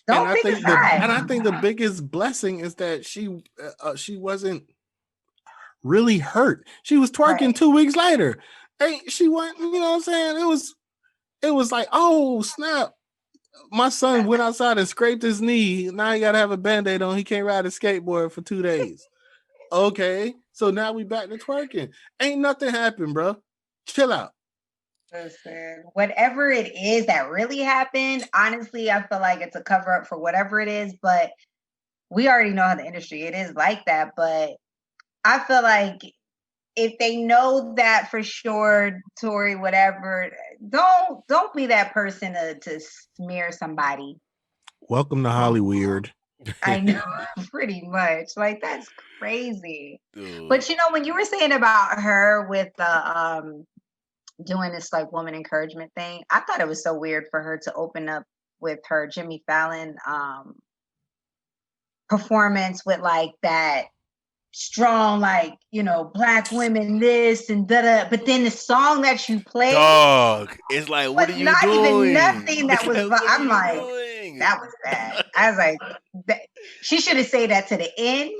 Don't pick a side. And I think the biggest blessing is that she wasn't really hurt. She was twerking 2 weeks later. Hey, she went, you know what I'm saying? It was like, oh snap. My son went outside and scraped his knee. Now he gotta have a band-aid on. He can't ride a skateboard for 2 days. Okay, so now we back to twerking. Ain't nothing happened, bro. Chill out. Listen, whatever it is that really happened, honestly, I feel like it's a cover-up for whatever it is, but we already know how the industry it is like that. But I feel like if they know that for sure, Tory, whatever, don't be that person to smear somebody. Welcome to Hollywood. I know, pretty much. Like, that's crazy. Dude. But you know, when you were saying about her with the doing this like woman encouragement thing, I thought it was so weird for her to open up with her Jimmy Fallon performance with like that strong, like, you know, black women this and da. But then the song that you played, dog, it's like, what are you not doing? even nothing that was. I'm like, doing? That was bad. I was like, she should have said that to the end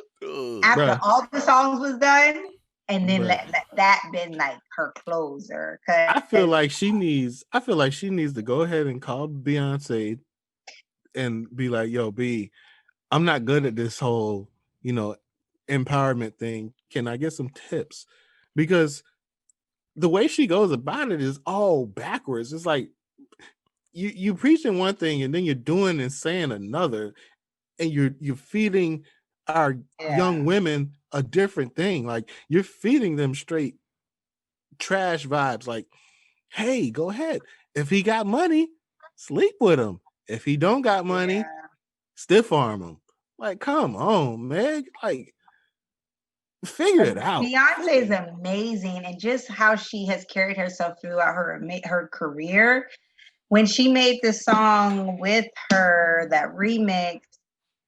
after all the songs was done, and then let that been like her closer. I feel like she needs to go ahead and call Beyonce and be like, yo, B, I'm not good at this whole, you know, empowerment thing. Can I get some tips? Because the way she goes about it is all backwards. It's like you preaching one thing and then you're doing and saying another, and you're feeding our young women a different thing. Like, you're feeding them straight trash vibes. Like, hey, go ahead. If he got money, sleep with him. If he don't got money, stiff arm him. Like, come on, Meg. Like, figure it out. Beyonce is amazing, and just how she has carried herself throughout her career. When she made the song with her, that remix,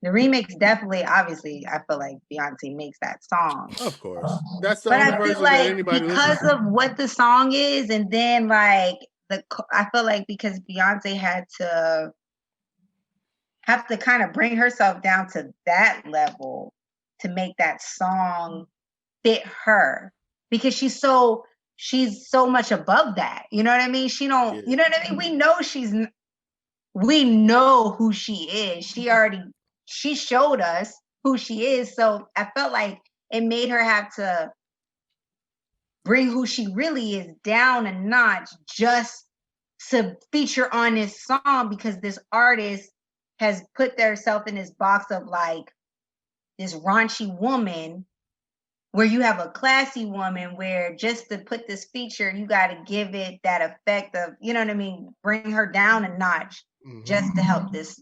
the remix definitely, obviously, I feel like Beyonce makes that song. Of course, that's the but only I version feel like that anybody because of what the song is, and then like I feel like because Beyonce had to kind of bring herself down to that level to make that song fit her, because she's so much above that. You know what I mean? She don't, you know what I mean? We know who she is. She showed us who she is. So I felt like it made her have to bring who she really is down a notch just to feature on this song, because this artist has put themselves in this box of like this raunchy woman, where you have a classy woman, where just to put this feature, you got to give it that effect of, you know what I mean, bring her down a notch just to help this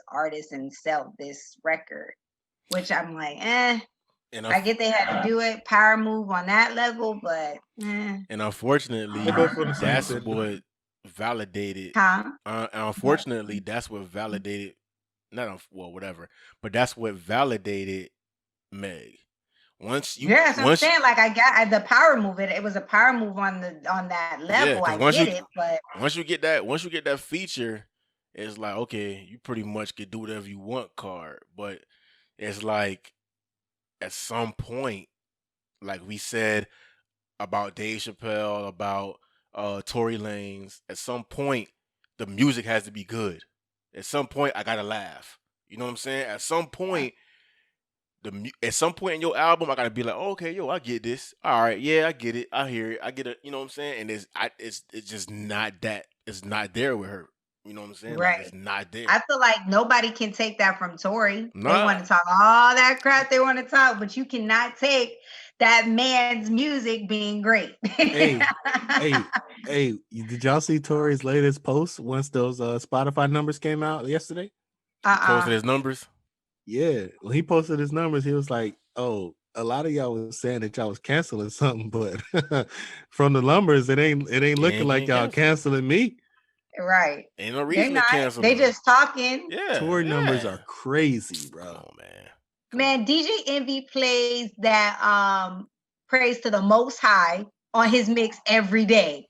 artist and sell this record. Which I'm like, And I get they had to do it, power move on that level, but and unfortunately, They both from the same that's city. what validated. huh? And unfortunately, that's what validated. Whatever. But that's what validated Meg. Once you, Yeah, that's what I'm once saying. Like I got the power move. It was a power move on that level. 'cause I once get you- it, but once you get that feature, it's like, okay, you pretty much could do whatever you want, card. But it's like at some point, like we said about Dave Chappelle, about Tory Lanez, at some point the music has to be good. At some point I gotta laugh. You know what I'm saying? At some point, at some point in your album, I gotta be like, oh, okay, yo, I get this. All right, yeah, I get it. I hear it. I get it. You know what I'm saying? And it's just not that. It's not there with her. You know what I'm saying? Like, right. it's not there. I feel like nobody can take that from Tory. They Nah. want to talk all that crap they want to talk, but you cannot take that man's music being great. Hey, did y'all see Tory's latest post once those Spotify numbers came out yesterday? Posted his numbers. Yeah, when he posted his numbers, he was like, "Oh, a lot of y'all was saying that y'all was canceling something, but from the numbers, it ain't looking like y'all canceling me." Right. Ain't no They reason to not. cancel. They them. just talking. Yeah. Tory numbers yeah. are crazy, bro. Oh man. Man, DJ Envy plays that praise to the Most High on his mix every day.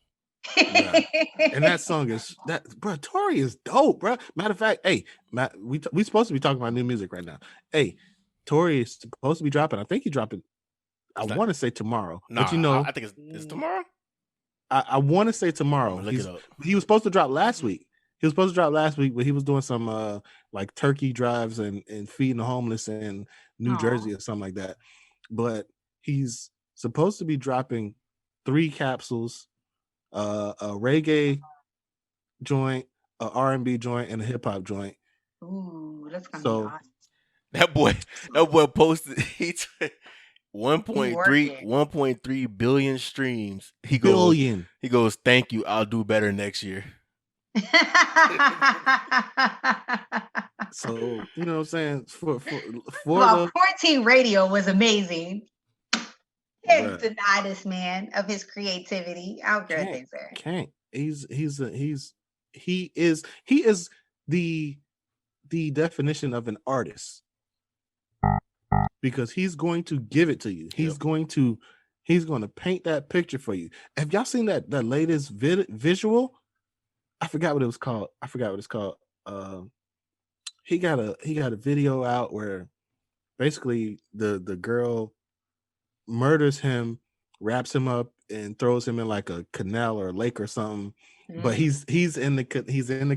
And that song is that, bro. Tory is dope, bro. Matter of fact, hey, Matt, we supposed to be talking about new music right now. Hey, Tory is supposed to be dropping. I think he's dropping. I want to say tomorrow, Nah, but you know, I think it's tomorrow. I want to say tomorrow. Look it up. He was supposed to drop last week. But he was doing some like turkey drives and feeding the homeless in New Jersey or something like that. But he's supposed to be dropping 3 capsules, a reggae joint, a R&B joint, and a hip hop joint. Ooh, that's gonna So- be awesome. That boy posted 1.3 billion streams. He goes, thank you. I'll do better next year. So you know what I'm saying? For Well, the Quarantine Radio was amazing. Can't Bruh. deny this man of his creativity. I don't care what they say. can't. He is the definition of an artist, because he's going to give it to you. He's going to paint that picture for you. Have y'all seen that latest visual? I forgot what it was called. He got a video out where basically the girl murders him, wraps him up, and throws him in like a canal or a lake or something. But he's in the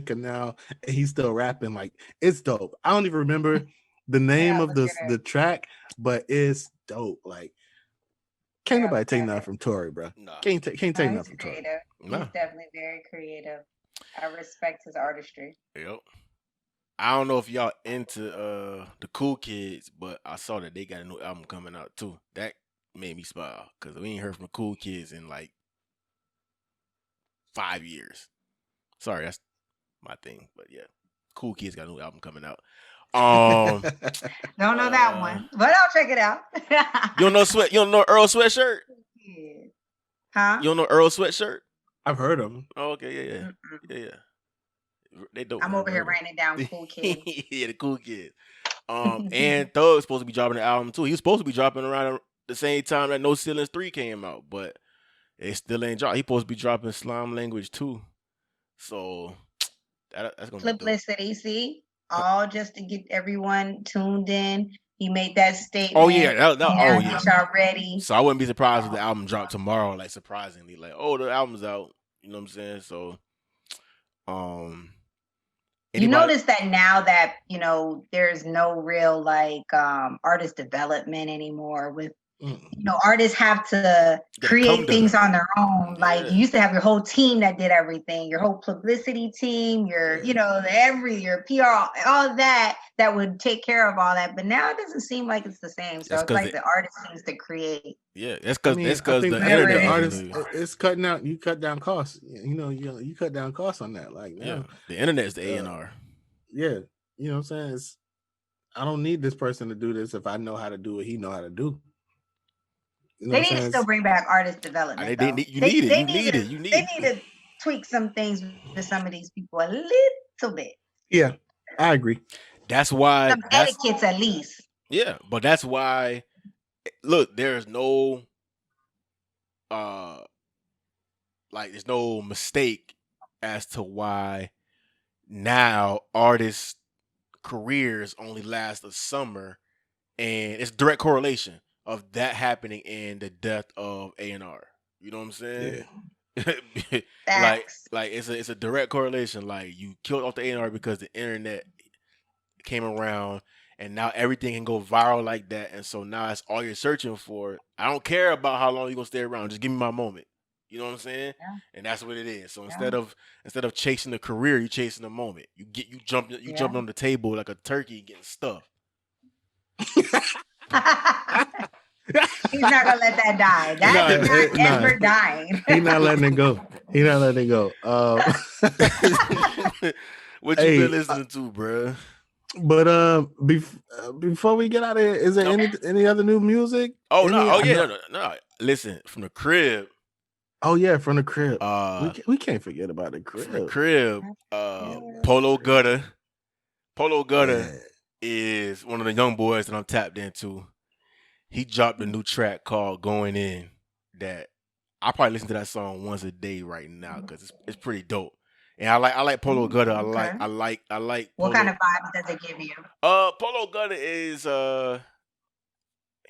canal and he's still rapping. Like, it's dope. I don't even remember the name of the track, but it's dope. Like, can't nobody take nothing from Tory, bro. Nah. Can't take He's nothing from Tory. creative. No. He's definitely very creative. I respect his artistry. Yep. I don't know if y'all into the Cool Kids, but I saw that they got a new album coming out too. That made me smile because we ain't heard from the Cool Kids in like 5 years. Sorry, that's my thing, but yeah, Cool Kids got a new album coming out. Don't know that one, but I'll check it out. You don't know Earl Sweatshirt? Huh? You don't know Earl Sweatshirt? I've heard of him. Oh, okay, yeah. They dope. I'm over here writing it down. Cool Kid. Yeah, the Cool Kids. And Thug's supposed to be dropping an album too. He was supposed to be dropping around the same time that No Ceilings 3 came out, but it still ain't dropped. He supposed to be dropping Slime Language too. So that's gonna be dope. Publicity, see? All just to get everyone tuned in. He made that statement. Oh yeah, Y'all ready. So I wouldn't be surprised if the album dropped tomorrow. Like, surprisingly, like, oh, the album's out. You know what I'm saying? So, you notice that now that, you know, there's no real like artist development anymore with artists have to Gotta create come to things them. on their own. Like Yeah. you used to have your whole team that did everything, your whole publicity team, your your PR, all that would take care of all that. But now it doesn't seem like it's the same. So That's it's 'cause like the artist needs to create. Yeah, that's I because mean, that's I because think the the internet. artists- is- it's cutting out. You cut down costs. You cut down costs on that. Like yeah, now, the internet is the A&R. yeah, you know what I'm saying. I don't need this person to do this if I know how to do what he know how to do. You know They what I'm need to saying? still bring back artist development. You though. need it. You They need need it. to tweak some things with some of these people a little bit. Yeah, I agree. That's why. Some etiquettes at least. Yeah, but that's why. Look, there's no, there's no mistake as to why now artists' careers only last a summer, and it's direct correlation of that happening and the death of A&R. You know what I'm saying? Yeah. Facts. like it's a direct correlation. Like you killed off the A&R because the internet came around, and now everything can go viral like that. And so now that's all you're searching for. I don't care about how long you're gonna stay around. Just give me my moment. You know what I'm saying? Yeah. And that's what it is. So instead of chasing the career, you're chasing the moment. You jumping on the table like a turkey getting stuffed. He's not gonna let that die. That is not ever dying. He's not letting it go. He's not letting it go. What you Hey, been listening to, bruh? But before we get out of here, is there any other new music? Oh Any- no! Oh I yeah, know- no. Listen, from the crib. Oh yeah, from the crib. We We can't forget about the from the crib. crib. Polo Gutter. Polo Gutter Yeah. is one of the young boys that I'm tapped into. He dropped a new track called "Going In" that I probably listen to that song once a day right now because it's pretty dope. And I like Polo Gutter. I like What Polo. kind of vibes does it give you? Polo Gutter is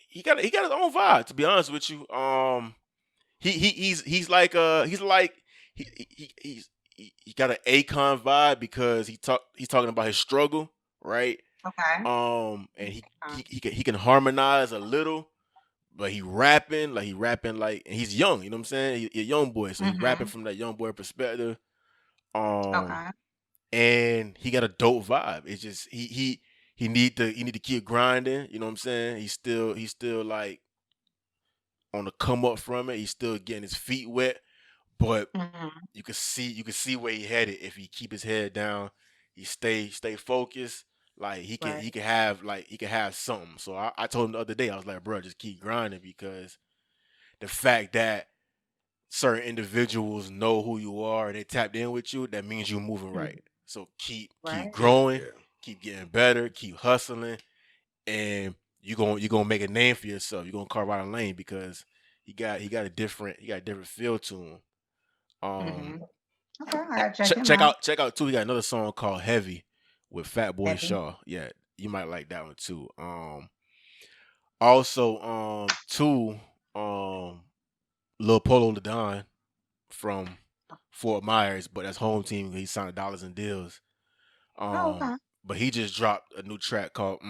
he got his own vibe, to be honest with you. He's like he got an Akon vibe because he's talking about his struggle, right? Okay. And he can harmonize a little, but he rapping like and he's young, you know what I'm saying? He's a young boy, so he's rapping from that young boy perspective. Okay. And he got a dope vibe. It's just he need to keep grinding, you know what I'm saying? He's still like on the come up from it. He's still getting his feet wet, but you can see where he headed if he keep his head down. He stay focused. Like he can have something. So I told him the other day, I was like, bro, just keep grinding, because the fact that certain individuals know who you are and they tapped in with you, that means you're moving right. So keep growing, keep getting better, keep hustling, and you're gonna make a name for yourself. You're gonna carve out a lane because he got a different feel to him. Okay, I gotta check him out. Check out too. He got another song called Heavy with Fatboy Heavy. Shaw. Yeah, you might like that one too. Also, Lil Polo the Don from Fort Myers, but that's home team. He signed Dollars and Deals. Okay. But he just dropped a new track called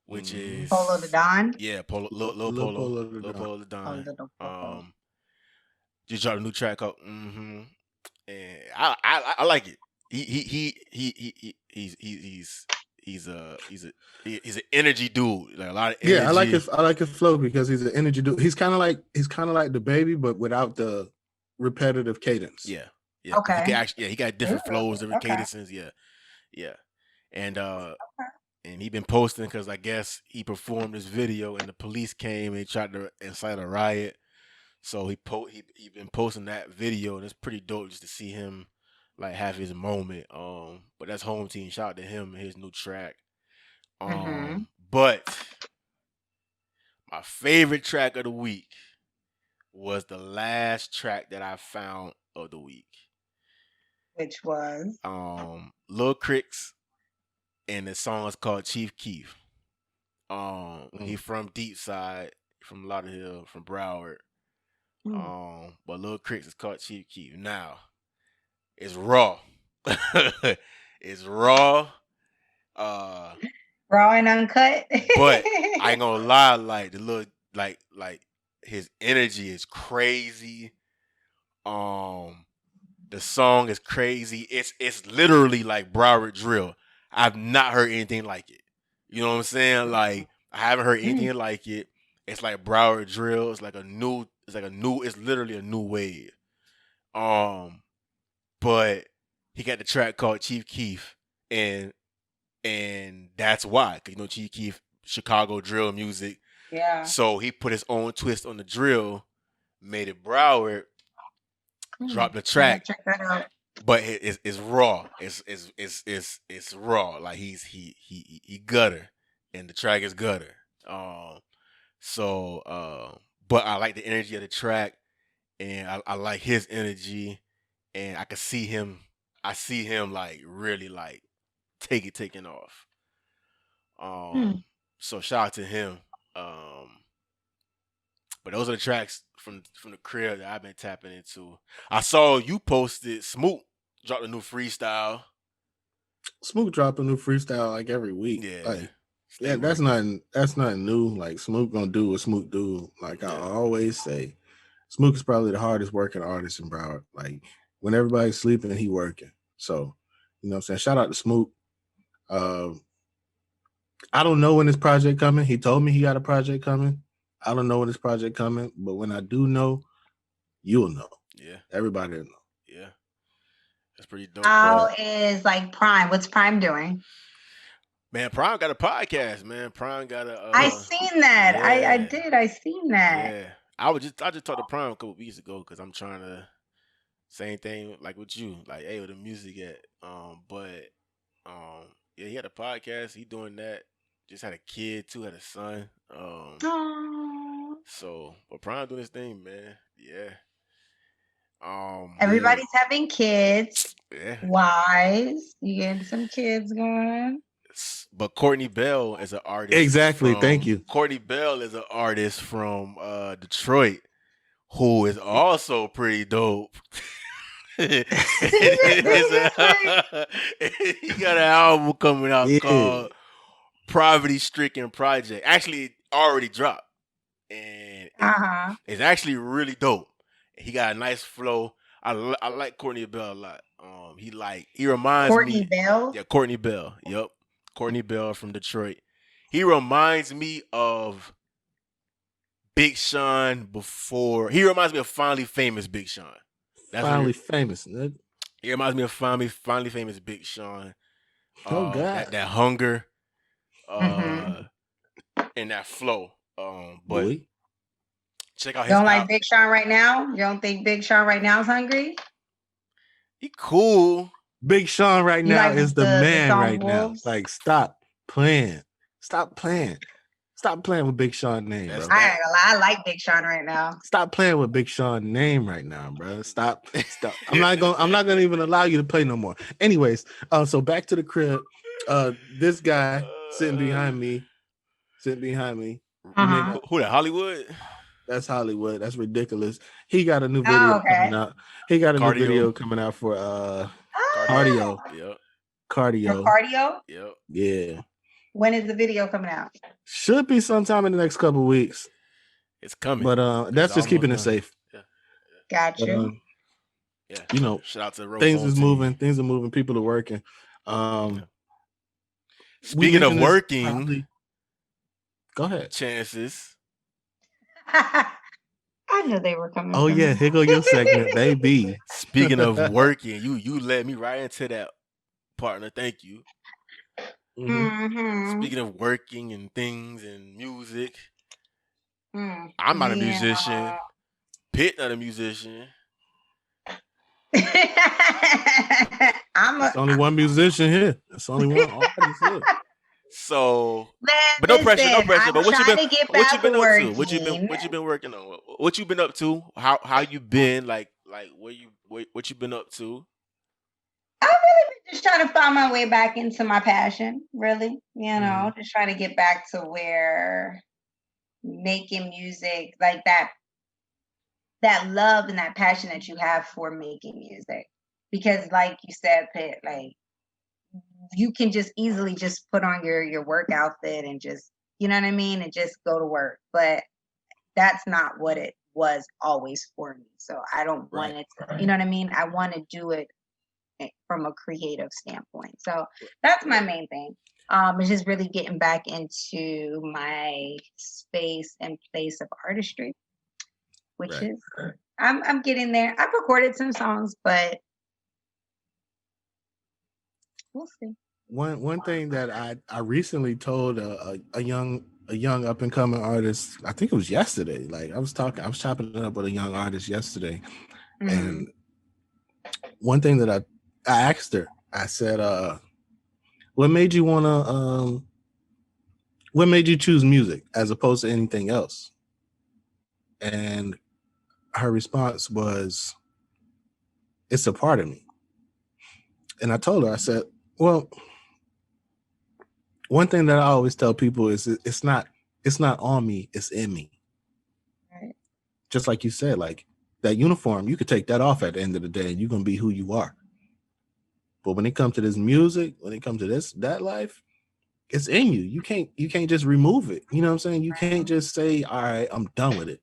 which is Polo the Don. Yeah, Lil Lil Polo, Polo Lil the Polo the Oh, Don. Little Polo. Just dropped a new track called and I like it. He's an energy dude. Like a lot of energy. Yeah, I like his flow because he's an energy dude. He's kind of like the Baby, but without the repetitive cadence. Yeah. Okay. He got different flows, different Okay. cadences. Yeah. And he been posting because I guess he performed this video and the police came and tried to incite a riot. So he been posting that video, and it's pretty dope just to see him like have his moment. But that's home team. Shout out to him and his new track. But my favorite track of the week was the last track that I found of the week. Which was Lil Crix, and the song is called Chief Keef. He from Deep Side, from Lauderhill, from Broward. But Lil Crix is called Chief Keef. Now, it's raw. It's raw. raw and uncut. But I ain't gonna lie, like the like his energy is crazy. The song is crazy. It's literally like Broward drill. I've not heard anything like it. You know what I'm saying? Like I haven't heard anything like it. It's like Broward drill. It's literally a new wave. But he got the track called Chief Keef, and that's why, 'cause Chief Keef, Chicago drill music. Yeah. So he put his own twist on the drill, made it Broward, dropped the track, Check that out. but it's raw. It's raw. Like he gutter, and the track is gutter. But I like the energy of the track, and I like his energy, and I can see him. I see him like really like taking off. So shout out to him. But those are the tracks from the crib that I've been tapping into. I saw you posted Smoot dropped a new freestyle. Smoot drop a new freestyle like every week. Yeah. Like, yeah, that's nothing new. Like Smoot gonna do what Smoot do. Like I always say, Smoot is probably the hardest working artist in Broward. Like when everybody's sleeping, he working. So, you know what I'm saying? Shout out to Smoot. I don't know when this project coming. He told me he got a project coming. I don't know when this project coming, but when I do know, you'll know. Yeah. Everybody will know. Yeah. That's pretty dope. How is like Prime? What's Prime doing? Man, Prime got a podcast, man. Prime got a I seen that. I yeah. did. I seen that. Yeah. I just talked to Prime a couple weeks ago because I'm trying to same thing like with you. Like, hey, where the music at? Yeah, he had a podcast, he doing that. Just had a kid too, had a son. Aww. So but Prime doing his thing, man. Yeah. Everybody's having kids. Yeah. Wise. You getting some kids going. But Courtney Bell is an artist. Exactly. Thank you. Courtney Bell is an artist from Detroit who is also pretty dope. He got an album coming out called Poverty Stricken Project. Actually, it already dropped. And it's actually really dope. He got a nice flow. I like Courtney Bell a lot. He reminds me. Courtney Bell? Yeah, Courtney Bell. Yep. Courtney Bell from Detroit. He reminds me of Big Sean before. He reminds me of Finally Famous Big Sean. That's Finally Famous. He reminds me of Finally Famous Big Sean. Oh God. That hunger, and that flow. But Boy. check out his. Don't like Big Sean right now? You don't think Big Sean right now is hungry? He cool. Big Sean right You now like is the the man song right now. Wolves? Like, stop playing. Stop playing. Stop playing with Big Sean name, bro. That's I ain't gonna lie, I like Big Sean right now. Stop playing with Big Sean name right now, bro. Stop. I'm not gonna even allow you to play no more. Anyways, so back to the crib. This guy sitting behind me. Who that? Hollywood? That's Hollywood. That's ridiculous. He got a new video coming out. He got a Cardio. new video coming out for cardio. Yep. Cardio. For cardio? Yep. Yeah. When is the video coming out? Should be sometime in the next couple of weeks. It's coming. But that's just keeping it safe. Yeah. Got But, you. Yeah. You know, Shout out to the Rose things Bowl is team. moving. Things are moving. People are working. Speaking of mentioned this working, probably- Go ahead. Chances. I knew they were coming. Oh from yeah, me. here go your segment, baby. Speaking of working, you led me right into that, partner. Thank you. Mhm. Speaking of working and things and music, Mm. I'm not a Yeah. musician. Pitt not a musician. I'm There's only one musician here. There's only one artist here. So, but no pressure, no pressure. But what you been up to? What you been working on? What you been up to? How you been? Like what you been up to? I've really been just trying to find my way back into my passion, really. You know, just trying to get back to where making music, like that love and that passion that you have for making music. Because like you said, Pitt, like you can just easily just put on your work outfit and just, you know what I mean? And just go to work. But that's not what it was always for me. So I don't want Right. it to, you know what I mean? I want to do it from a creative standpoint. So that's my main thing. It's just really getting back into my space and place of artistry, which Right. is I'm getting there. I've recorded some songs, but we'll see. One thing that I recently told a young up and coming artist, I think it was yesterday. Like I was chopping it up with a young artist yesterday, Mhm. and one thing that I asked her, I said, what made you choose music as opposed to anything else? And her response was, it's a part of me. And I told her, I said, well, one thing that I always tell people is it's not on me, it's in me. Right. Just like you said, like that uniform, you could take that off at the end of the day and you're gonna be who you are. But when it comes to this music, when it comes to that life, it's in you. You can't just remove it. You know what I'm saying? You can't just say, all right, I'm done with it.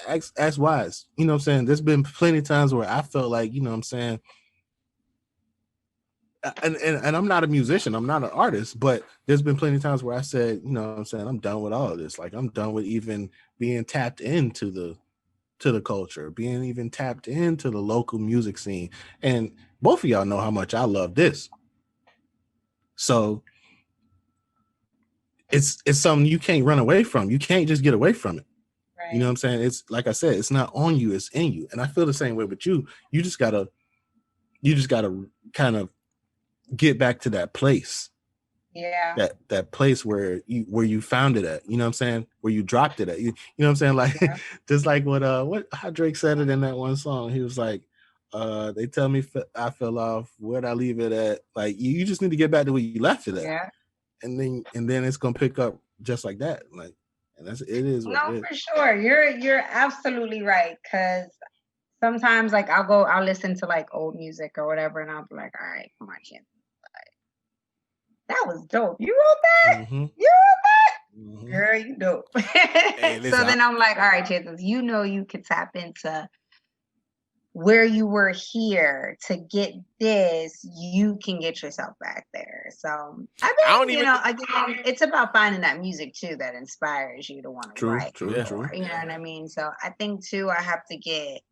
Ask Wise. You know what I'm saying? There's been plenty of times where I felt like, you know what I'm saying, and I'm not a musician, I'm not an artist, but there's been plenty of times where I said, you know what I'm saying, I'm done with all of this. Like I'm done with even being tapped into the culture, being even tapped into the local music scene. And both of y'all know how much I love this. So it's something you can't run away from. You can't just get away from it. Right. You know what I'm saying? It's like I said, it's not on you, it's in you. And I feel the same way with you. You just gotta kind of get back to that place. Yeah. That place where you found it at, you know what I'm saying? Where you dropped it at. You know what I'm saying? Like just like how Drake said it in that one song. He was like, they tell me I fell off, where'd I leave it at? Like you just need to get back to where you left it at. Yeah. And then it's gonna pick up just like that. Like, and it is what it is. For sure. You're absolutely right. Cause sometimes like I'll listen to like old music or whatever, and I'll be like, all right, come on, Chance. That was dope. You wrote that? Mhm. You wrote that? Mhm. Girl, you dope. Hey, listen, so then I'm like, all right, Chances, you know you could tap into where you were here to get this, you can get yourself back there. So I think, I don't even again, it's about finding that music too that inspires you to want to write True. more. You know what I mean? So I think too, I have to get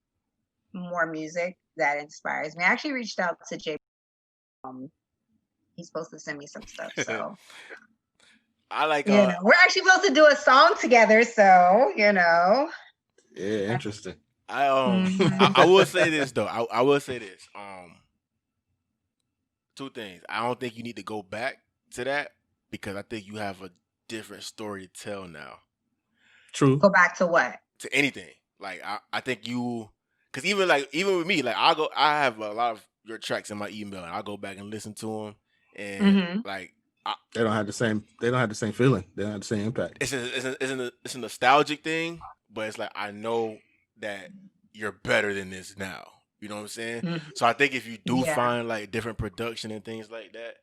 more music that inspires me. I actually reached out to Jay. He's supposed to send me some stuff. So I like we're actually supposed to do a song together. So Yeah, interesting. I will say this though. I will say this. Two things. I don't think you need to go back to that because I think you have a different story to tell now. True. Go back to what? To anything. Like I think you, because even with me, like I have a lot of your tracks in my email and I'll go back and listen to them and like they don't have the same feeling. They don't have the same impact. It's a nostalgic thing, but it's like I know that you're better than this now. You know what I'm saying? So I think if you do find like different production and things like that,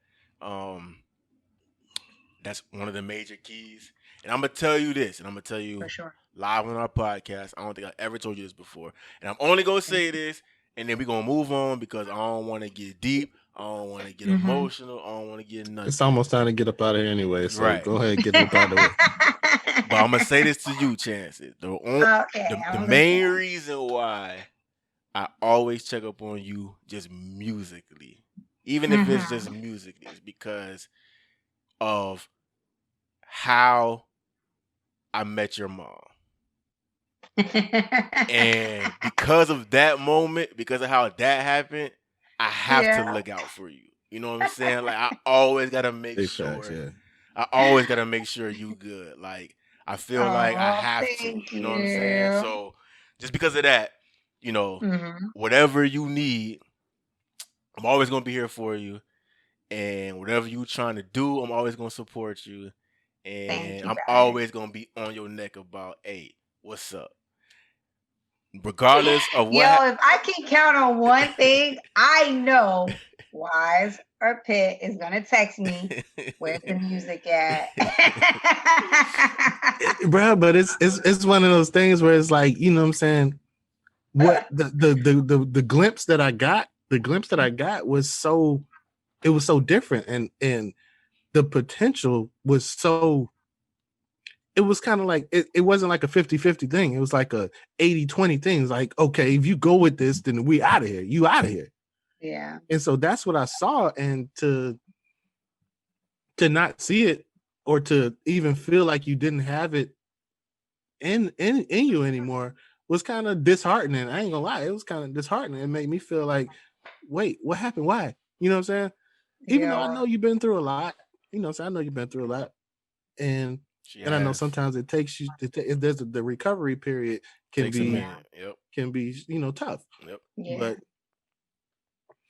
that's one of the major keys. And I'm gonna tell you this, and I'm gonna tell you For sure. live on our podcast. I don't think I ever told you this before, and I'm only gonna say this, and then we're gonna move on because I don't want to get deep. I don't want to get emotional. I don't want to get nothing. It's almost time to get up out of here anyway. So Right. Go ahead and get up out of the way. But I'm gonna say this to you, Chances. The main reason why I always check up on you just musically, even if it's just musically, is because of how I met your mom. And because of that moment, because of how that happened, I have to look out for you. You know what I'm saying? Like I always gotta make sure. Facts, yeah. I always gotta make sure you good. Like I feel like I have to. You know what I'm saying? So just because of that, whatever you need, I'm always gonna be here for you. And whatever you trying to do, I'm always gonna support you. And I'm always gonna be on your neck about, hey, what's up? Regardless of what. If I can count on one thing, I know Wise or Pitt is gonna text me. Where's the music at? bro. But it's one of those things where it's like, you know what I'm saying. What the glimpse that I got was so, it was so different, and the potential was so, it was kind of like it wasn't like a 50-50 thing. It was like a 80-20 thing. It's like, okay, if you go with this, then we out of here. You out of here. Yeah. And so that's what I saw. And to not see it, or to even feel like you didn't have it in you anymore, was kind of disheartening. I ain't gonna lie, it was kind of disheartening. It made me feel like, wait, what happened? Why? You know what I'm saying? Even though I know you've been through a lot, you know, so I know you've been through a lot, and I know sometimes it takes you. If there's the recovery period can be you know, tough. Yeah. But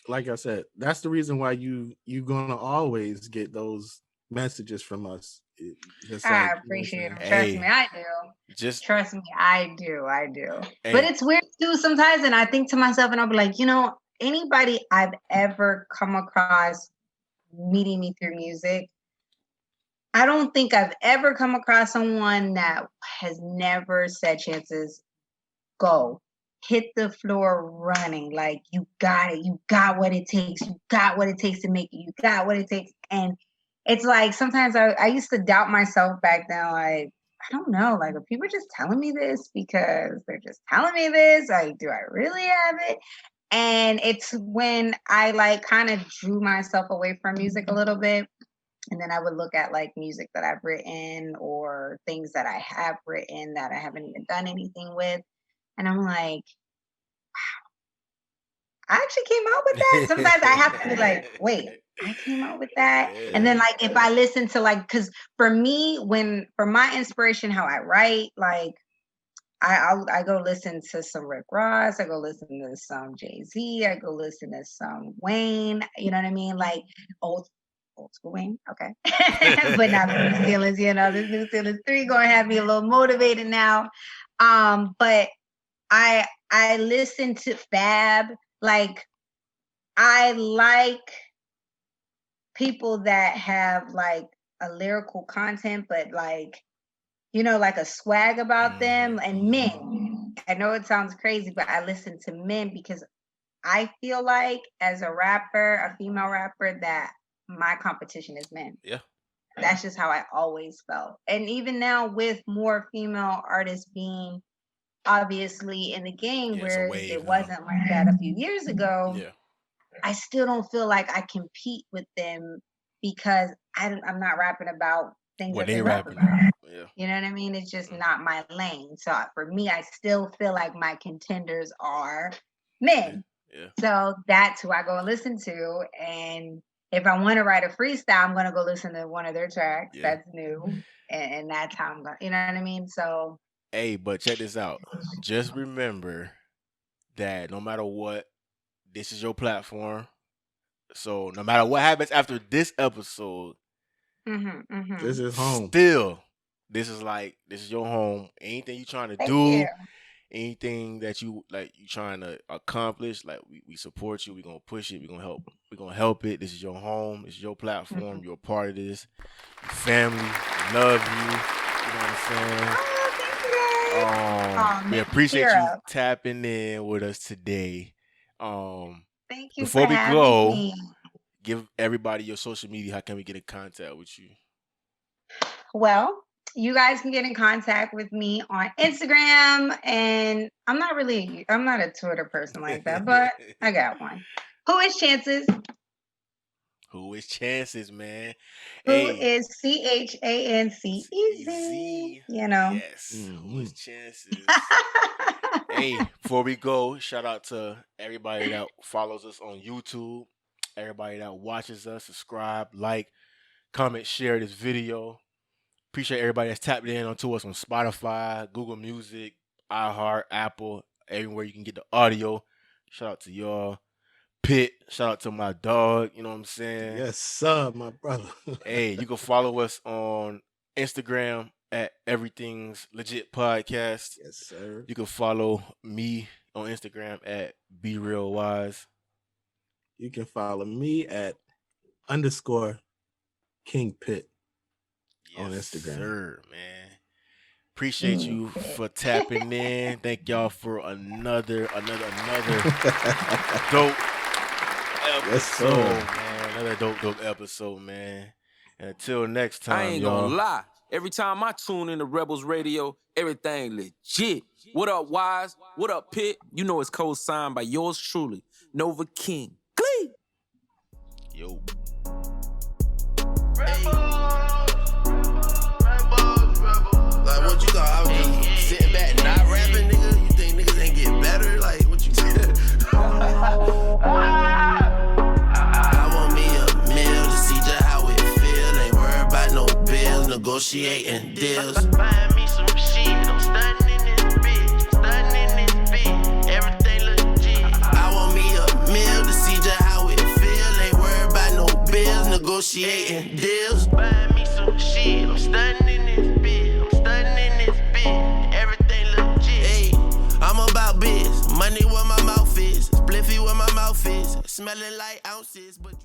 like I said, that's the reason why you gonna always get those messages from us. Just I like, appreciate it. it. Trust me, I do. Trust me, I do. But it's weird too sometimes, and I think to myself, and I'll be like, you know, anybody I've ever come across meeting me through music, I don't think I've ever come across someone that has never said, Chances, go. Hit the floor running. Like, you got it. You got what it takes. You got what it takes to make it. You got what it takes. And it's like, sometimes I used to doubt myself back then. Like, I don't know. Like, are people just telling me this because they're just telling me this? Like, do I really have it? And it's when I like kind of drew myself away from music a little bit. And then I would look at like music that I've written or things that I have written that I haven't even done anything with. And I'm like, wow, I actually came out with that. Sometimes I have to be like, wait, I came out with that. Yeah. And then like, if I listen to like, cause for me, for my inspiration, how I write, like I go listen to some Rick Ross, I go listen to some Jay-Z, I go listen to some Wayne, you know what I mean? Like old school Wayne, okay. But not the New Steelers, you know, this New Steelers 3 gonna have me a little motivated now. But I listen to Fab. Like, I like people that have like a lyrical content, but like, you know, like a swag about them. And men, I know it sounds crazy, but I listen to men because I feel like as a rapper, a female rapper, that my competition is men. Yeah. That's just how I always felt. And even now with more female artists being obviously in the game, where it wasn't like that a few years ago, I still don't feel like I compete with them because I'm not rapping about things that they rap about. Yeah. You know what I mean? It's just not my lane. So for me, I still feel like my contenders are men. Yeah. So that's who I go and listen to. And if I want to write a freestyle, I'm going to go listen to one of their tracks that's new. And that's how I'm going, you know what I mean? So. Hey, but check this out. Just remember that no matter what, this is your platform. So no matter what happens after this episode, this is home. Still, this is your home. Anything you trying to do, anything that you trying to accomplish, like we support you. We're gonna push it. We're gonna help it. This is your home. This is your platform. You're a part of this. Your family, we love you. You know what I'm saying? We appreciate you tapping in with us today. Thank you. Before we go, give everybody your social media. How can we get in contact with you? Well, you guys can get in contact with me on Instagram, and I'm not a Twitter person like that, but I got one. Who is Chances? Who is Chances, man? Who is CHANCE? Easy. You know. Yes. Who is Chances? Hey, before we go, shout out to everybody that follows us on YouTube, everybody that watches us, subscribe, like, comment, share this video. Appreciate everybody that's tapped in onto us on Spotify, Google Music, iHeart, Apple, everywhere you can get the audio. Shout out to y'all. Pitt, shout out to my dog, you know what I'm saying? Yes, sir, my brother. Hey, you can follow us on Instagram at Everything's Legit Podcast. Yes, sir. You can follow me on Instagram at Be Real Wise. You can follow me at _King Pitt on Instagram. Sir, man. Appreciate you for tapping in. Thank y'all for another dope episode, man. Another dope episode, man. And until next time, I ain't y'all. gonna lie. Every time I tune into Rebels Radio, everything legit. What up, Wise? What up, Pitt? You know it's co-signed by yours truly, Nova King. Glee! Yo. Like, what you thought? I was just sitting back, not rapping, nigga? You think niggas ain't get better? Like, what you did? I want me a meal to see just how it feel. Ain't worried about no bills, negotiating deals. Find me some shit. I'm stunning in this bitch. Stunning in this bitch. Everything legit. I want me a meal to see just how it feel. Ain't worried about no bills, negotiating deals. Find me some shit. I'm stunning in this bitch. I'm stunning in this bitch. Everything legit. Hey, I'm about biz. Money where my mouth is. Spliffy where my mouth is. Smelling like ounces, but